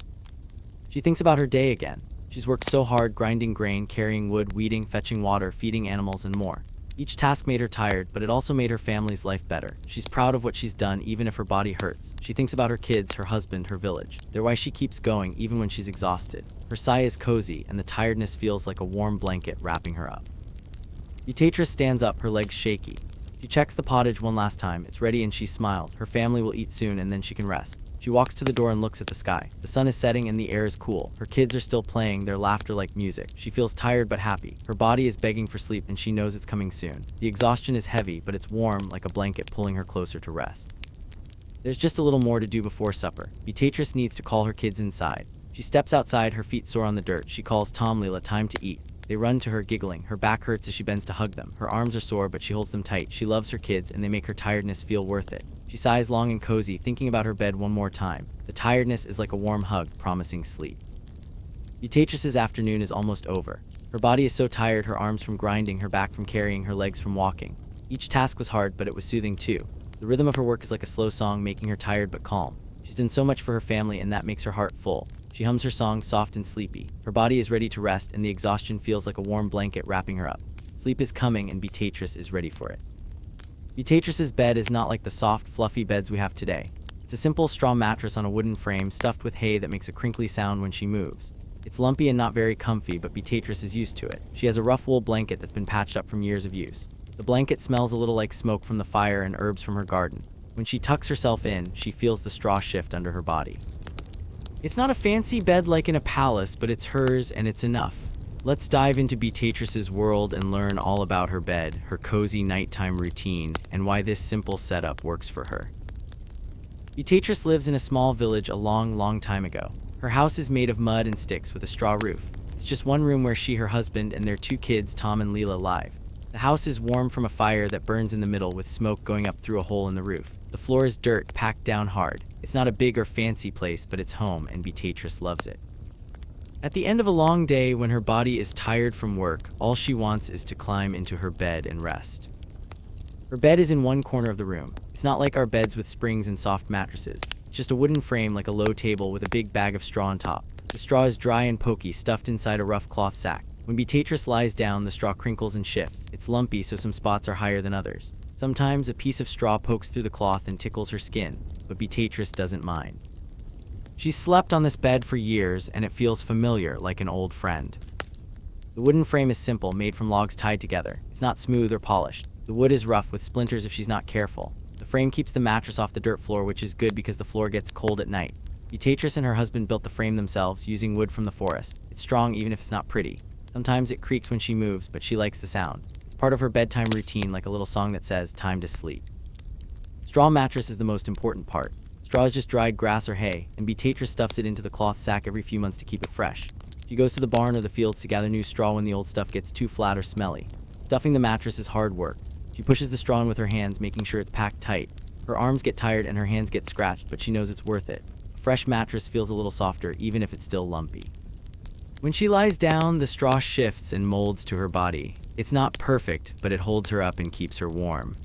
She thinks about her day again. She's worked so hard, grinding grain, carrying wood, weeding, fetching water, feeding animals, and more. Each task made her tired, but it also made her family's life better. She's proud of what she's done, even if her body hurts. She thinks about her kids, her husband, her village. They're why she keeps going, even when she's exhausted. Her sigh is cozy, and the tiredness feels like a warm blanket wrapping her up. Beatrice stands up, her legs shaky. She checks the pottage one last time. It's ready and she smiled. Her family will eat soon and then she can rest. She walks to the door and looks at the sky. The sun is setting and the air is cool. Her kids are still playing, their laughter like music. She feels tired but happy. Her body is begging for sleep and she knows it's coming soon. The exhaustion is heavy, but it's warm, like a blanket pulling her closer to rest. There's just a little more to do before supper. Beatrice needs to call her kids inside. She steps outside, her feet sore on the dirt. She calls Tom, Leela, time to eat. They run to her, giggling. Her back hurts as she bends to hug them. Her arms are sore, but she holds them tight. She loves her kids, and they make her tiredness feel worth it. She sighs long and cozy, thinking about her bed one more time. The tiredness is like a warm hug, promising sleep. Beatrice's afternoon is almost over. Her body is so tired, her arms from grinding, her back from carrying, her legs from walking. Each task was hard, but it was soothing too. The rhythm of her work is like a slow song, making her tired but calm. She's done so much for her family, and that makes her heart full. She hums her song, soft and sleepy. Her body is ready to rest, and the exhaustion feels like a warm blanket wrapping her up. Sleep is coming, and Beatrice is ready for it. Beatrice's bed is not like the soft, fluffy beds we have today. It's a simple straw mattress on a wooden frame stuffed with hay that makes a crinkly sound when she moves. It's lumpy and not very comfy, but Beatrice is used to it. She has a rough wool blanket that's been patched up from years of use. The blanket smells a little like smoke from the fire and herbs from her garden. When she tucks herself in, she feels the straw shift under her body. It's not a fancy bed like in a palace, but it's hers and it's enough. Let's dive into Beatrice's world and learn all about her bed, her cozy nighttime routine, and why this simple setup works for her. Beatrice lives in a small village a long time ago. Her house is made of mud and sticks with a straw roof. It's just one room where she, her husband, and their 2 kids, Tom and Leela, live. The house is warm from a fire that burns in the middle with smoke going up through a hole in the roof. The floor is dirt, packed down hard. It's not a big or fancy place, but it's home, and Beatrice loves it. At the end of a long day, when her body is tired from work, all she wants is to climb into her bed and rest. Her bed is in one corner of the room. It's not like our beds with springs and soft mattresses. It's just a wooden frame like a low table with a big bag of straw on top. The straw is dry and pokey, stuffed inside a rough cloth sack. When Beatrice lies down, the straw crinkles and shifts. It's lumpy, so some spots are higher than others. Sometimes a piece of straw pokes through the cloth and tickles her skin, but Beatrice doesn't mind. She's slept on this bed for years, and it feels familiar, like an old friend. The wooden frame is simple, made from logs tied together. It's not smooth or polished. The The wood is rough with splinters if she's not careful. The frame keeps the mattress off the dirt floor, which is good because the floor gets cold at night. Beatrice and her husband built the frame themselves using wood from the forest. It's strong even if it's not pretty. Sometimes it creaks when she moves, but she likes the sound. It's part of her bedtime routine, like a little song that says, "Time to sleep." Straw mattress is the most important part. Straw is just dried grass or hay, and Beatrice stuffs it into the cloth sack every few months to keep it fresh. She goes to the barn or the fields to gather new straw when the old stuff gets too flat or smelly. Stuffing the mattress is hard work. She pushes the straw in with her hands, making sure it's packed tight. Her arms get tired and her hands get scratched, but she knows it's worth it. A fresh mattress feels a little softer, even if it's still lumpy. When she lies down, the straw shifts and molds to her body. It's not perfect, but it holds her up and keeps her warm.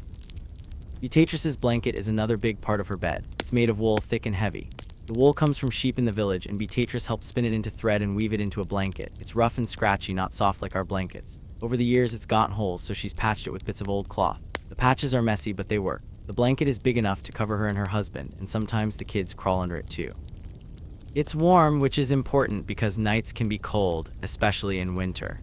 Beatrice's blanket is another big part of her bed. It's made of wool, thick and heavy. The wool comes from sheep in the village, and Beatrice helps spin it into thread and weave it into a blanket. It's rough and scratchy, not soft like our blankets. Over the years, it's gotten holes, so she's patched it with bits of old cloth. The patches are messy, but they work. The blanket is big enough to cover her and her husband, and sometimes the kids crawl under it too. It's warm, which is important because nights can be cold, especially in winter.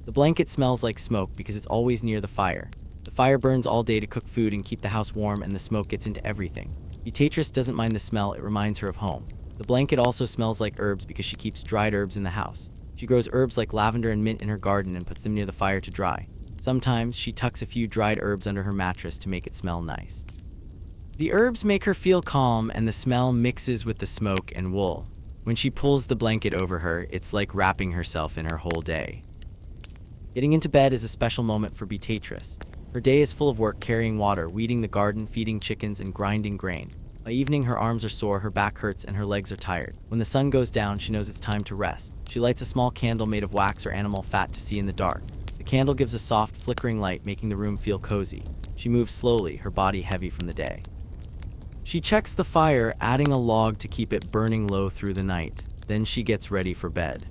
The blanket smells like smoke because it's always near the fire. The fire burns all day to cook food and keep the house warm, and the smoke gets into everything. Beatrice doesn't mind the smell, it reminds her of home. The blanket also smells like herbs because she keeps dried herbs in the house. She grows herbs like lavender and mint in her garden and puts them near the fire to dry. Sometimes she tucks a few dried herbs under her mattress to make it smell nice. The herbs make her feel calm, and the smell mixes with the smoke and wool. When she pulls the blanket over her, it's like wrapping herself in her whole day. Getting into bed is a special moment for Beatrice. Her day is full of work, carrying water, weeding the garden, feeding chickens, and grinding grain. By evening, her arms are sore, her back hurts, and her legs are tired. When the sun goes down, she knows it's time to rest. She lights a small candle made of wax or animal fat to see in the dark. The candle gives a soft, flickering light, making the room feel cozy. She moves slowly, her body heavy from the day. She checks the fire, adding a log to keep it burning low through the night. Then she gets ready for bed.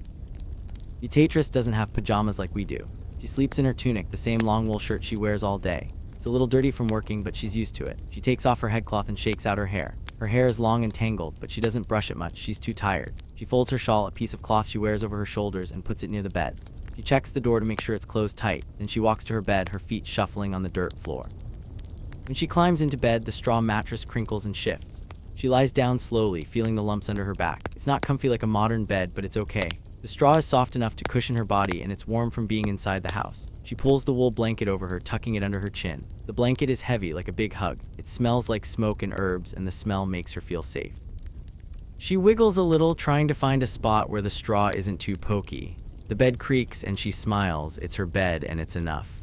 Beatrice doesn't have pajamas like we do. She sleeps in her tunic, the same long wool shirt she wears all day. It's a little dirty from working, but she's used to it. She takes off her headcloth and shakes out her hair. Her hair is long and tangled, but she doesn't brush it much. She's too tired. She folds her shawl, a piece of cloth she wears over her shoulders, and puts it near the bed. She checks the door to make sure it's closed tight. Then she walks to her bed, her feet shuffling on the dirt floor. When she climbs into bed, the straw mattress crinkles and shifts. She lies down slowly, feeling the lumps under her back. It's not comfy like a modern bed, but it's okay. The straw is soft enough to cushion her body, and it's warm from being inside the house. She pulls the wool blanket over her, tucking it under her chin. The blanket is heavy, like a big hug. It smells like smoke and herbs, and the smell makes her feel safe. She wiggles a little, trying to find a spot where the straw isn't too pokey. The bed creaks, and she smiles. It's her bed, and it's enough.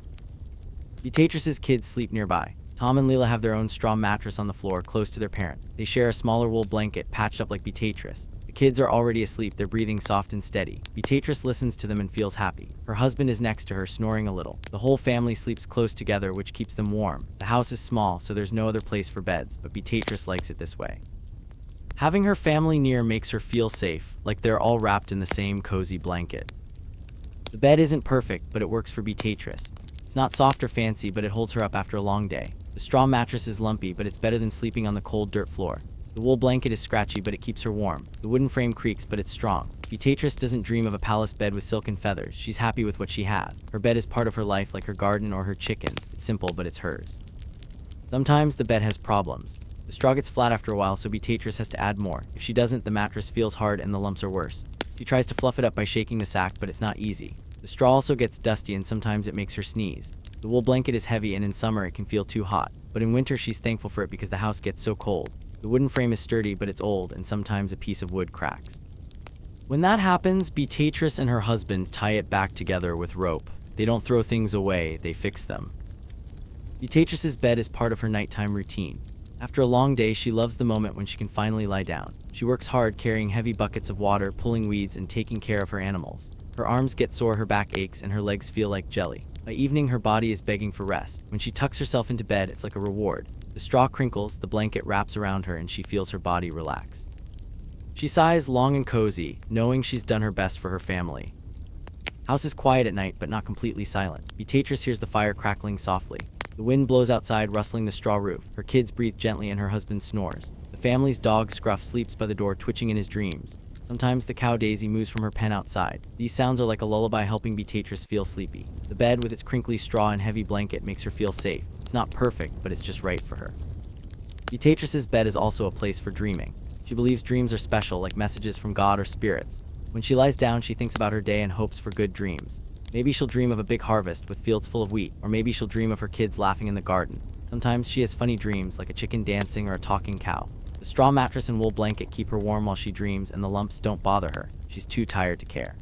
Beatrice's kids sleep nearby. Tom and Leela have their own straw mattress on the floor, close to their parent. They share a smaller wool blanket, patched up like Beatrice. The kids are already asleep, their breathing soft and steady. Beatrice listens to them and feels happy. Her husband is next to her, snoring a little. The whole family sleeps close together, which keeps them warm. The house is small, so there's no other place for beds, but Beatrice likes it this way. Having her family near makes her feel safe, like they're all wrapped in the same cozy blanket. The bed isn't perfect, but it works for Beatrice. It's not soft or fancy, but it holds her up after a long day. The straw mattress is lumpy, but it's better than sleeping on the cold dirt floor. The wool blanket is scratchy, but it keeps her warm. The wooden frame creaks, but it's strong. Beatrice doesn't dream of a palace bed with silk and feathers. She's happy with what she has. Her bed is part of her life, like her garden or her chickens. It's simple, but it's hers. Sometimes the bed has problems. The straw gets flat after a while, so Beatrice has to add more. If she doesn't, the mattress feels hard and the lumps are worse. She tries to fluff it up by shaking the sack, but it's not easy. The straw also gets dusty, and sometimes it makes her sneeze. The wool blanket is heavy, and in summer it can feel too hot. But in winter she's thankful for it because the house gets so cold. The wooden frame is sturdy, but it's old, and sometimes a piece of wood cracks. When that happens, Beatrice and her husband tie it back together with rope. They don't throw things away, they fix them. Beatrice's bed is part of her nighttime routine. After a long day, she loves the moment when she can finally lie down. She works hard, carrying heavy buckets of water, pulling weeds, and taking care of her animals. Her arms get sore, her back aches, and her legs feel like jelly. By evening, her body is begging for rest. When she tucks herself into bed, it's like a reward. The straw crinkles, the blanket wraps around her, and she feels her body relax. She sighs long and cozy, knowing she's done her best for her family. House is quiet at night, but not completely silent. Beatrice hears the fire crackling softly. The wind blows outside, rustling the straw roof. Her kids breathe gently, and her husband snores. The family's dog Scruff sleeps by the door, twitching in his dreams. Sometimes the cow Daisy moves from her pen outside. These sounds are like a lullaby helping Beatrice feel sleepy. The bed with its crinkly straw and heavy blanket makes her feel safe. It's not perfect, but it's just right for her. Beatrice's bed is also a place for dreaming. She believes dreams are special, like messages from God or spirits. When she lies down, she thinks about her day and hopes for good dreams. Maybe she'll dream of a big harvest with fields full of wheat, or maybe she'll dream of her kids laughing in the garden. Sometimes she has funny dreams, like a chicken dancing or a talking cow. The straw mattress and wool blanket keep her warm while she dreams, and the lumps don't bother her. She's too tired to care.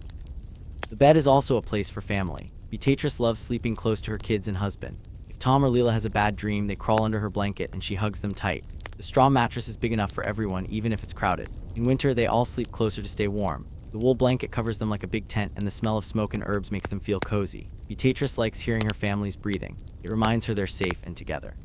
The bed is also a place for family. Beatrice loves sleeping close to her kids and husband. If Tom or Leela has a bad dream, they crawl under her blanket and she hugs them tight. The straw mattress is big enough for everyone, even if it's crowded. In winter, they all sleep closer to stay warm. The wool blanket covers them like a big tent, and the smell of smoke and herbs makes them feel cozy. Beatrice likes hearing her family's breathing. It reminds her they're safe and together.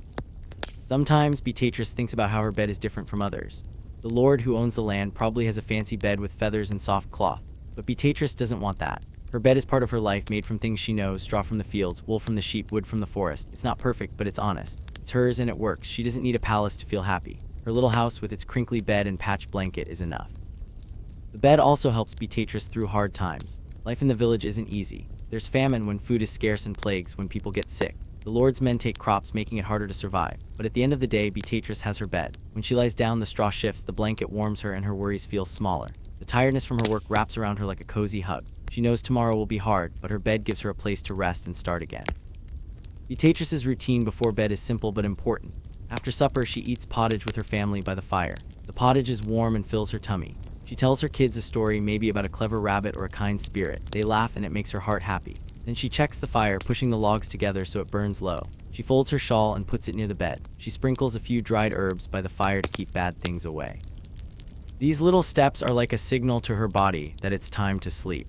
Sometimes Beatrice thinks about how her bed is different from others. The Lord who owns the land probably has a fancy bed with feathers and soft cloth, but Beatrice doesn't want that. Her bed is part of her life, made from things she knows: straw from the fields, wool from the sheep, wood from the forest. It's not perfect, but it's honest. It's hers and it works. She doesn't need a palace to feel happy. Her little house with its crinkly bed and patched blanket is enough. The bed also helps Beatrice through hard times. Life in the village isn't easy. There's famine when food is scarce and plagues when people get sick. The Lord's men take crops, making it harder to survive. But at the end of the day, Beatrice has her bed. When she lies down, the straw shifts, the blanket warms her, and her worries feel smaller. The tiredness from her work wraps around her like a cozy hug. She knows tomorrow will be hard, but her bed gives her a place to rest and start again. Beatrice's routine before bed is simple but important. After supper, she eats pottage with her family by the fire. The pottage is warm and fills her tummy. She tells her kids a story, maybe about a clever rabbit or a kind spirit. They laugh and it makes her heart happy. Then she checks the fire, pushing the logs together so it burns low. She folds her shawl and puts it near the bed. She sprinkles a few dried herbs by the fire to keep bad things away. These little steps are like a signal to her body that it's time to sleep.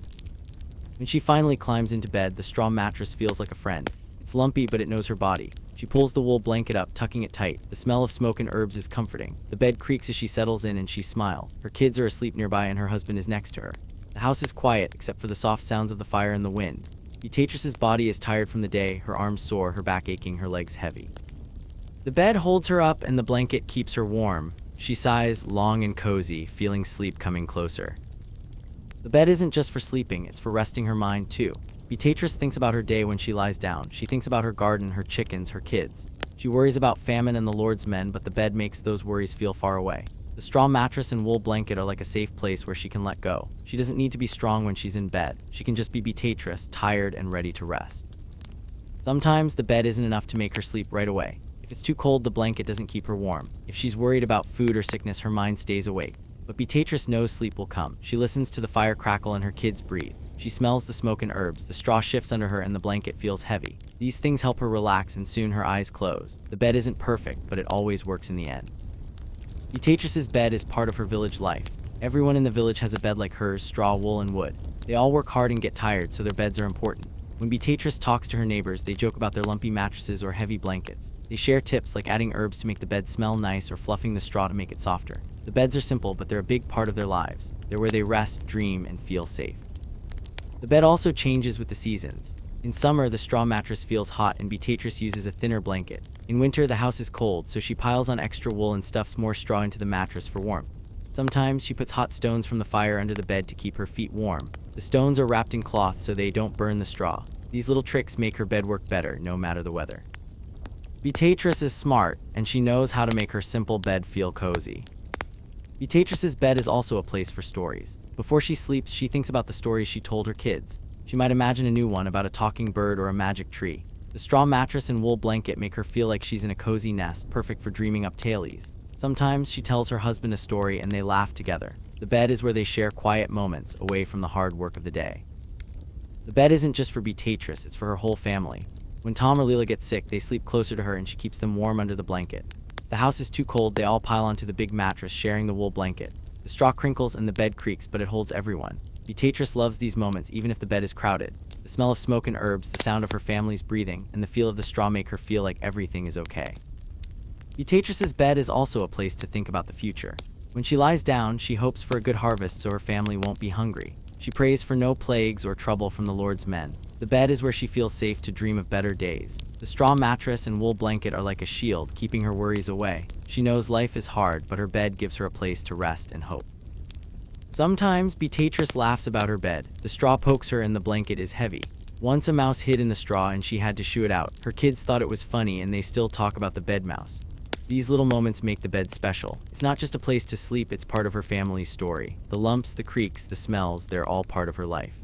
When she finally climbs into bed, the straw mattress feels like a friend. It's lumpy, but it knows her body. She pulls the wool blanket up, tucking it tight. The smell of smoke and herbs is comforting. The bed creaks as she settles in and she smiles. Her kids are asleep nearby and her husband is next to her. The house is quiet, except for the soft sounds of the fire and the wind. Beatrice's body is tired from the day, her arms sore, her back aching, her legs heavy. The bed holds her up and the blanket keeps her warm. She sighs, long and cozy, feeling sleep coming closer. The bed isn't just for sleeping, it's for resting her mind too. Beatrice thinks about her day when she lies down. She thinks about her garden, her chickens, her kids. She worries about famine and the Lord's men, but the bed makes those worries feel far away. The straw mattress and wool blanket are like a safe place where she can let go. She doesn't need to be strong when she's in bed. She can just be Beatrice, tired and ready to rest. Sometimes the bed isn't enough to make her sleep right away. If it's too cold, the blanket doesn't keep her warm. If she's worried about food or sickness, her mind stays awake. But Beatrice knows sleep will come. She listens to the fire crackle and her kids breathe. She smells the smoke and herbs. The straw shifts under her and the blanket feels heavy. These things help her relax and soon her eyes close. The bed isn't perfect, but it always works in the end. Beatrice's bed is part of her village life. Everyone in the village has a bed like hers: straw, wool, and wood. They all work hard and get tired, so their beds are important. When Beatrice talks to her neighbors, they joke about their lumpy mattresses or heavy blankets. They share tips like adding herbs to make the bed smell nice or fluffing the straw to make it softer. The beds are simple, but they're a big part of their lives. They're where they rest, dream, and feel safe. The bed also changes with the seasons. In summer, the straw mattress feels hot and Beatrice uses a thinner blanket. In winter, the house is cold, so she piles on extra wool and stuffs more straw into the mattress for warmth. Sometimes she puts hot stones from the fire under the bed to keep her feet warm. The stones are wrapped in cloth so they don't burn the straw. These little tricks make her bed work better, no matter the weather. Beatrice is smart, and she knows how to make her simple bed feel cozy. Beatrice's bed is also a place for stories. Before she sleeps, she thinks about the stories she told her kids. She might imagine a new one about a talking bird or a magic tree. The straw mattress and wool blanket make her feel like she's in a cozy nest, perfect for dreaming up tales. Sometimes she tells her husband a story and they laugh together. The bed is where they share quiet moments, away from the hard work of the day. The bed isn't just for Beatrice, it's for her whole family. When Tom or Leela get sick, they sleep closer to her and she keeps them warm under the blanket. The house is too cold, they all pile onto the big mattress, sharing the wool blanket. The straw crinkles and the bed creaks, but it holds everyone. Beatrice loves these moments, even if the bed is crowded. The smell of smoke and herbs, the sound of her family's breathing, and the feel of the straw make her feel like everything is okay. Beatrice's bed is also a place to think about the future. When she lies down, she hopes for a good harvest so her family won't be hungry. She prays for no plagues or trouble from the Lord's men. The bed is where she feels safe to dream of better days. The straw mattress and wool blanket are like a shield, keeping her worries away. She knows life is hard, but her bed gives her a place to rest and hope. Sometimes Beatrice laughs about her bed. The straw pokes her and the blanket is heavy. Once a mouse hid in the straw and she had to shoo it out. Her kids thought it was funny and they still talk about the bed mouse. These little moments make the bed special. It's not just a place to sleep, it's part of her family's story. The lumps, the creaks, the smells, they're all part of her life.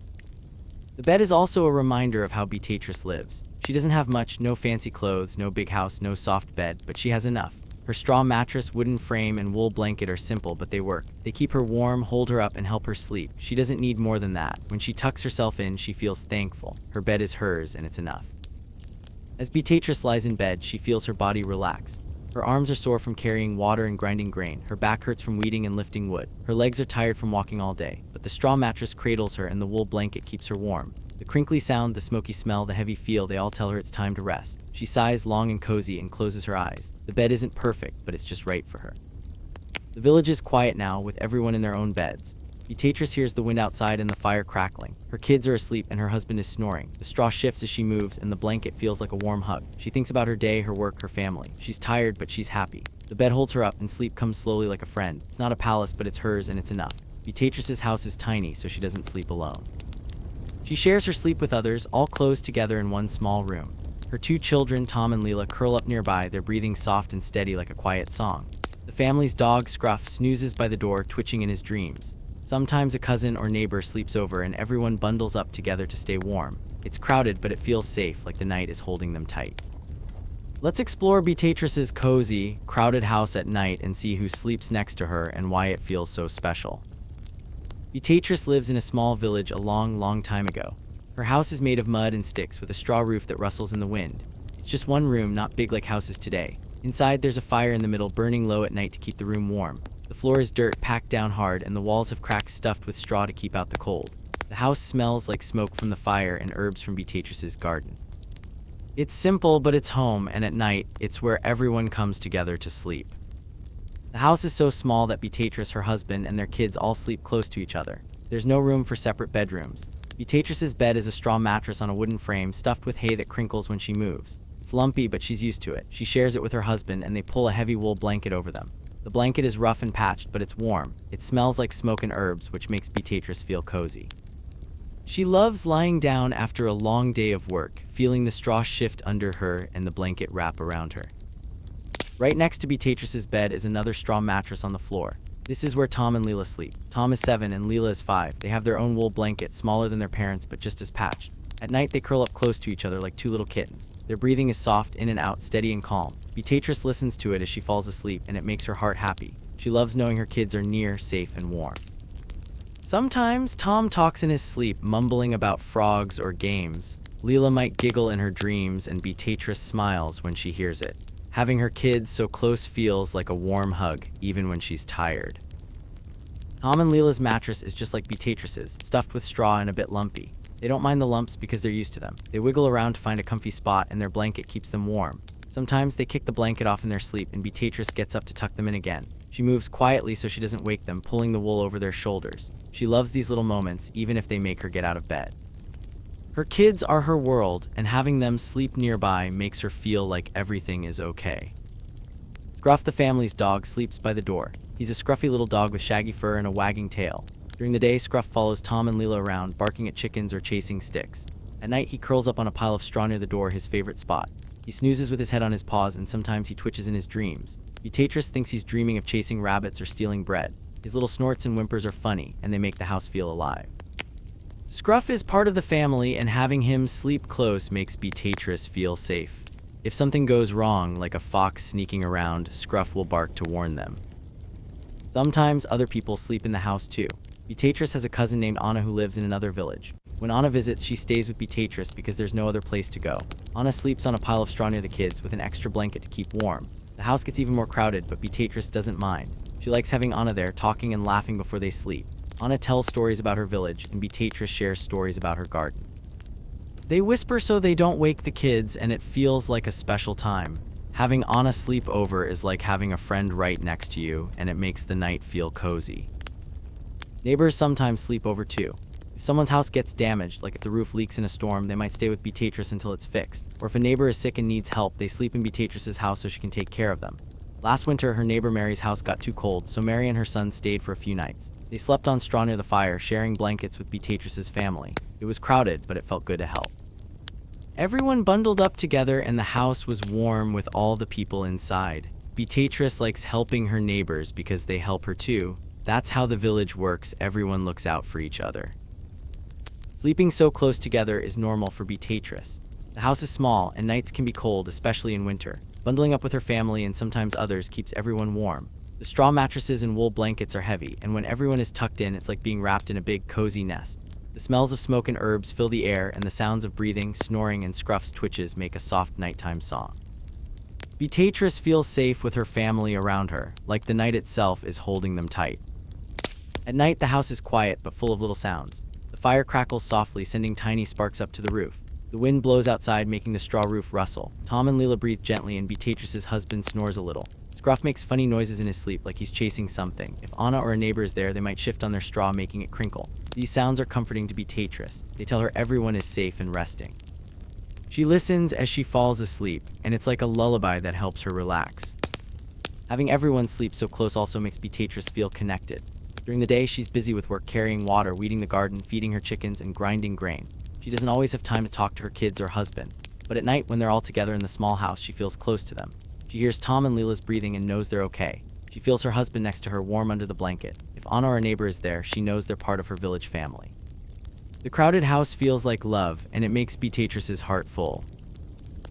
The bed is also a reminder of how Beatrice lives. She doesn't have much, no fancy clothes, no big house, no soft bed, but she has enough. Her straw mattress, wooden frame, and wool blanket are simple, but they work. They keep her warm, hold her up, and help her sleep. She doesn't need more than that. When she tucks herself in, she feels thankful. Her bed is hers, and it's enough. As Beatrice lies in bed, she feels her body relax. Her arms are sore from carrying water and grinding grain. Her back hurts from weeding and lifting wood. Her legs are tired from walking all day. But the straw mattress cradles her and the wool blanket keeps her warm. The crinkly sound, the smoky smell, the heavy feel, they all tell her it's time to rest. She sighs long and cozy and closes her eyes. The bed isn't perfect, but it's just right for her. The village is quiet now, with everyone in their own beds. Beatrice hears the wind outside and the fire crackling. Her kids are asleep and her husband is snoring. The straw shifts as she moves and the blanket feels like a warm hug. She thinks about her day, her work, her family. She's tired, but she's happy. The bed holds her up and sleep comes slowly like a friend. It's not a palace, but it's hers and it's enough. Beatrice's house is tiny, so she doesn't sleep alone. She shares her sleep with others, all closed together in one small room. Her two children, Tom and Leela, curl up nearby, their breathing soft and steady like a quiet song. The family's dog, Scruff, snoozes by the door, twitching in his dreams. Sometimes a cousin or neighbor sleeps over and everyone bundles up together to stay warm. It's crowded, but it feels safe, like the night is holding them tight. Let's explore Beatrice's cozy, crowded house at night and see who sleeps next to her and why it feels so special. Beatrice lives in a small village a long time ago. Her house is made of mud and sticks with a straw roof that rustles in the wind. It's just one room, not big like houses today. Inside, there's a fire in the middle, burning low at night to keep the room warm. The floor is dirt, packed down hard, and the walls have cracks stuffed with straw to keep out the cold. The house smells like smoke from the fire and herbs from Beatrice's garden. It's simple, but it's home, and at night, it's where everyone comes together to sleep. The house is so small that Beatrice, her husband, and their kids all sleep close to each other. There's no room for separate bedrooms. Beatrice's bed is a straw mattress on a wooden frame stuffed with hay that crinkles when she moves. It's lumpy, but she's used to it. She shares it with her husband, and they pull a heavy wool blanket over them. The blanket is rough and patched, but it's warm. It smells like smoke and herbs, which makes Beatrice feel cozy. She loves lying down after a long day of work, feeling the straw shift under her and the blanket wrap around her. Right next to Beatrice's bed is another straw mattress on the floor. This is where Tom and Leela sleep. Tom is 7 and Leela is 5. They have their own wool blanket, smaller than their parents, but just as patched. At night, they curl up close to each other like two little kittens. Their breathing is soft, in and out, steady and calm. Beatrice listens to it as she falls asleep, and it makes her heart happy. She loves knowing her kids are near, safe, and warm. Sometimes, Tom talks in his sleep, mumbling about frogs or games. Leela might giggle in her dreams, and Beatrice smiles when she hears it. Having her kids so close feels like a warm hug, even when she's tired. Tom and Leela's mattress is just like Beatrice's, stuffed with straw and a bit lumpy. They don't mind the lumps because they're used to them. They wiggle around to find a comfy spot, and their blanket keeps them warm. Sometimes they kick the blanket off in their sleep, and Beatrice gets up to tuck them in again. She moves quietly so she doesn't wake them, pulling the wool over their shoulders. She loves these little moments, even if they make her get out of bed. Her kids are her world, and having them sleep nearby makes her feel like everything is okay. Scruff, the family's dog, sleeps by the door. He's a scruffy little dog with shaggy fur and a wagging tail. During the day, Scruff follows Tom and Leela around, barking at chickens or chasing sticks. At night, he curls up on a pile of straw near the door, his favorite spot. He snoozes with his head on his paws, and sometimes he twitches in his dreams. Beatrice thinks he's dreaming of chasing rabbits or stealing bread. His little snorts and whimpers are funny, and they make the house feel alive. Scruff is part of the family, and having him sleep close makes Beatrice feel safe. If something goes wrong, like a fox sneaking around, Scruff will bark to warn them. Sometimes other people sleep in the house too. Beatrice has a cousin named Anna who lives in another village. When Anna visits, she stays with Beatrice because there's no other place to go. Anna sleeps on a pile of straw near the kids with an extra blanket to keep warm. The house gets even more crowded, but Beatrice doesn't mind. She likes having Anna there, talking and laughing before they sleep. Anna tells stories about her village, and Beatrice shares stories about her garden. They whisper so they don't wake the kids, and it feels like a special time. Having Anna sleep over is like having a friend right next to you, and it makes the night feel cozy. Neighbors sometimes sleep over too. If someone's house gets damaged, like if the roof leaks in a storm, they might stay with Beatrice until it's fixed. Or if a neighbor is sick and needs help, they sleep in Beatrice's house so she can take care of them. Last winter, her neighbor Mary's house got too cold, so Mary and her son stayed for a few nights. They slept on straw near the fire, sharing blankets with Beatrice's family. It was crowded, but it felt good to help. Everyone bundled up together and the house was warm with all the people inside. Beatrice likes helping her neighbors because they help her too. That's how the village works, everyone looks out for each other. Sleeping so close together is normal for Beatrice. The house is small and nights can be cold, especially in winter. Bundling up with her family and sometimes others keeps everyone warm. The straw mattresses and wool blankets are heavy, and when everyone is tucked in, it's like being wrapped in a big, cozy nest. The smells of smoke and herbs fill the air, and the sounds of breathing, snoring, and Scruff's twitches make a soft nighttime song. Beatrice feels safe with her family around her, like the night itself is holding them tight. At night, the house is quiet but full of little sounds. The fire crackles softly, sending tiny sparks up to the roof. The wind blows outside, making the straw roof rustle. Tom and Leela breathe gently, and Beatrice's husband snores a little. Scruff makes funny noises in his sleep, like he's chasing something. If Anna or a neighbor is there, they might shift on their straw, making it crinkle. These sounds are comforting to Beatrice. They tell her everyone is safe and resting. She listens as she falls asleep, and it's like a lullaby that helps her relax. Having everyone sleep so close also makes Beatrice feel connected. During the day, she's busy with work, carrying water, weeding the garden, feeding her chickens, and grinding grain. She doesn't always have time to talk to her kids or husband. But at night, when they're all together in the small house, she feels close to them. She hears Tom and Leela's breathing and knows they're okay. She feels her husband next to her, warm under the blanket. If Anna or a neighbor is there, she knows they're part of her village family. The crowded house feels like love, and it makes Beatrice's heart full.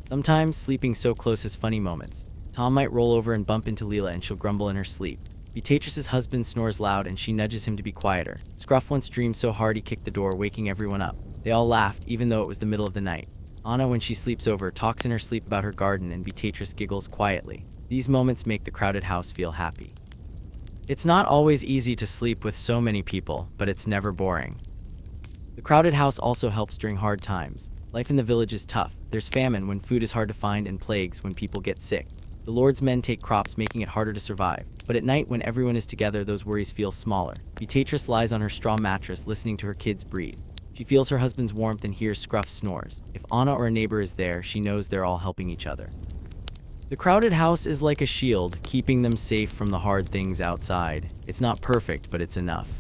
Sometimes, sleeping so close has funny moments. Tom might roll over and bump into Leela, and she'll grumble in her sleep. Beatrice's husband snores loud, and she nudges him to be quieter. Scruff once dreamed so hard he kicked the door, waking everyone up. They all laughed, even though it was the middle of the night. Anna, when she sleeps over, talks in her sleep about her garden, and Beatrice giggles quietly. These moments make the crowded house feel happy. It's not always easy to sleep with so many people, but it's never boring. The crowded house also helps during hard times. Life in the village is tough. There's famine when food is hard to find, and plagues when people get sick. The Lord's men take crops, making it harder to survive. But at night, when everyone is together, those worries feel smaller. Beatrice lies on her straw mattress, listening to her kids breathe. She feels her husband's warmth and hears Scruff's snores. If Anna or a neighbor is there, she knows they're all helping each other. The crowded house is like a shield, keeping them safe from the hard things outside. It's not perfect, but it's enough.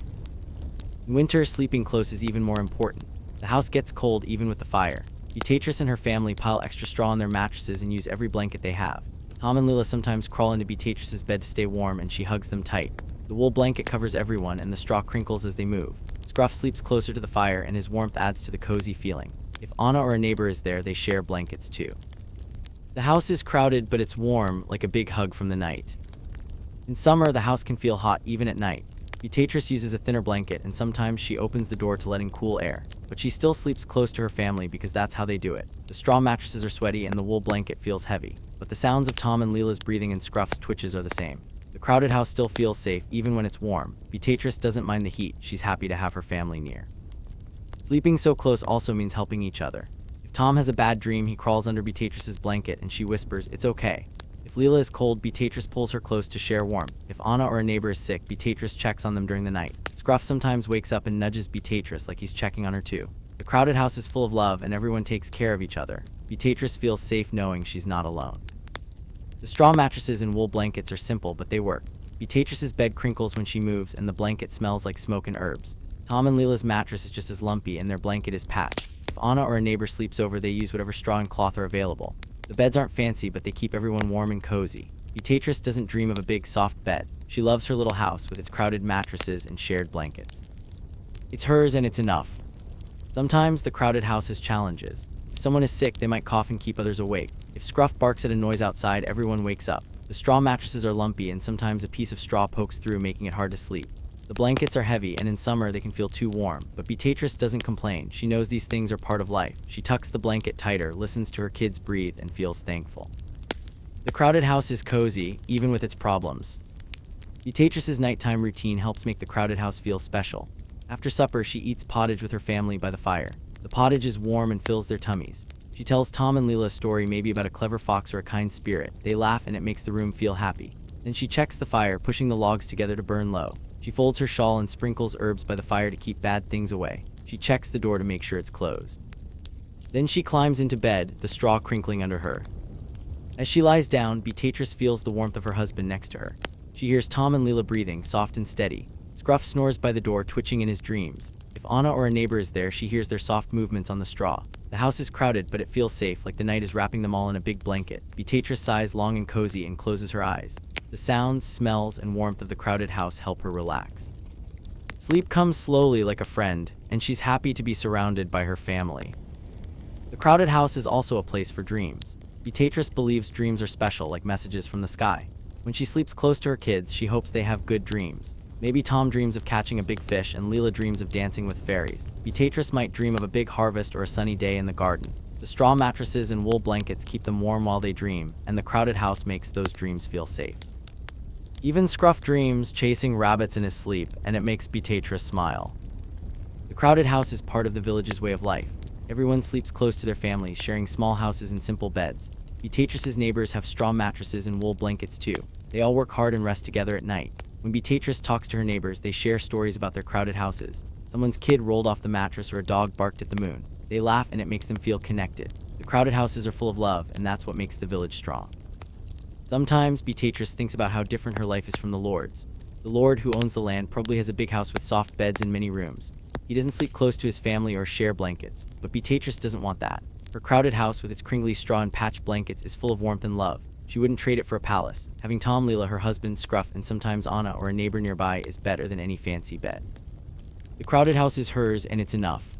In winter, sleeping close is even more important. The house gets cold even with the fire. Beatrice and her family pile extra straw on their mattresses and use every blanket they have. Tom and Leela sometimes crawl into Beatrice's bed to stay warm, and she hugs them tight. The wool blanket covers everyone, and the straw crinkles as they move. Scruff sleeps closer to the fire, and his warmth adds to the cozy feeling. If Anna or a neighbor is there, they share blankets too. The house is crowded, but it's warm, like a big hug from the night. In summer, the house can feel hot even at night. Beatrice uses a thinner blanket, and sometimes she opens the door to let in cool air. But she still sleeps close to her family because that's how they do it. The straw mattresses are sweaty and the wool blanket feels heavy. But the sounds of Tom and Leela's breathing and Scruff's twitches are the same. The crowded house still feels safe, even when it's warm. Beatrice doesn't mind the heat. She's happy to have her family near. Sleeping so close also means helping each other. If Tom has a bad dream, he crawls under Beatrice's blanket and she whispers, "It's okay." If Leela is cold, Beatrice pulls her close to share warmth. If Anna or a neighbor is sick, Beatrice checks on them during the night. Scruff sometimes wakes up and nudges Beatrice like he's checking on her too. The crowded house is full of love and everyone takes care of each other. Beatrice feels safe knowing she's not alone. The straw mattresses and wool blankets are simple, but they work. Beatrice's bed crinkles when she moves, and the blanket smells like smoke and herbs. Tom and Leela's mattress is just as lumpy, and their blanket is patched. If Anna or a neighbor sleeps over, they use whatever straw and cloth are available. The beds aren't fancy, but they keep everyone warm and cozy. Beatrice doesn't dream of a big, soft bed. She loves her little house with its crowded mattresses and shared blankets. It's hers, and it's enough. Sometimes the crowded house has challenges. If someone is sick, they might cough and keep others awake. If Scruff barks at a noise outside, everyone wakes up. The straw mattresses are lumpy, and sometimes a piece of straw pokes through, making it hard to sleep. The blankets are heavy, and in summer they can feel too warm. But Beatrice doesn't complain. She knows these things are part of life. She tucks the blanket tighter, listens to her kids breathe, and feels thankful. The crowded house is cozy, even with its problems. Beatrice's nighttime routine helps make the crowded house feel special. After supper, she eats pottage with her family by the fire. The pottage is warm and fills their tummies. She tells Tom and Leela a story, maybe about a clever fox or a kind spirit. They laugh and it makes the room feel happy. Then she checks the fire, pushing the logs together to burn low. She folds her shawl and sprinkles herbs by the fire to keep bad things away. She checks the door to make sure it's closed. Then she climbs into bed, the straw crinkling under her. As she lies down, Beatrice feels the warmth of her husband next to her. She hears Tom and Leela breathing, soft and steady. Scruff snores by the door, twitching in his dreams. If Anna or a neighbor is there, she hears their soft movements on the straw. The house is crowded, but it feels safe, like the night is wrapping them all in a big blanket. Beatrice sighs long and cozy and closes her eyes. The sounds, smells, and warmth of the crowded house help her relax. Sleep comes slowly like a friend, and she's happy to be surrounded by her family. The crowded house is also a place for dreams. Beatrice believes dreams are special, like messages from the sky. When she sleeps close to her kids, she hopes they have good dreams. Maybe Tom dreams of catching a big fish and Leela dreams of dancing with fairies. Beatrice might dream of a big harvest or a sunny day in the garden. The straw mattresses and wool blankets keep them warm while they dream, and the crowded house makes those dreams feel safe. Even Scruff dreams chasing rabbits in his sleep, and it makes Beatrice smile. The crowded house is part of the village's way of life. Everyone sleeps close to their families, sharing small houses and simple beds. Beatrice's neighbors have straw mattresses and wool blankets too. They all work hard and rest together at night. When Beatrice talks to her neighbors, they share stories about their crowded houses. Someone's kid rolled off the mattress or a dog barked at the moon. They laugh and it makes them feel connected. The crowded houses are full of love, and that's what makes the village strong. Sometimes Beatrice thinks about how different her life is from the Lord's. The Lord, who owns the land, probably has a big house with soft beds and many rooms. He doesn't sleep close to his family or share blankets, but Beatrice doesn't want that. Her crowded house with its crinkly straw and patched blankets is full of warmth and love. She wouldn't trade it for a palace. Having Tom, Leela, her husband, Scruff, and sometimes Anna or a neighbor nearby is better than any fancy bed. The crowded house is hers, and it's enough.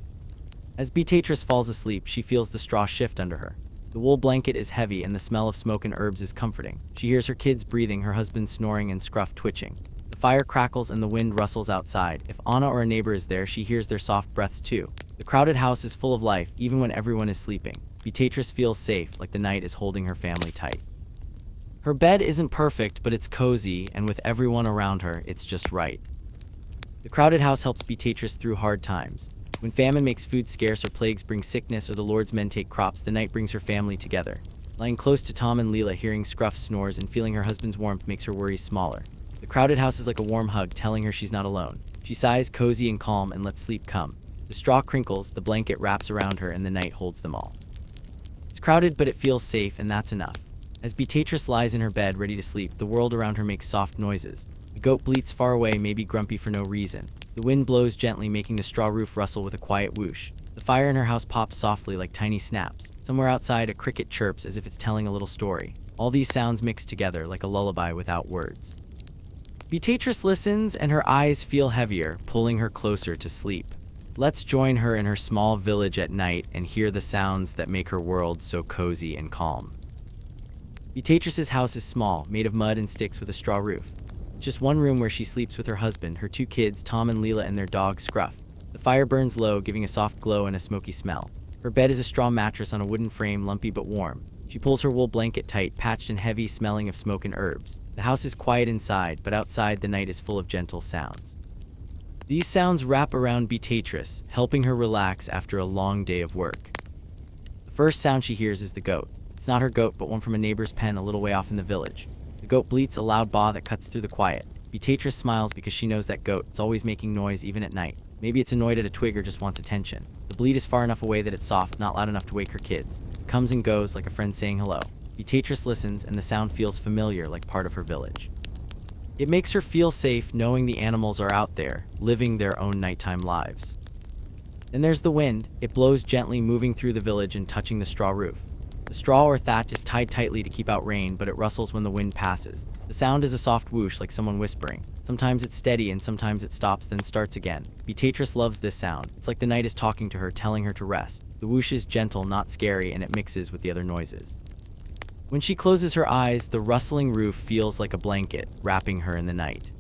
As Beatrice falls asleep, she feels the straw shift under her. The wool blanket is heavy, and the smell of smoke and herbs is comforting. She hears her kids breathing, her husband snoring, and Scruff twitching. The fire crackles and the wind rustles outside. If Anna or a neighbor is there, she hears their soft breaths too. The crowded house is full of life, even when everyone is sleeping. Beatrice feels safe, like the night is holding her family tight. Her bed isn't perfect, but it's cozy, and with everyone around her, it's just right. The crowded house helps Beatrice through hard times. When famine makes food scarce or plagues bring sickness or the Lord's men take crops, the night brings her family together. Lying close to Tom and Leela, hearing Scruff snores and feeling her husband's warmth makes her worries smaller. The crowded house is like a warm hug, telling her she's not alone. She sighs, cozy and calm, and lets sleep come. The straw crinkles, the blanket wraps around her, and the night holds them all. It's crowded, but it feels safe, and that's enough. As Beatrice lies in her bed ready to sleep, the world around her makes soft noises. The goat bleats far away, maybe grumpy for no reason. The wind blows gently, making the straw roof rustle with a quiet whoosh. The fire in her house pops softly like tiny snaps. Somewhere outside, a cricket chirps as if it's telling a little story. All these sounds mix together like a lullaby without words. Beatrice listens, and her eyes feel heavier, pulling her closer to sleep. Let's join her in her small village at night and hear the sounds that make her world so cozy and calm. Beatrice's house is small, made of mud and sticks with a straw roof. It's just one room where she sleeps with her husband, her two kids, Tom and Leela, and their dog, Scruff. The fire burns low, giving a soft glow and a smoky smell. Her bed is a straw mattress on a wooden frame, lumpy but warm. She pulls her wool blanket tight, patched and heavy, smelling of smoke and herbs. The house is quiet inside, but outside the night is full of gentle sounds. These sounds wrap around Beatrice, helping her relax after a long day of work. The first sound she hears is the goat. It's not her goat, but one from a neighbor's pen a little way off in the village. The goat bleats a loud baa that cuts through the quiet. Beatrice smiles because she knows that goat. It's always making noise even at night. Maybe it's annoyed at a twig or just wants attention. The bleat is far enough away that it's soft, not loud enough to wake her kids. It comes and goes like a friend saying hello. Beatrice listens, and the sound feels familiar, like part of her village. It makes her feel safe knowing the animals are out there, living their own nighttime lives. Then there's the wind. It blows gently, moving through the village and touching the straw roof. The straw or thatch is tied tightly to keep out rain, but it rustles when the wind passes. The sound is a soft whoosh, like someone whispering. Sometimes it's steady and sometimes it stops, then starts again. Beatrice loves this sound. It's like the night is talking to her, telling her to rest. The whoosh is gentle, not scary, and it mixes with the other noises. When she closes her eyes, the rustling roof feels like a blanket, wrapping her in the night.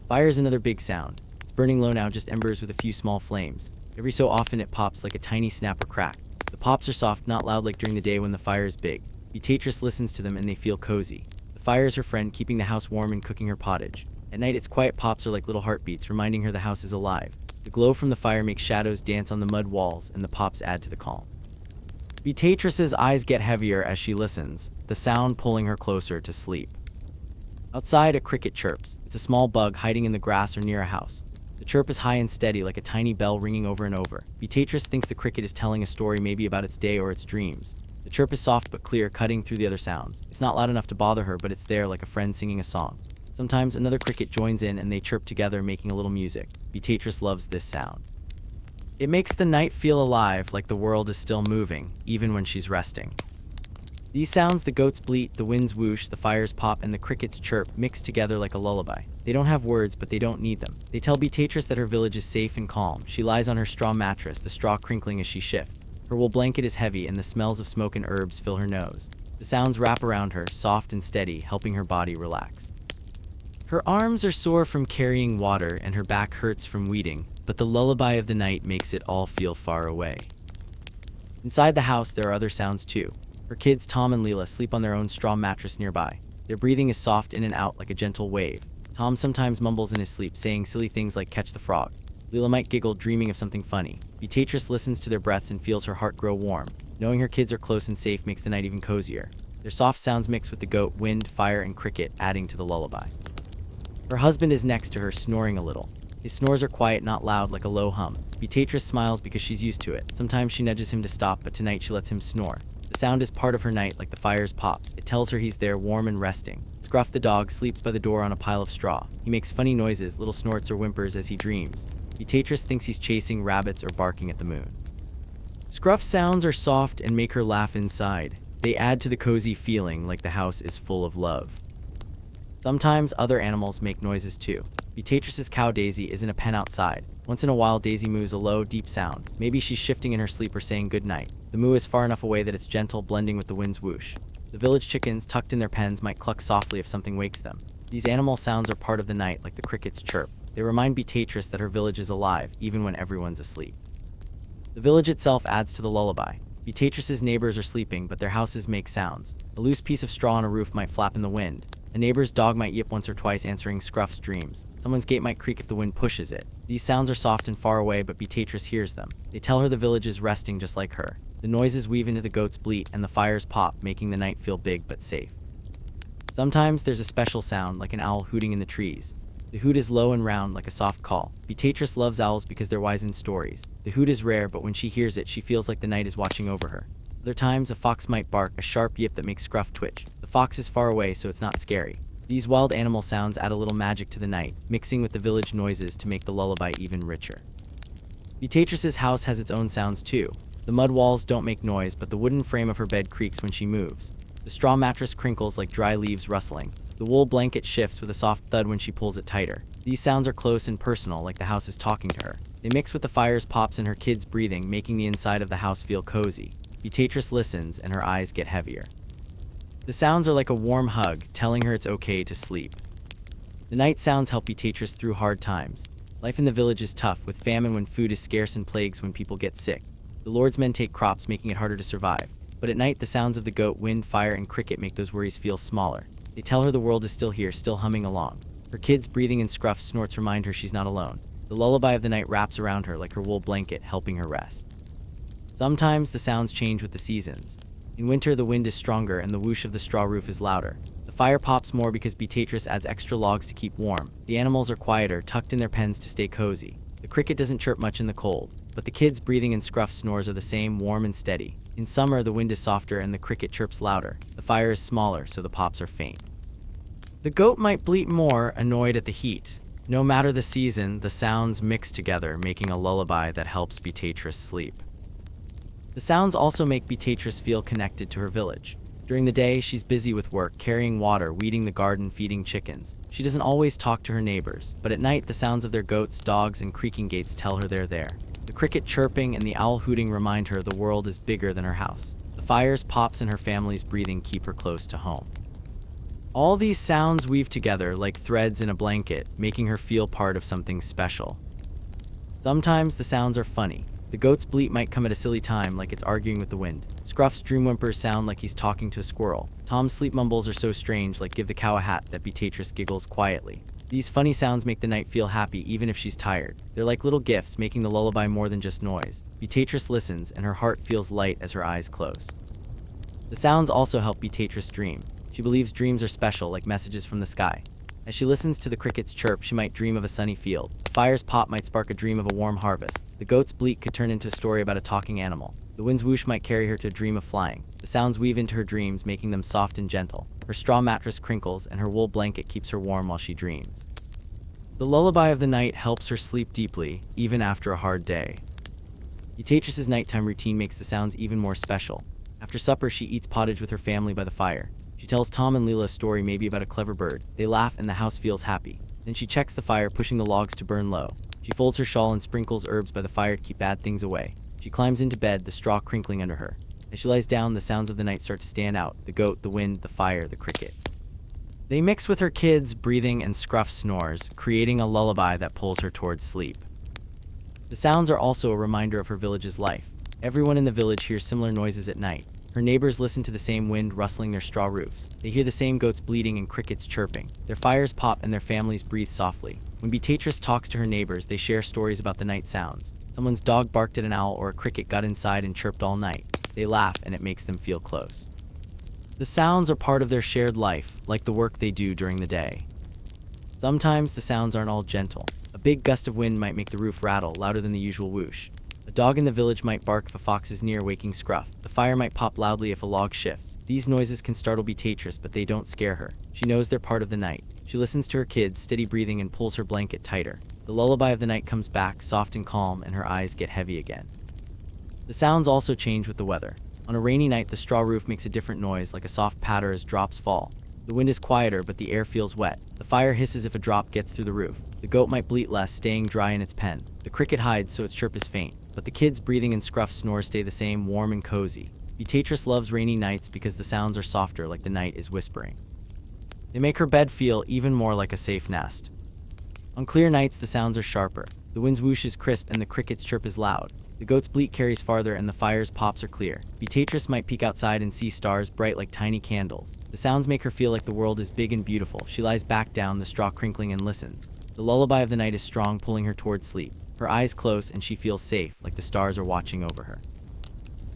Fire is another big sound. It's burning low now, just embers with a few small flames. Every so often it pops like a tiny snap or crack. The pops are soft, not loud like during the day when the fire is big. Beatrice listens to them and they feel cozy. The fire is her friend, keeping the house warm and cooking her pottage. At night, its quiet pops are like little heartbeats, reminding her the house is alive. The glow from the fire makes shadows dance on the mud walls, and the pops add to the calm. Beatrice's eyes get heavier as she listens, the sound pulling her closer to sleep. Outside, a cricket chirps. It's a small bug hiding in the grass or near a house. The chirp is high and steady, like a tiny bell ringing over and over. Beatrice thinks the cricket is telling a story, maybe about its day or its dreams. The chirp is soft but clear, cutting through the other sounds. It's not loud enough to bother her, but it's there like a friend singing a song. Sometimes another cricket joins in and they chirp together, making a little music. Beatrice loves this sound. It makes the night feel alive, like the world is still moving, even when she's resting. These sounds, the goats bleat, the winds whoosh, the fires pop, and the crickets chirp, mix together like a lullaby. They don't have words, but they don't need them. They tell Beatrice that her village is safe and calm. She lies on her straw mattress, the straw crinkling as she shifts. Her wool blanket is heavy, and the smells of smoke and herbs fill her nose. The sounds wrap around her, soft and steady, helping her body relax. Her arms are sore from carrying water, and her back hurts from weeding, but the lullaby of the night makes it all feel far away. Inside the house, there are other sounds too. Her kids, Tom and Leela, sleep on their own straw mattress nearby. Their breathing is soft in and out like a gentle wave. Tom sometimes mumbles in his sleep, saying silly things like "catch the frog." Leela might giggle, dreaming of something funny. Beatrice listens to their breaths and feels her heart grow warm. Knowing her kids are close and safe makes the night even cozier. Their soft sounds mix with the goat, wind, fire, and cricket, adding to the lullaby. Her husband is next to her, snoring a little. His snores are quiet, not loud, like a low hum. Beatrice smiles because she's used to it. Sometimes she nudges him to stop, but tonight she lets him snore. The sound is part of her night, like the fire's pops. It tells her he's there, warm and resting. Scruff the dog sleeps by the door on a pile of straw. He makes funny noises, little snorts or whimpers as he dreams. Beatrice thinks he's chasing rabbits or barking at the moon. Scruff's sounds are soft and make her laugh inside. They add to the cozy feeling, like the house is full of love. Sometimes other animals make noises too. Beatrice's cow Daisy is in a pen outside. Once in a while, Daisy moos a low, deep sound. Maybe she's shifting in her sleep or saying good night. The moo is far enough away that it's gentle, blending with the wind's whoosh. The village chickens, tucked in their pens, might cluck softly if something wakes them. These animal sounds are part of the night, like the crickets' chirp. They remind Beatrice that her village is alive, even when everyone's asleep. The village itself adds to the lullaby. Beatrice's neighbors are sleeping, but their houses make sounds. A loose piece of straw on a roof might flap in the wind. A neighbor's dog might yip once or twice, answering Scruff's dreams. Someone's gate might creak if the wind pushes it. These sounds are soft and far away, but Beatrice hears them. They tell her the village is resting just like her. The noises weave into the goats' bleat, and the fires pop, making the night feel big but safe. Sometimes there's a special sound, like an owl hooting in the trees. The hoot is low and round, like a soft call. Beatrice loves owls because they're wise in stories. The hoot is rare, but when she hears it, she feels like the night is watching over her. Other times, a fox might bark, a sharp yip that makes Scruff twitch. The fox is far away, so it's not scary. These wild animal sounds add a little magic to the night, mixing with the village noises to make the lullaby even richer. Beatrice's house has its own sounds too. The mud walls don't make noise, but the wooden frame of her bed creaks when she moves. The straw mattress crinkles like dry leaves rustling. The wool blanket shifts with a soft thud when she pulls it tighter. These sounds are close and personal, like the house is talking to her. They mix with the fire's pops and her kids' breathing, making the inside of the house feel cozy. Beatrice listens, and her eyes get heavier. The sounds are like a warm hug, telling her it's okay to sleep. The night sounds help Beatrice through hard times. Life in the village is tough, with famine when food is scarce and plagues when people get sick. The Lord's men take crops, making it harder to survive. But at night, the sounds of the goat, wind, fire, and cricket make those worries feel smaller. They tell her the world is still here, still humming along. Her kids' breathing and Scruff snorts remind her she's not alone. The lullaby of the night wraps around her like her wool blanket, helping her rest. Sometimes the sounds change with the seasons. In winter, the wind is stronger and the whoosh of the straw roof is louder. The fire pops more because Beatrice adds extra logs to keep warm. The animals are quieter, tucked in their pens to stay cozy. The cricket doesn't chirp much in the cold, but the kids' breathing and Scruff snores are the same, warm and steady. In summer, the wind is softer and the cricket chirps louder. The fire is smaller, so the pops are faint. The goat might bleat more, annoyed at the heat. No matter the season, the sounds mix together, making a lullaby that helps Beatrice sleep. The sounds also make Beatrice feel connected to her village. During the day, she's busy with work, carrying water, weeding the garden, feeding chickens. She doesn't always talk to her neighbors, but at night, the sounds of their goats, dogs, and creaking gates tell her they're there. The cricket chirping and the owl hooting remind her the world is bigger than her house. The fires, pops, and her family's breathing keep her close to home. All these sounds weave together like threads in a blanket, making her feel part of something special. Sometimes the sounds are funny. The goat's bleat might come at a silly time, like it's arguing with the wind. Scruff's dream whimpers sound like he's talking to a squirrel. Tom's sleep mumbles are so strange, like give the cow a hat, that Beatrice giggles quietly. These funny sounds make the night feel happy even if she's tired. They're like little gifts, making the lullaby more than just noise. Beatrice listens, and her heart feels light as her eyes close. The sounds also help Beatrice dream. She believes dreams are special, like messages from the sky. As she listens to the crickets chirp, she might dream of a sunny field. The fire's pop might spark a dream of a warm harvest. The goat's bleat could turn into a story about a talking animal. The wind's whoosh might carry her to a dream of flying. The sounds weave into her dreams, making them soft and gentle. Her straw mattress crinkles, and her wool blanket keeps her warm while she dreams. The lullaby of the night helps her sleep deeply, even after a hard day. Beatrice's nighttime routine makes the sounds even more special. After supper, she eats pottage with her family by the fire. She tells Tom and Leela a story, maybe about a clever bird. They laugh and the house feels happy. Then she checks the fire, pushing the logs to burn low. She folds her shawl and sprinkles herbs by the fire to keep bad things away. She climbs into bed, the straw crinkling under her. As she lies down, the sounds of the night start to stand out: the goat, the wind, the fire, the cricket. They mix with her kids' breathing and Scruff snores, creating a lullaby that pulls her towards sleep. The sounds are also a reminder of her village's life. Everyone in the village hears similar noises at night. Her neighbors listen to the same wind rustling their straw roofs. They hear the same goats bleating and crickets chirping. Their fires pop and their families breathe softly. When Beatrice talks to her neighbors, they share stories about the night sounds. Someone's dog barked at an owl, or a cricket got inside and chirped all night. They laugh and it makes them feel close. The sounds are part of their shared life, like the work they do during the day. Sometimes the sounds aren't all gentle. A big gust of wind might make the roof rattle, louder than the usual whoosh. A dog in the village might bark if a fox is near, waking Scruff. The fire might pop loudly if a log shifts. These noises can startle Beatrice, but they don't scare her. She knows they're part of the night. She listens to her kids, steady breathing, and pulls her blanket tighter. The lullaby of the night comes back, soft and calm, and her eyes get heavy again. The sounds also change with the weather. On a rainy night, the straw roof makes a different noise, like a soft patter as drops fall. The wind is quieter, but the air feels wet. The fire hisses if a drop gets through the roof. The goat might bleat less, staying dry in its pen. The cricket hides so its chirp is faint. But the kids' breathing and Scruff snores stay the same, warm and cozy. Beatrice loves rainy nights because the sounds are softer, like the night is whispering. They make her bed feel even more like a safe nest. On clear nights, the sounds are sharper. The wind's whoosh is crisp and the cricket's chirp is loud. The goat's bleat carries farther and the fire's pops are clear. Beatrice might peek outside and see stars bright like tiny candles. The sounds make her feel like the world is big and beautiful. She lies back down, the straw crinkling, and listens. The lullaby of the night is strong, pulling her towards sleep. Her eyes close and she feels safe, like the stars are watching over her.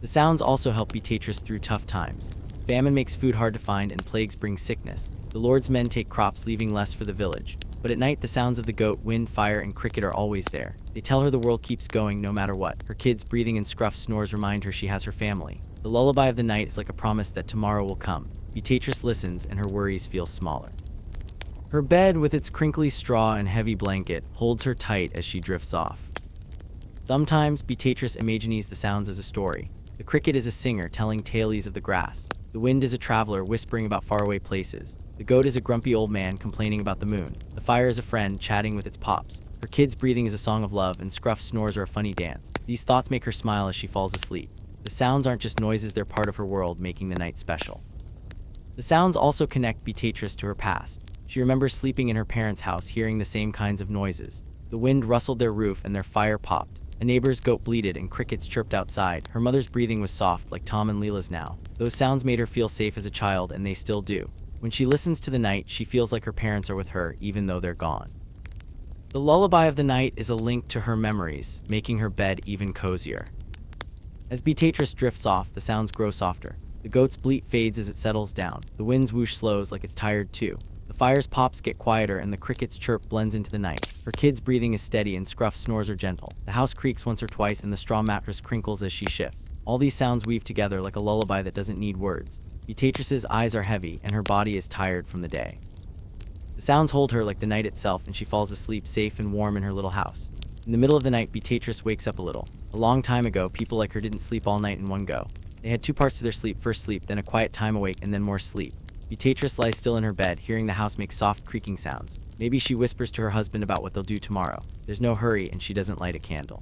The sounds also help Beatrice through tough times. Famine makes food hard to find and plagues bring sickness. The Lord's men take crops, leaving less for the village. But at night, the sounds of the goat, wind, fire, and cricket are always there. They tell her the world keeps going no matter what. Her kids' breathing and Scruff snores remind her she has her family. The lullaby of the night is like a promise that tomorrow will come. Beatrice listens and her worries feel smaller. Her bed, with its crinkly straw and heavy blanket, holds her tight as she drifts off. Sometimes, Beatrice imagines the sounds as a story. The cricket is a singer telling tales of the grass. The wind is a traveler whispering about faraway places. The goat is a grumpy old man complaining about the moon. The fire is a friend chatting with its pops. Her kids' breathing is a song of love, and Scruff snores are a funny dance. These thoughts make her smile as she falls asleep. The sounds aren't just noises, they're part of her world, making the night special. The sounds also connect Beatrice to her past. She remembers sleeping in her parents' house, hearing the same kinds of noises. The wind rustled their roof and their fire popped. A neighbor's goat bleated and crickets chirped outside. Her mother's breathing was soft, like Tom and Leela's now. Those sounds made her feel safe as a child, and they still do. When she listens to the night, she feels like her parents are with her, even though they're gone. The lullaby of the night is a link to her memories, making her bed even cozier. As Beatrice drifts off, the sounds grow softer. The goat's bleat fades as it settles down. The wind's whoosh slows, like it's tired too. The fire's pops get quieter and the cricket's chirp blends into the night. Her kids' breathing is steady and Scruff's snores are gentle. The house creaks once or twice and the straw mattress crinkles as she shifts. All these sounds weave together like a lullaby that doesn't need words. Beatrice's eyes are heavy and her body is tired from the day. The sounds hold her like the night itself, and she falls asleep safe and warm in her little house. In the middle of the night, Beatrice wakes up a little. A long time ago, people like her didn't sleep all night in one go. They had two parts to their sleep: first sleep, then a quiet time awake, and then more sleep. Beatrice lies still in her bed, hearing the house make soft creaking sounds. Maybe she whispers to her husband about what they'll do tomorrow. There's no hurry, and she doesn't light a candle.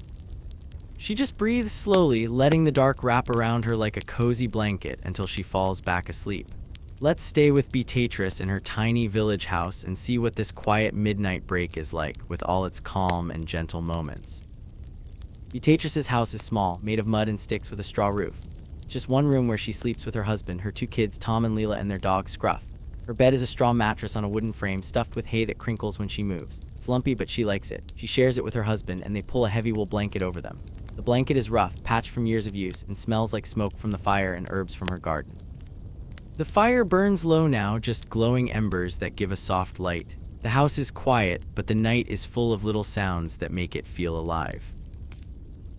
She just breathes slowly, letting the dark wrap around her like a cozy blanket until she falls back asleep. Let's stay with Beatrice in her tiny village house and see what this quiet midnight break is like, with all its calm and gentle moments. Beatrice's house is small, made of mud and sticks with a straw roof. It's just one room where she sleeps with her husband, her two kids, Tom and Leela, and their dog, Scruff. Her bed is a straw mattress on a wooden frame stuffed with hay that crinkles when she moves. It's lumpy, but she likes it. She shares it with her husband, and they pull a heavy wool blanket over them. The blanket is rough, patched from years of use, and smells like smoke from the fire and herbs from her garden. The fire burns low now, just glowing embers that give a soft light. The house is quiet, but the night is full of little sounds that make it feel alive.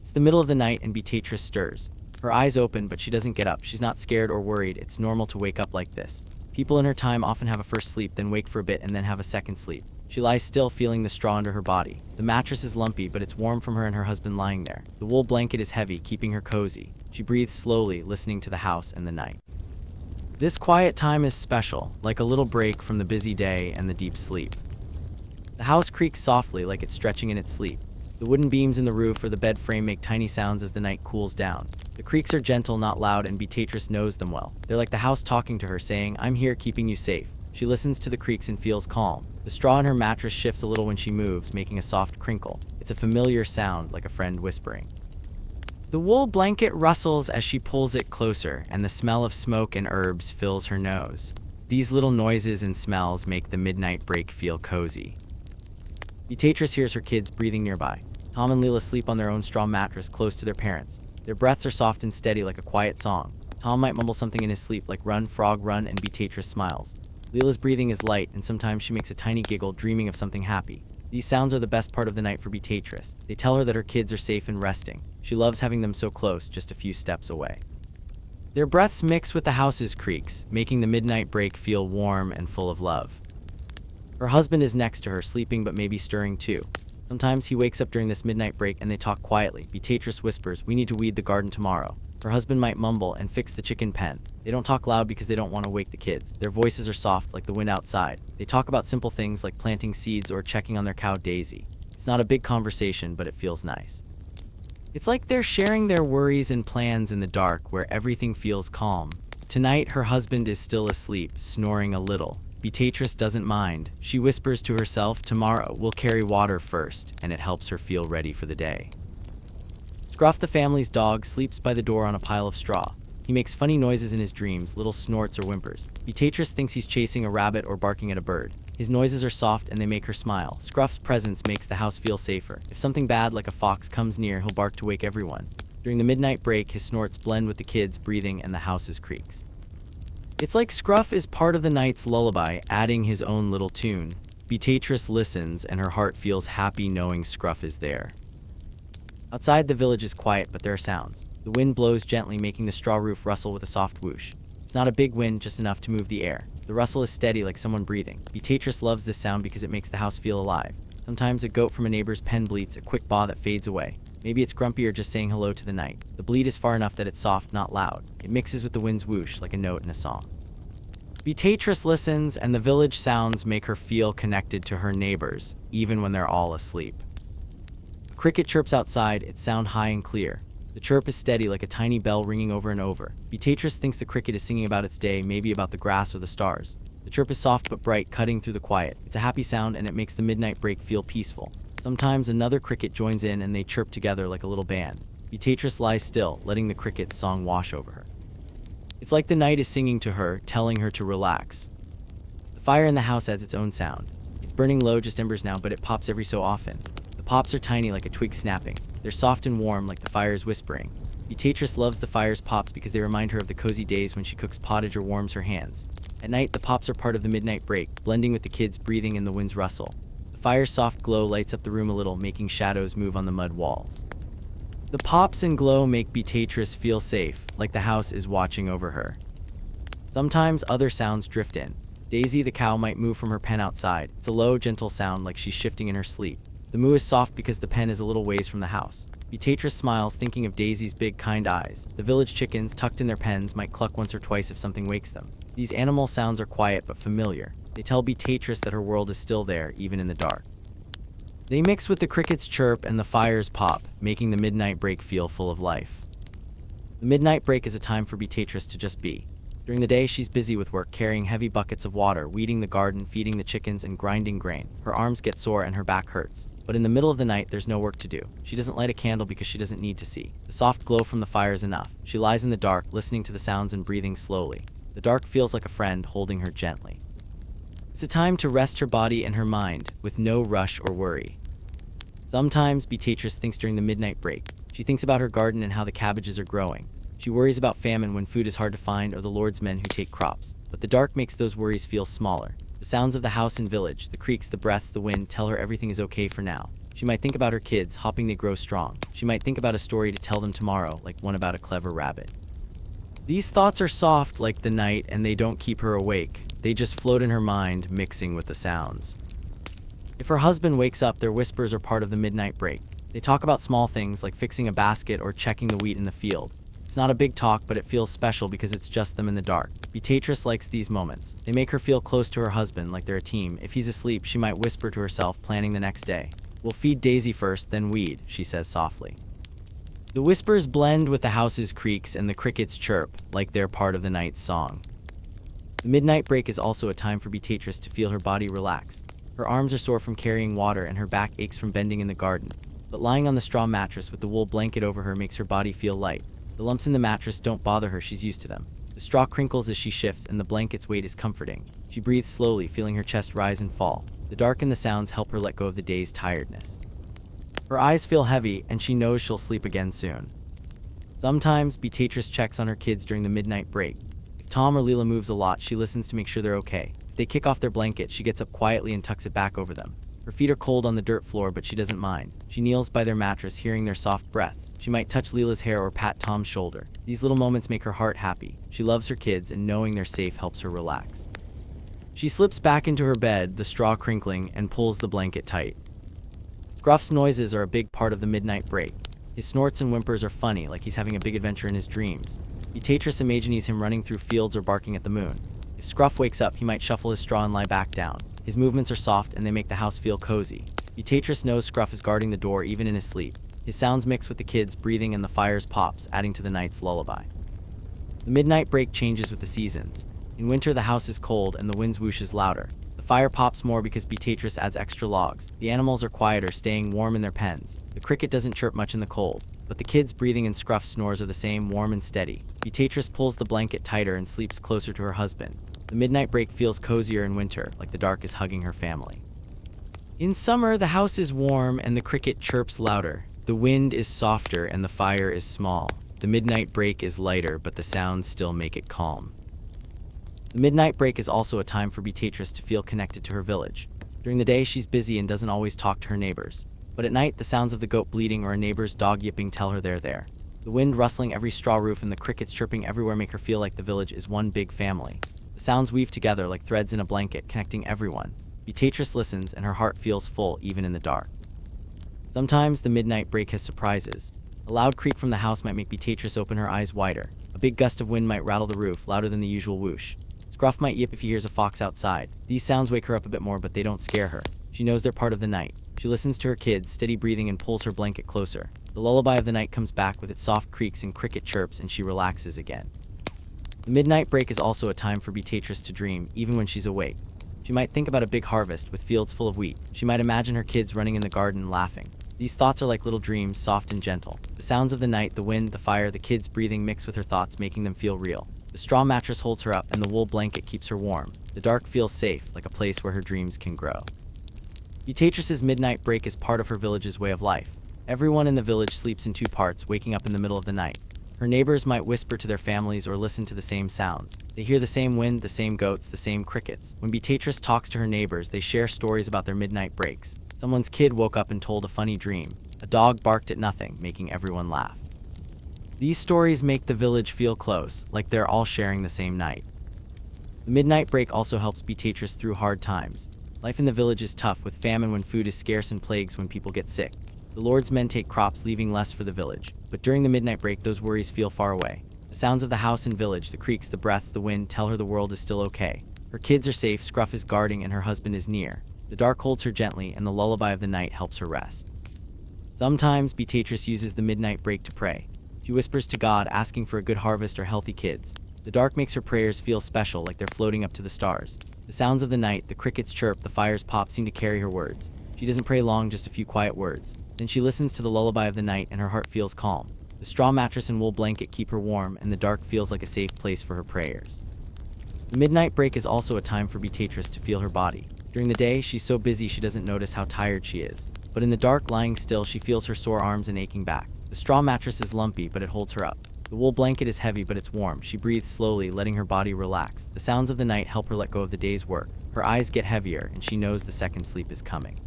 It's the middle of the night and Beatrice stirs. Her eyes open, but she doesn't get up. She's not scared or worried. It's normal to wake up like this. People in her time often have a first sleep, then wake for a bit, and then have a second sleep. She lies still, feeling the straw under her body. The mattress is lumpy, but it's warm from her and her husband lying there. The wool blanket is heavy, keeping her cozy. She breathes slowly, listening to the house and the night. This quiet time is special, like a little break from the busy day and the deep sleep. The house creaks softly, like it's stretching in its sleep. The wooden beams in the roof or the bed frame make tiny sounds as the night cools down. The creaks are gentle, not loud, and Beatrice knows them well. They're like the house talking to her, saying, "I'm here, keeping you safe." She listens to the creaks and feels calm. The straw in her mattress shifts a little when she moves, making a soft crinkle. It's a familiar sound, like a friend whispering. The wool blanket rustles as she pulls it closer, and the smell of smoke and herbs fills her nose. These little noises and smells make the midnight break feel cozy. Beatrice hears her kids breathing nearby. Tom and Leela sleep on their own straw mattress close to their parents. Their breaths are soft and steady, like a quiet song. Tom might mumble something in his sleep, like "run, frog, run," and Beatrice smiles. Leela's breathing is light, and sometimes she makes a tiny giggle, dreaming of something happy. These sounds are the best part of the night for Beatrice. They tell her that her kids are safe and resting. She loves having them so close, just a few steps away. Their breaths mix with the house's creaks, making the midnight break feel warm and full of love. Her husband is next to her, sleeping but maybe stirring too. Sometimes he wakes up during this midnight break and they talk quietly. Beatrice whispers, "We need to weed the garden tomorrow." Her husband might mumble, "and fix the chicken pen." They don't talk loud because they don't want to wake the kids. Their voices are soft, like the wind outside. They talk about simple things like planting seeds or checking on their cow Daisy. It's not a big conversation, but it feels nice. It's like they're sharing their worries and plans in the dark, where everything feels calm. Tonight, her husband is still asleep, snoring a little. Beatrice doesn't mind. She whispers to herself, "Tomorrow we'll carry water first," and it helps her feel ready for the day. Scruff, the family's dog, sleeps by the door on a pile of straw. He makes funny noises in his dreams, little snorts or whimpers. Beatrice thinks he's chasing a rabbit or barking at a bird. His noises are soft and they make her smile. Scruff's presence makes the house feel safer. If something bad like a fox comes near, he'll bark to wake everyone. During the midnight break, his snorts blend with the kids' breathing and the house's creaks. It's like Scruff is part of the night's lullaby, adding his own little tune. Beatrice listens and her heart feels happy knowing Scruff is there. Outside, the village is quiet, but there are sounds. The wind blows gently, making the straw roof rustle with a soft whoosh. It's not a big wind, just enough to move the air. The rustle is steady, like someone breathing. Beatrice loves this sound because it makes the house feel alive. Sometimes a goat from a neighbor's pen bleats, a quick baa that fades away. Maybe it's grumpy or just saying hello to the night. The bleat is far enough that it's soft, not loud. It mixes with the wind's whoosh, like a note in a song. Beatrice listens, and the village sounds make her feel connected to her neighbors, even when they're all asleep. A cricket chirps outside, its sound high and clear. The chirp is steady, like a tiny bell ringing over and over. Beatrice thinks the cricket is singing about its day, maybe about the grass or the stars. The chirp is soft but bright, cutting through the quiet. It's a happy sound, and it makes the midnight break feel peaceful. Sometimes another cricket joins in and they chirp together like a little band. Beatrice lies still, letting the cricket's song wash over her. It's like the night is singing to her, telling her to relax. The fire in the house adds its own sound. It's burning low, just embers now, but it pops every so often. The pops are tiny, like a twig snapping. They're soft and warm, like the fire's whispering. Beatrice loves the fire's pops because they remind her of the cozy days when she cooks pottage or warms her hands. At night, the pops are part of the midnight break, blending with the kids' breathing and the wind's rustle. The fire's soft glow lights up the room a little, making shadows move on the mud walls. The pops and glow make Beatrice feel safe, like the house is watching over her. Sometimes other sounds drift in. Daisy, the cow, might move from her pen outside. It's a low, gentle sound, like she's shifting in her sleep. The moo is soft because the pen is a little ways from the house. Beatrice smiles, thinking of Daisy's big, kind eyes. The village chickens, tucked in their pens, might cluck once or twice if something wakes them. These animal sounds are quiet but familiar. They tell Beatrice that her world is still there, even in the dark. They mix with the cricket's chirp and the fire's pop, making the midnight break feel full of life. The midnight break is a time for Beatrice to just be. During the day, she's busy with work, carrying heavy buckets of water, weeding the garden, feeding the chickens, and grinding grain. Her arms get sore and her back hurts. But in the middle of the night, there's no work to do. She doesn't light a candle because she doesn't need to see. The soft glow from the fire is enough. She lies in the dark, listening to the sounds and breathing slowly. The dark feels like a friend, holding her gently. It's a time to rest her body and her mind, with no rush or worry. Sometimes, Beatrice thinks during the midnight break. She thinks about her garden and how the cabbages are growing. She worries about famine when food is hard to find or the Lord's men who take crops. But the dark makes those worries feel smaller. The The sounds of the house and village, the creaks, the breaths, the wind tell her everything is okay for now. She might think about her kids, hoping they grow strong. She might think about a story to tell them tomorrow, like one about a clever rabbit. These thoughts are soft like the night, and they don't keep her awake. They just float in her mind, mixing with the sounds. If her husband wakes up, their whispers are part of the midnight break. They talk about small things like fixing a basket or checking the wheat in the field. It's not a big talk, but it feels special because it's just them in the dark. Beatrice likes these moments. They make her feel close to her husband, like they're a team. If he's asleep, she might whisper to herself, planning the next day. "We'll feed Daisy first, then weed," she says softly. The whispers blend with the house's creaks and the crickets chirp, like they're part of the night's song. The midnight break is also a time for Beatrice to feel her body relax. Her arms are sore from carrying water and her back aches from bending in the garden. But lying on the straw mattress with the wool blanket over her makes her body feel light. The lumps in the mattress don't bother her, she's used to them. The straw crinkles as she shifts, and the blanket's weight is comforting. She breathes slowly, feeling her chest rise and fall. The dark and the sounds help her let go of the day's tiredness. Her eyes feel heavy, and she knows she'll sleep again soon. Sometimes, Beatrice checks on her kids during the midnight break. If Tom or Leela moves a lot, she listens to make sure they're okay. If they kick off their blanket, she gets up quietly and tucks it back over them. Her feet are cold on the dirt floor, but she doesn't mind. She kneels by their mattress, hearing their soft breaths. She might touch Leela's hair or pat Tom's shoulder. These little moments make her heart happy. She loves her kids, and knowing they're safe helps her relax. She slips back into her bed, the straw crinkling, and pulls the blanket tight. Scruff's noises are a big part of the midnight break. His snorts and whimpers are funny, like he's having a big adventure in his dreams. Beatrice imagines him running through fields or barking at the moon. If Scruff wakes up, he might shuffle his straw and lie back down. His movements are soft, and they make the house feel cozy. Beatrice knows Scruff is guarding the door even in his sleep. His sounds mix with the kids' breathing and the fire's pops, adding to the night's lullaby. The midnight break changes with the seasons. In winter, the house is cold and the wind's whoosh is louder. The fire pops more because Beatrice adds extra logs. The animals are quieter, staying warm in their pens. The cricket doesn't chirp much in the cold, but the kids' breathing and Scruff's snores are the same, warm and steady. Beatrice pulls the blanket tighter and sleeps closer to her husband. The midnight break feels cozier in winter, like the dark is hugging her family. In summer, the house is warm and the cricket chirps louder. The wind is softer and the fire is small. The midnight break is lighter, but the sounds still make it calm. The midnight break is also a time for Beatrice to feel connected to her village. During the day, she's busy and doesn't always talk to her neighbors. But at night, the sounds of the goat bleating or a neighbor's dog yipping tell her they're there. The wind rustling every straw roof and the crickets chirping everywhere make her feel like the village is one big family. The sounds weave together like threads in a blanket, connecting everyone. Beatrice listens, and her heart feels full even in the dark. Sometimes the midnight break has surprises. A loud creak from the house might make Beatrice open her eyes wider. A big gust of wind might rattle the roof, louder than the usual whoosh. Scruff might yip if he hears a fox outside. These sounds wake her up a bit more, but they don't scare her. She knows they're part of the night. She listens to her kids, steady breathing, and pulls her blanket closer. The lullaby of the night comes back with its soft creaks and cricket chirps, and she relaxes again. The midnight break is also a time for Beatrice to dream, even when she's awake. She might think about a big harvest with fields full of wheat. She might imagine her kids running in the garden laughing. These thoughts are like little dreams, soft and gentle. The sounds of the night, the wind, the fire, the kids' breathing mix with her thoughts, making them feel real. The straw mattress holds her up, and the wool blanket keeps her warm. The dark feels safe, like a place where her dreams can grow. Beatrice's midnight break is part of her village's way of life. Everyone in the village sleeps in two parts, waking up in the middle of the night. Her neighbors might whisper to their families or listen to the same sounds. They hear the same wind, the same goats, the same crickets. When Beatrice talks to her neighbors, they share stories about their midnight breaks. Someone's kid woke up and told a funny dream. A dog barked at nothing, making everyone laugh. These stories make the village feel close, like they're all sharing the same night. The midnight break also helps Beatrice through hard times. Life in the village is tough, with famine when food is scarce and plagues when people get sick. The Lord's men take crops, leaving less for the village. But during the midnight break, those worries feel far away. The sounds of the house and village, the creaks, the breaths, the wind tell her the world is still okay. Her kids are safe, Scruff is guarding, and her husband is near. The dark holds her gently, and the lullaby of the night helps her rest. Sometimes, Beatrice uses the midnight break to pray. She whispers to God, asking for a good harvest or healthy kids. The dark makes her prayers feel special, like they're floating up to the stars. The sounds of the night, the crickets chirp, the fire's pop seem to carry her words. She doesn't pray long, just a few quiet words. Then she listens to the lullaby of the night, and her heart feels calm. The straw mattress and wool blanket keep her warm, and the dark feels like a safe place for her prayers. The midnight break is also a time for Beatrice to feel her body. During the day, she's so busy she doesn't notice how tired she is. But in the dark, lying still, she feels her sore arms and aching back. The straw mattress is lumpy, but it holds her up. The wool blanket is heavy, but it's warm. She breathes slowly, letting her body relax. The sounds of the night help her let go of the day's work. Her eyes get heavier, and she knows the second sleep is coming.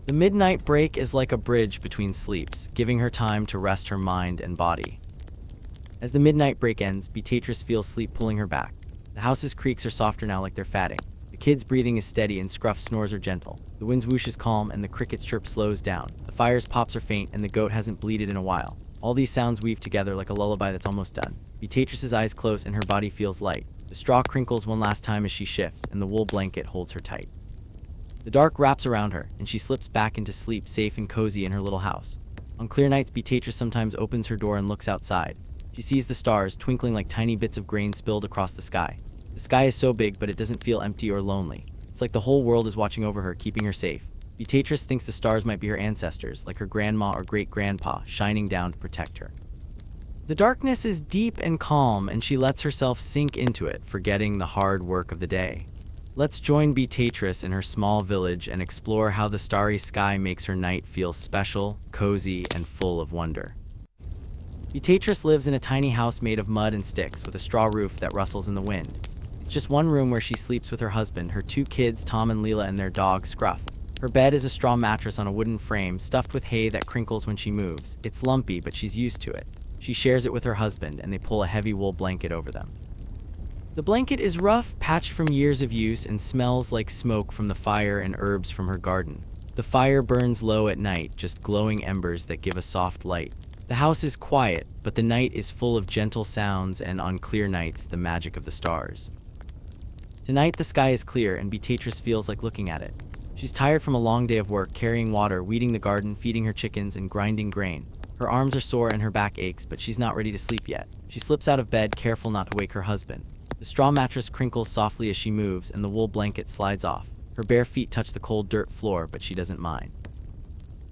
The midnight break is like a bridge between sleeps, giving her time to rest her mind and body. As the midnight break ends, Beatrice feels sleep pulling her back. The house's creaks are softer now, like they're fatting. The kid's breathing is steady and Scruff's snores are gentle. The wind's whoosh is calm and the cricket's chirp slows down. The fire's pops are faint and the goat hasn't bleated in a while. All these sounds weave together like a lullaby that's almost done. Beatrice's eyes close and her body feels light. The straw crinkles one last time as she shifts, and the wool blanket holds her tight. The dark wraps around her, and she slips back into sleep, safe and cozy in her little house. On clear nights, Beatrice sometimes opens her door and looks outside. She sees the stars, twinkling like tiny bits of grain spilled across the sky. The sky is so big, but it doesn't feel empty or lonely. It's like the whole world is watching over her, keeping her safe. Beatrice thinks the stars might be her ancestors, like her grandma or great-grandpa, shining down to protect her. The darkness is deep and calm, and she lets herself sink into it, forgetting the hard work of the day. Let's join Beatrice in her small village and explore how the starry sky makes her night feel special, cozy, and full of wonder. Beatrice lives in a tiny house made of mud and sticks with a straw roof that rustles in the wind. It's just one room where she sleeps with her husband, her two kids, Tom and Leela, and their dog, Scruff. Her bed is a straw mattress on a wooden frame, stuffed with hay that crinkles when she moves. It's lumpy, but she's used to it. She shares it with her husband, and they pull a heavy wool blanket over them. The blanket is rough, patched from years of use, and smells like smoke from the fire and herbs from her garden. The fire burns low at night, just glowing embers that give a soft light. The house is quiet, but the night is full of gentle sounds, and on clear nights, the magic of the stars. Tonight, the sky is clear, and Beatrice feels like looking at it. She's tired from a long day of work, carrying water, weeding the garden, feeding her chickens, and grinding grain. Her arms are sore and her back aches, but she's not ready to sleep yet. She slips out of bed, careful not to wake her husband. The straw mattress crinkles softly as she moves, and the wool blanket slides off. Her bare feet touch the cold dirt floor, but she doesn't mind.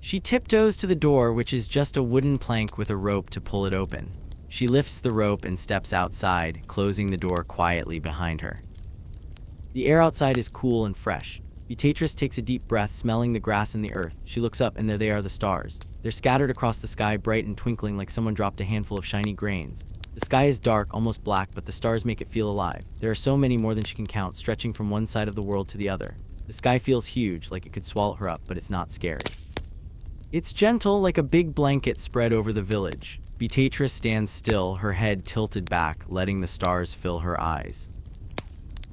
She tiptoes to the door, which is just a wooden plank with a rope to pull it open. She lifts the rope and steps outside, closing the door quietly behind her. The air outside is cool and fresh. Beatrice takes a deep breath, smelling the grass and the earth. She looks up, and there they are, the stars. They're scattered across the sky, bright and twinkling like someone dropped a handful of shiny grains. The sky is dark, almost black, but the stars make it feel alive. There are so many, more than she can count, stretching from one side of the world to the other. The sky feels huge, like it could swallow her up, but it's not scary. It's gentle, like a big blanket spread over the village. Beatrice stands still, her head tilted back, letting the stars fill her eyes.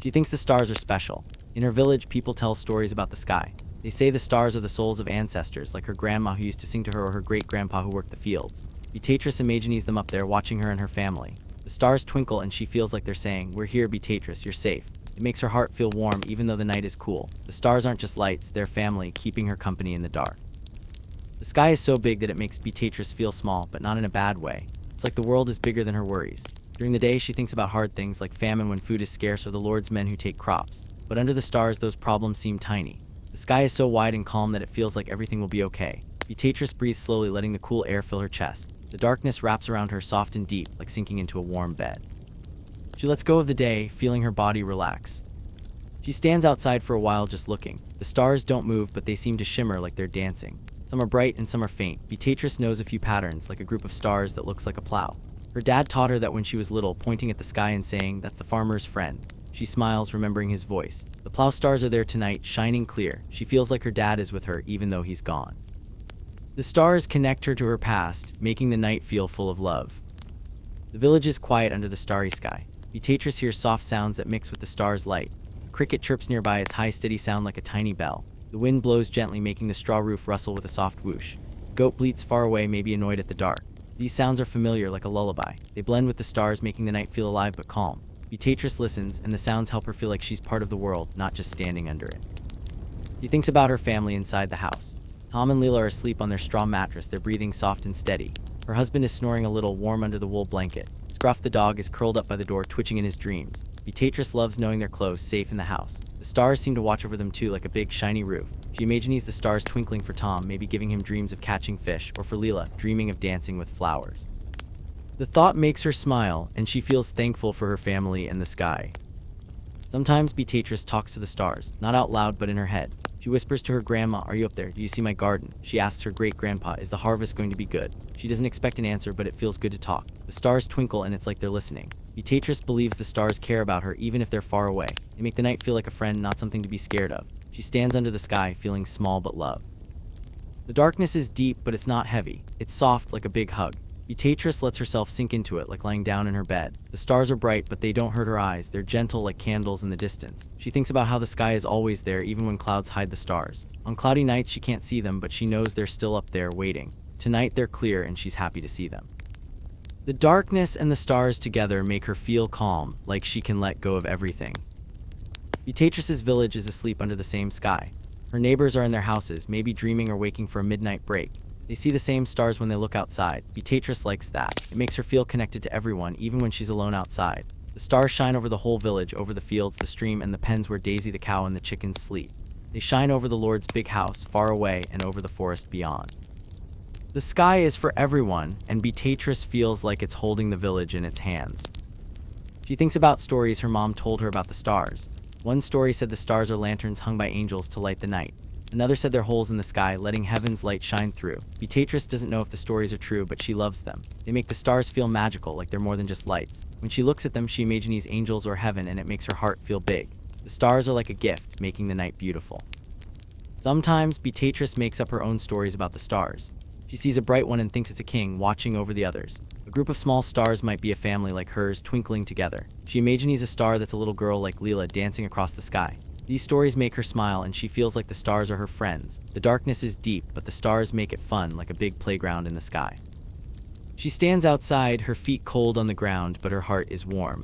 She thinks the stars are special. In her village, people tell stories about the sky. They say the stars are the souls of ancestors, like her grandma who used to sing to her or her great-grandpa who worked the fields. Beatrice imagines them up there, watching her and her family. The stars twinkle, and she feels like they're saying, "We're here, Beatrice, you're safe." It makes her heart feel warm, even though the night is cool. The stars aren't just lights, they're family, keeping her company in the dark. The sky is so big that it makes Beatrice feel small, but not in a bad way. It's like the world is bigger than her worries. During the day, she thinks about hard things like famine when food is scarce or the Lord's men who take crops. But under the stars, those problems seem tiny. The sky is so wide and calm that it feels like everything will be okay. Beatrice breathes slowly, letting the cool air fill her chest. The darkness wraps around her, soft and deep, like sinking into a warm bed. She lets go of the day, feeling her body relax. She stands outside for a while, just looking. The stars don't move, but they seem to shimmer like they're dancing. Some are bright and some are faint. Beatrice knows a few patterns, like a group of stars that looks like a plow. Her dad taught her that when she was little, pointing at the sky and saying, "That's the farmer's friend." She smiles, remembering his voice. The plow stars are there tonight, shining clear. She feels like her dad is with her, even though he's gone. The stars connect her to her past, making the night feel full of love. The village is quiet under the starry sky. Beatrice hears soft sounds that mix with the stars' light. A cricket chirps nearby, its high, steady sound like a tiny bell. The wind blows gently, making the straw roof rustle with a soft whoosh. A goat bleats far away, maybe annoyed at the dark. These sounds are familiar, like a lullaby. They blend with the stars, making the night feel alive but calm. Beatrice listens, and the sounds help her feel like she's part of the world, not just standing under it. She thinks about her family inside the house. Tom and Leela are asleep on their straw mattress, their breathing soft and steady. Her husband is snoring a little, warm under the wool blanket. Scruff the dog is curled up by the door, twitching in his dreams. Beatrice loves knowing they're close, safe in the house. The stars seem to watch over them too, like a big, shiny roof. She imagines the stars twinkling for Tom, maybe giving him dreams of catching fish, or for Leela, dreaming of dancing with flowers. The thought makes her smile, and she feels thankful for her family and the sky. Sometimes Beatrice talks to the stars, not out loud but in her head. She whispers to her grandma, "Are you up there? Do you see my garden?" She asks her great-grandpa, "Is the harvest going to be good?" She doesn't expect an answer, but it feels good to talk. The stars twinkle and it's like they're listening. Beatrice believes the stars care about her even if they're far away. They make the night feel like a friend, not something to be scared of. She stands under the sky, feeling small but loved. The darkness is deep, but it's not heavy. It's soft, like a big hug. Beatrice lets herself sink into it, like lying down in her bed. The stars are bright, but they don't hurt her eyes. They're gentle, like candles in the distance. She thinks about how the sky is always there, even when clouds hide the stars. On cloudy nights, she can't see them, but she knows they're still up there, waiting. Tonight, they're clear, and she's happy to see them. The darkness and the stars together make her feel calm, like she can let go of everything. Beatrice's village is asleep under the same sky. Her neighbors are in their houses, maybe dreaming or waking for a midnight break. They see the same stars when they look outside. Beatrice likes that. It makes her feel connected to everyone, even when she's alone outside. The stars shine over the whole village, over the fields, the stream, and the pens where Daisy the cow and the chickens sleep. They shine over the Lord's big house, far away, and over the forest beyond. The sky is for everyone, and Beatrice feels like it's holding the village in its hands. She thinks about stories her mom told her about the stars. One story said the stars are lanterns hung by angels to light the night. Another said they're holes in the sky, letting heaven's light shine through. Beatrice doesn't know if the stories are true, but she loves them. They make the stars feel magical, like they're more than just lights. When she looks at them, she imagines angels or heaven, and it makes her heart feel big. The stars are like a gift, making the night beautiful. Sometimes, Beatrice makes up her own stories about the stars. She sees a bright one and thinks it's a king, watching over the others. A group of small stars might be a family like hers, twinkling together. She imagines a star that's a little girl like Leela dancing across the sky. These stories make her smile, and she feels like the stars are her friends. The darkness is deep, but the stars make it fun, like a big playground in the sky. She stands outside, her feet cold on the ground, but her heart is warm.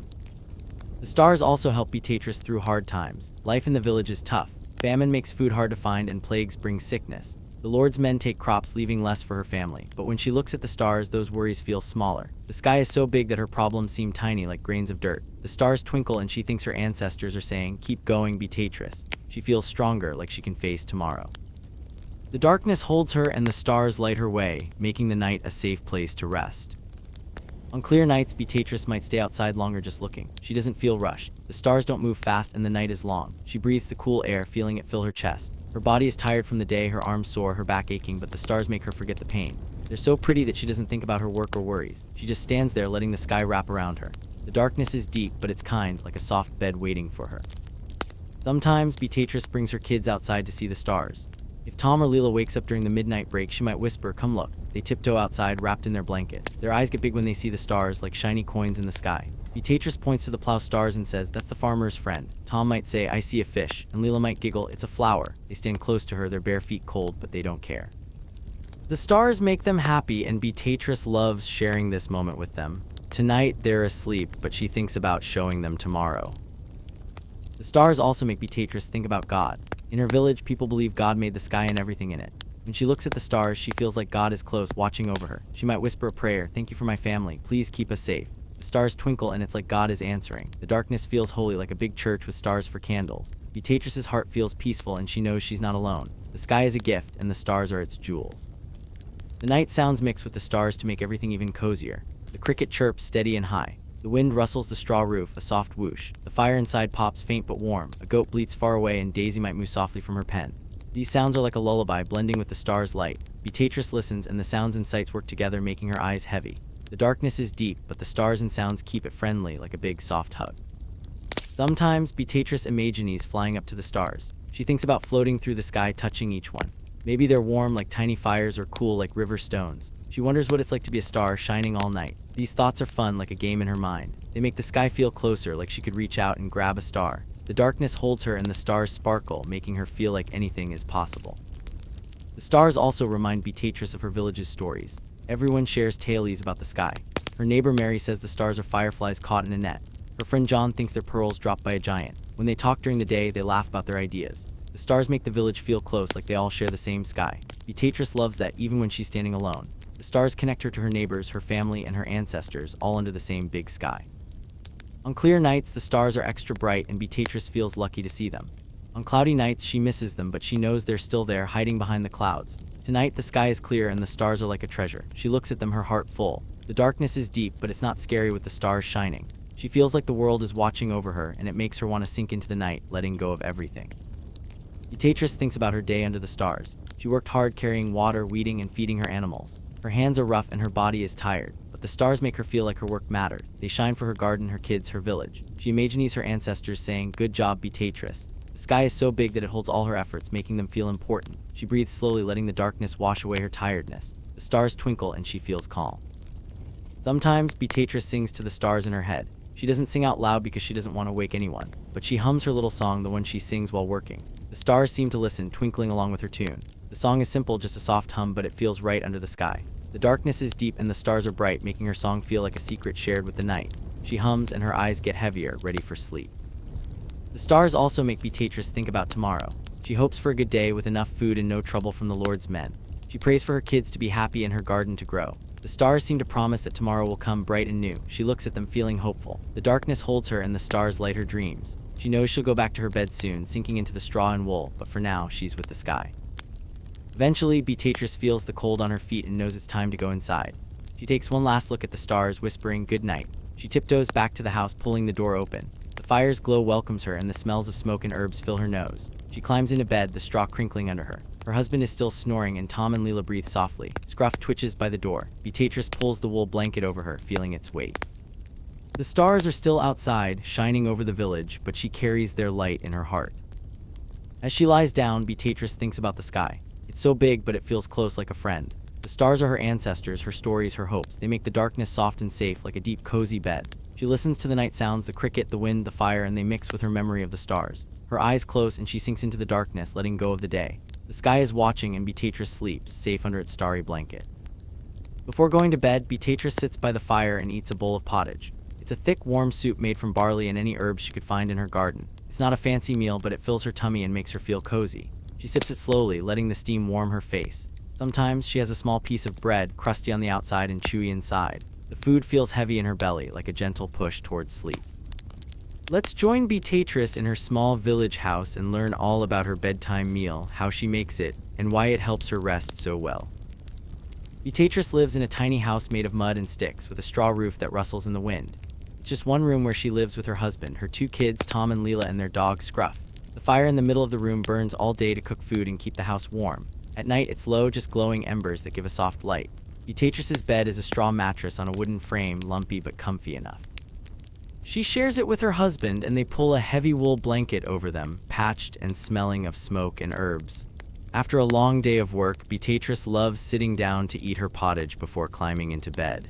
The stars also help Beatrice through hard times. Life in the village is tough. Famine makes food hard to find, and plagues bring sickness. The Lord's men take crops, leaving less for her family. But when she looks at the stars, those worries feel smaller. The sky is so big that her problems seem tiny, like grains of dirt. The stars twinkle, and she thinks her ancestors are saying, "Keep going, Beatrice." She feels stronger, like she can face tomorrow. The darkness holds her, and the stars light her way, making the night a safe place to rest. On clear nights, Beatrice might stay outside longer just looking. She doesn't feel rushed. The stars don't move fast, and the night is long. She breathes the cool air, feeling it fill her chest. Her body is tired from the day, her arms sore, her back aching, but the stars make her forget the pain. They're so pretty that she doesn't think about her work or worries. She just stands there, letting the sky wrap around her. The darkness is deep, but it's kind, like a soft bed waiting for her. Sometimes, Beatrice brings her kids outside to see the stars. If Tom or Leela wakes up during the midnight break, she might whisper, "Come look." They tiptoe outside, wrapped in their blanket. Their eyes get big when they see the stars, like shiny coins in the sky. Beatrice points to the plow stars and says, "That's the farmer's friend." Tom might say, "I see a fish," and Leela might giggle, "It's a flower." They stand close to her, their bare feet cold, but they don't care. The stars make them happy, and Beatrice loves sharing this moment with them. Tonight, they're asleep, but she thinks about showing them tomorrow. The stars also make Beatrice think about God. In her village, people believe God made the sky and everything in it. When she looks at the stars, she feels like God is close, watching over her. She might whisper a prayer, "Thank you for my family. Please keep us safe." The stars twinkle, and it's like God is answering. The darkness feels holy, like a big church with stars for candles. Beatrice's heart feels peaceful, and she knows she's not alone. The sky is a gift, and the stars are its jewels. The night sounds mix with the stars to make everything even cozier. The cricket chirps steady and high. The wind rustles the straw roof, a soft whoosh. The fire inside pops faint but warm. A goat bleats far away, and Daisy might move softly from her pen. These sounds are like a lullaby, blending with the stars' light. Beatrice listens, and the sounds and sights work together, making her eyes heavy. The darkness is deep, but the stars and sounds keep it friendly, like a big, soft hug. Sometimes, Beatrice imagines flying up to the stars. She thinks about floating through the sky, touching each one. Maybe they're warm like tiny fires or cool like river stones. She wonders what it's like to be a star shining all night. These thoughts are fun, like a game in her mind. They make the sky feel closer, like she could reach out and grab a star. The darkness holds her, and the stars sparkle, making her feel like anything is possible. The stars also remind Beatrice of her village's stories. Everyone shares tales about the sky. Her neighbor Mary says the stars are fireflies caught in a net. Her friend John thinks they're pearls dropped by a giant. When they talk during the day, they laugh about their ideas. The stars make the village feel close, like they all share the same sky. Beatrice loves that, even when she's standing alone. The stars connect her to her neighbors, her family, and her ancestors, all under the same big sky. On clear nights, the stars are extra bright, and Beatrice feels lucky to see them. On cloudy nights, she misses them, but she knows they're still there, hiding behind the clouds. Tonight, the sky is clear, and the stars are like a treasure. She looks at them, her heart full. The darkness is deep, but it's not scary with the stars shining. She feels like the world is watching over her, and it makes her want to sink into the night, letting go of everything. Beatrice thinks about her day under the stars. She worked hard carrying water, weeding, and feeding her animals. Her hands are rough and her body is tired, but the stars make her feel like her work mattered. They shine for her garden, her kids, her village. She imagines her ancestors saying, "Good job, Beatrice." The sky is so big that it holds all her efforts, making them feel important. She breathes slowly, letting the darkness wash away her tiredness. The stars twinkle and she feels calm. Sometimes, Beatrice sings to the stars in her head. She doesn't sing out loud because she doesn't want to wake anyone, but she hums her little song, the one she sings while working. The stars seem to listen, twinkling along with her tune. The song is simple, just a soft hum, but it feels right under the sky. The darkness is deep and the stars are bright, making her song feel like a secret shared with the night. She hums and her eyes get heavier, ready for sleep. The stars also make Beatrice think about tomorrow. She hopes for a good day with enough food and no trouble from the Lord's men. She prays for her kids to be happy and her garden to grow. The stars seem to promise that tomorrow will come bright and new. She looks at them feeling hopeful. The darkness holds her and the stars light her dreams. She knows she'll go back to her bed soon, sinking into the straw and wool, but for now, she's with the sky. Eventually, Beatrice feels the cold on her feet and knows it's time to go inside. She takes one last look at the stars, whispering good night. She tiptoes back to the house, pulling the door open. The fire's glow welcomes her and the smells of smoke and herbs fill her nose. She climbs into bed, the straw crinkling under her. Her husband is still snoring and Tom and Leela breathe softly. Scruff twitches by the door. Beatrice pulls the wool blanket over her, feeling its weight. The stars are still outside, shining over the village, but she carries their light in her heart. As she lies down, Beatrice thinks about the sky. It's so big, but it feels close, like a friend. The stars are her ancestors, her stories, her hopes. They make the darkness soft and safe, like a deep, cozy bed. She listens to the night sounds, the cricket, the wind, the fire, and they mix with her memory of the stars. Her eyes close and she sinks into the darkness, letting go of the day. The sky is watching and Beatrice sleeps, safe under its starry blanket. Before going to bed, Beatrice sits by the fire and eats a bowl of pottage. It's a thick, warm soup made from barley and any herbs she could find in her garden. It's not a fancy meal, but it fills her tummy and makes her feel cozy. She sips it slowly, letting the steam warm her face. Sometimes she has a small piece of bread, crusty on the outside and chewy inside. The food feels heavy in her belly, like a gentle push towards sleep. Let's join Beatrice in her small village house and learn all about her bedtime meal, how she makes it, and why it helps her rest so well. Beatrice lives in a tiny house made of mud and sticks, with a straw roof that rustles in the wind. It's just one room where she lives with her husband, her two kids, Tom and Leela, and their dog, Scruff. The fire in the middle of the room burns all day to cook food and keep the house warm. At night, it's low, just glowing embers that give a soft light. Beatrice's bed is a straw mattress on a wooden frame, lumpy but comfy enough. She shares it with her husband and they pull a heavy wool blanket over them, patched and smelling of smoke and herbs. After a long day of work, Beatrice loves sitting down to eat her pottage before climbing into bed.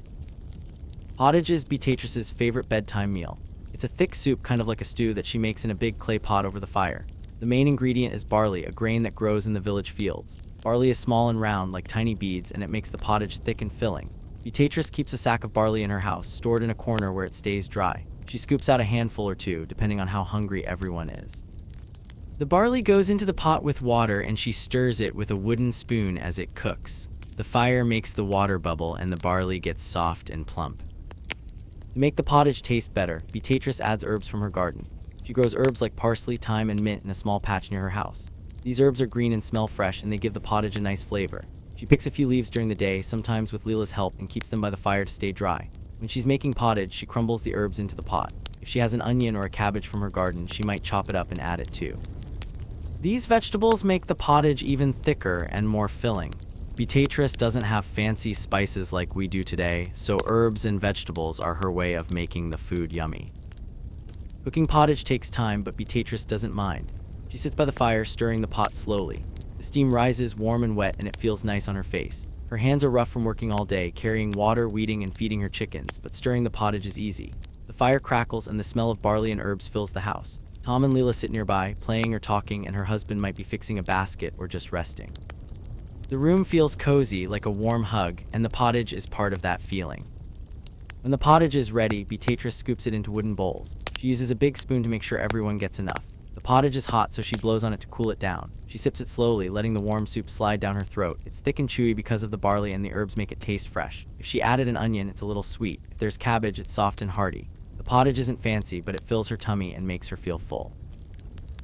Pottage is Beatrice's favorite bedtime meal. It's a thick soup, kind of like a stew, that she makes in a big clay pot over the fire. The main ingredient is barley, a grain that grows in the village fields. Barley is small and round, like tiny beads, and it makes the pottage thick and filling. Beatrice keeps a sack of barley in her house, stored in a corner where it stays dry. She scoops out a handful or two, depending on how hungry everyone is. The barley goes into the pot with water and she stirs it with a wooden spoon as it cooks. The fire makes the water bubble and the barley gets soft and plump. To make the pottage taste better, Beatrice adds herbs from her garden. She grows herbs like parsley, thyme, and mint in a small patch near her house. These herbs are green and smell fresh, and they give the pottage a nice flavor. She picks a few leaves during the day, sometimes with Leela's help, and keeps them by the fire to stay dry. When she's making pottage, she crumbles the herbs into the pot. If she has an onion or a cabbage from her garden, she might chop it up and add it too. These vegetables make the pottage even thicker and more filling. Beatrice doesn't have fancy spices like we do today, so herbs and vegetables are her way of making the food yummy. Cooking pottage takes time, but Beatrice doesn't mind. She sits by the fire, stirring the pot slowly. The steam rises warm and wet, and it feels nice on her face. Her hands are rough from working all day, carrying water, weeding, and feeding her chickens, but stirring the pottage is easy. The fire crackles, and the smell of barley and herbs fills the house. Tom and Leela sit nearby, playing or talking, and her husband might be fixing a basket or just resting. The room feels cozy, like a warm hug, and the pottage is part of that feeling. When the pottage is ready, Beatrice scoops it into wooden bowls. She uses a big spoon to make sure everyone gets enough. The pottage is hot, so she blows on it to cool it down. She sips it slowly, letting the warm soup slide down her throat. It's thick and chewy because of the barley, and the herbs make it taste fresh. If she added an onion, it's a little sweet. If there's cabbage, it's soft and hearty. The pottage isn't fancy, but it fills her tummy and makes her feel full.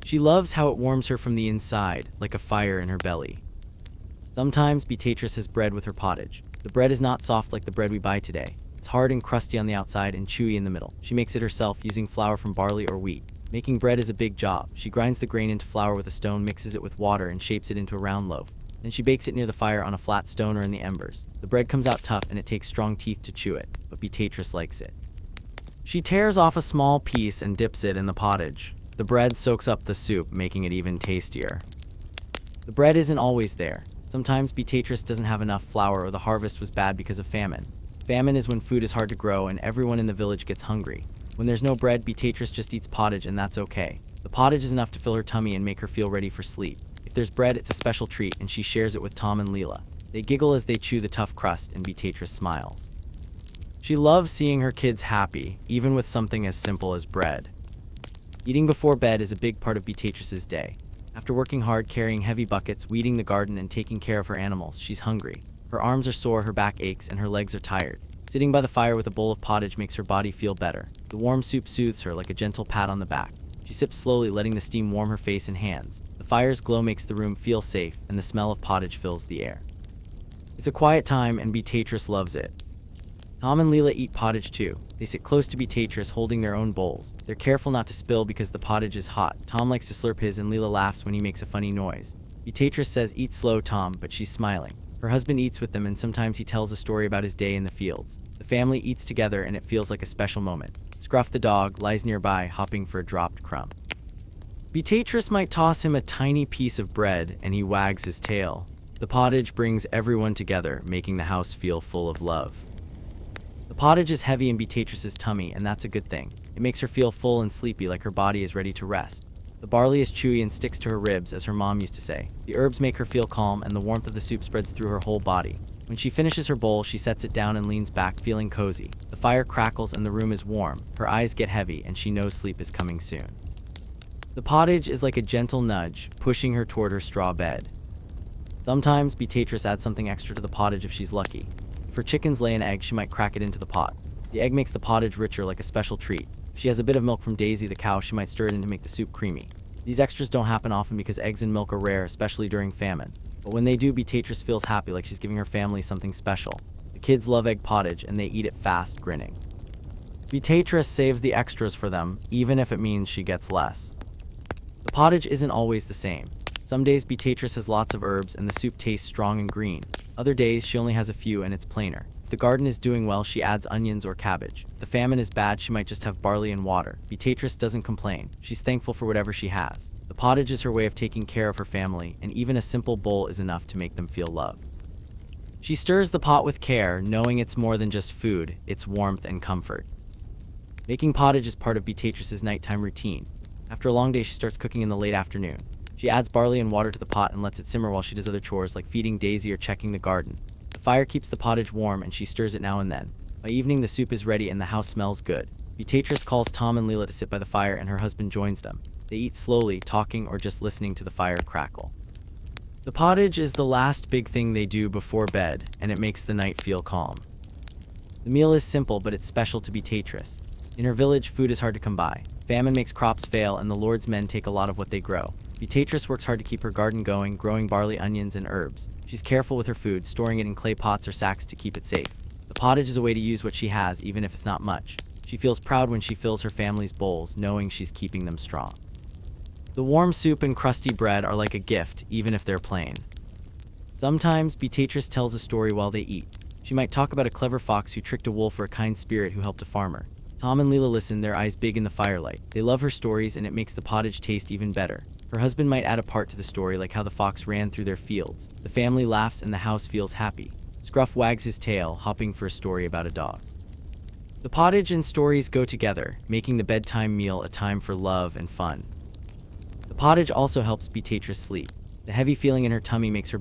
She loves how it warms her from the inside, like a fire in her belly. Sometimes Beatrice has bread with her pottage. The bread is not soft like the bread we buy today. It's hard and crusty on the outside and chewy in the middle. She makes it herself using flour from barley or wheat. Making bread is a big job. She grinds the grain into flour with a stone, mixes it with water, and shapes it into a round loaf. Then she bakes it near the fire on a flat stone or in the embers. The bread comes out tough and it takes strong teeth to chew it, but Beatrice likes it. She tears off a small piece and dips it in the pottage. The bread soaks up the soup, making it even tastier. The bread isn't always there. Sometimes Beatrice doesn't have enough flour or the harvest was bad because of famine. Famine is when food is hard to grow and everyone in the village gets hungry. When there's no bread, Beatrice just eats pottage and that's okay. The pottage is enough to fill her tummy and make her feel ready for sleep. If there's bread, it's a special treat and she shares it with Tom and Leela. They giggle as they chew the tough crust and Beatrice smiles. She loves seeing her kids happy, even with something as simple as bread. Eating before bed is a big part of Beatrice's day. After working hard carrying heavy buckets, weeding the garden, and taking care of her animals, she's hungry. Her arms are sore, her back aches, and her legs are tired. Sitting by the fire with a bowl of pottage makes her body feel better. The warm soup soothes her like a gentle pat on the back. She sips slowly, letting the steam warm her face and hands. The fire's glow makes the room feel safe, and the smell of pottage fills the air. It's a quiet time, and Beatrice loves it. Tom and Leela eat pottage too. They sit close to Beatrice, holding their own bowls. They're careful not to spill because the pottage is hot. Tom likes to slurp his and Leela laughs when he makes a funny noise. Beatrice says, "Eat slow, Tom," but she's smiling. Her husband eats with them and sometimes he tells a story about his day in the fields. The family eats together and it feels like a special moment. Scruff the dog lies nearby, hopping for a dropped crumb. Beatrice might toss him a tiny piece of bread and he wags his tail. The pottage brings everyone together, making the house feel full of love. The pottage is heavy in Beatrice's tummy, and that's a good thing. It makes her feel full and sleepy, like her body is ready to rest. The barley is chewy and sticks to her ribs, as her mom used to say. The herbs make her feel calm, and the warmth of the soup spreads through her whole body. When she finishes her bowl, she sets it down and leans back, feeling cozy. The fire crackles and the room is warm. Her eyes get heavy, and she knows sleep is coming soon. The pottage is like a gentle nudge, pushing her toward her straw bed. Sometimes Beatrice adds something extra to the pottage if she's lucky. If her chickens lay an egg, she might crack it into the pot. The egg makes the pottage richer, like a special treat. If she has a bit of milk from Daisy the cow, she might stir it in to make the soup creamy. These extras don't happen often because eggs and milk are rare, especially during famine. But when they do, Beatrice feels happy, like she's giving her family something special. The kids love egg pottage and they eat it fast, grinning. Beatrice saves the extras for them, even if it means she gets less. The pottage isn't always the same. Some days Beatrice has lots of herbs and the soup tastes strong and green. Other days she only has a few and it's plainer. If the garden is doing well, she adds onions or cabbage. If the famine is bad, she might just have barley and water. Beatrice doesn't complain. She's thankful for whatever she has. The pottage is her way of taking care of her family, and even a simple bowl is enough to make them feel loved. She stirs the pot with care, knowing it's more than just food, it's warmth and comfort. Making pottage is part of Beatrice's nighttime routine. After a long day, she starts cooking in the late afternoon. She adds barley and water to the pot and lets it simmer while she does other chores like feeding Daisy or checking the garden. The fire keeps the pottage warm and she stirs it now and then. By evening, the soup is ready and the house smells good. Beatrice calls Tom and Leela to sit by the fire and her husband joins them. They eat slowly, talking or just listening to the fire crackle. The pottage is the last big thing they do before bed, and it makes the night feel calm. The meal is simple, but it's special to Beatrice. In her village, food is hard to come by. Famine makes crops fail and the Lord's men take a lot of what they grow. Beatrice works hard to keep her garden going, growing barley, onions, and herbs. She's careful with her food, storing it in clay pots or sacks to keep it safe. The pottage is a way to use what she has, even if it's not much. She feels proud when she fills her family's bowls, knowing she's keeping them strong. The warm soup and crusty bread are like a gift, even if they're plain. Sometimes, Beatrice tells a story while they eat. She might talk about a clever fox who tricked a wolf or a kind spirit who helped a farmer. Tom and Leela listen, their eyes big in the firelight. They love her stories and it makes the pottage taste even better. Her husband might add a part to the story, like how the fox ran through their fields. The family laughs and the house feels happy. Scruff wags his tail, hopping for a story about a dog. The pottage and stories go together, making the bedtime meal a time for love and fun. The pottage also helps Beatrice sleep. The heavy feeling in her tummy makes her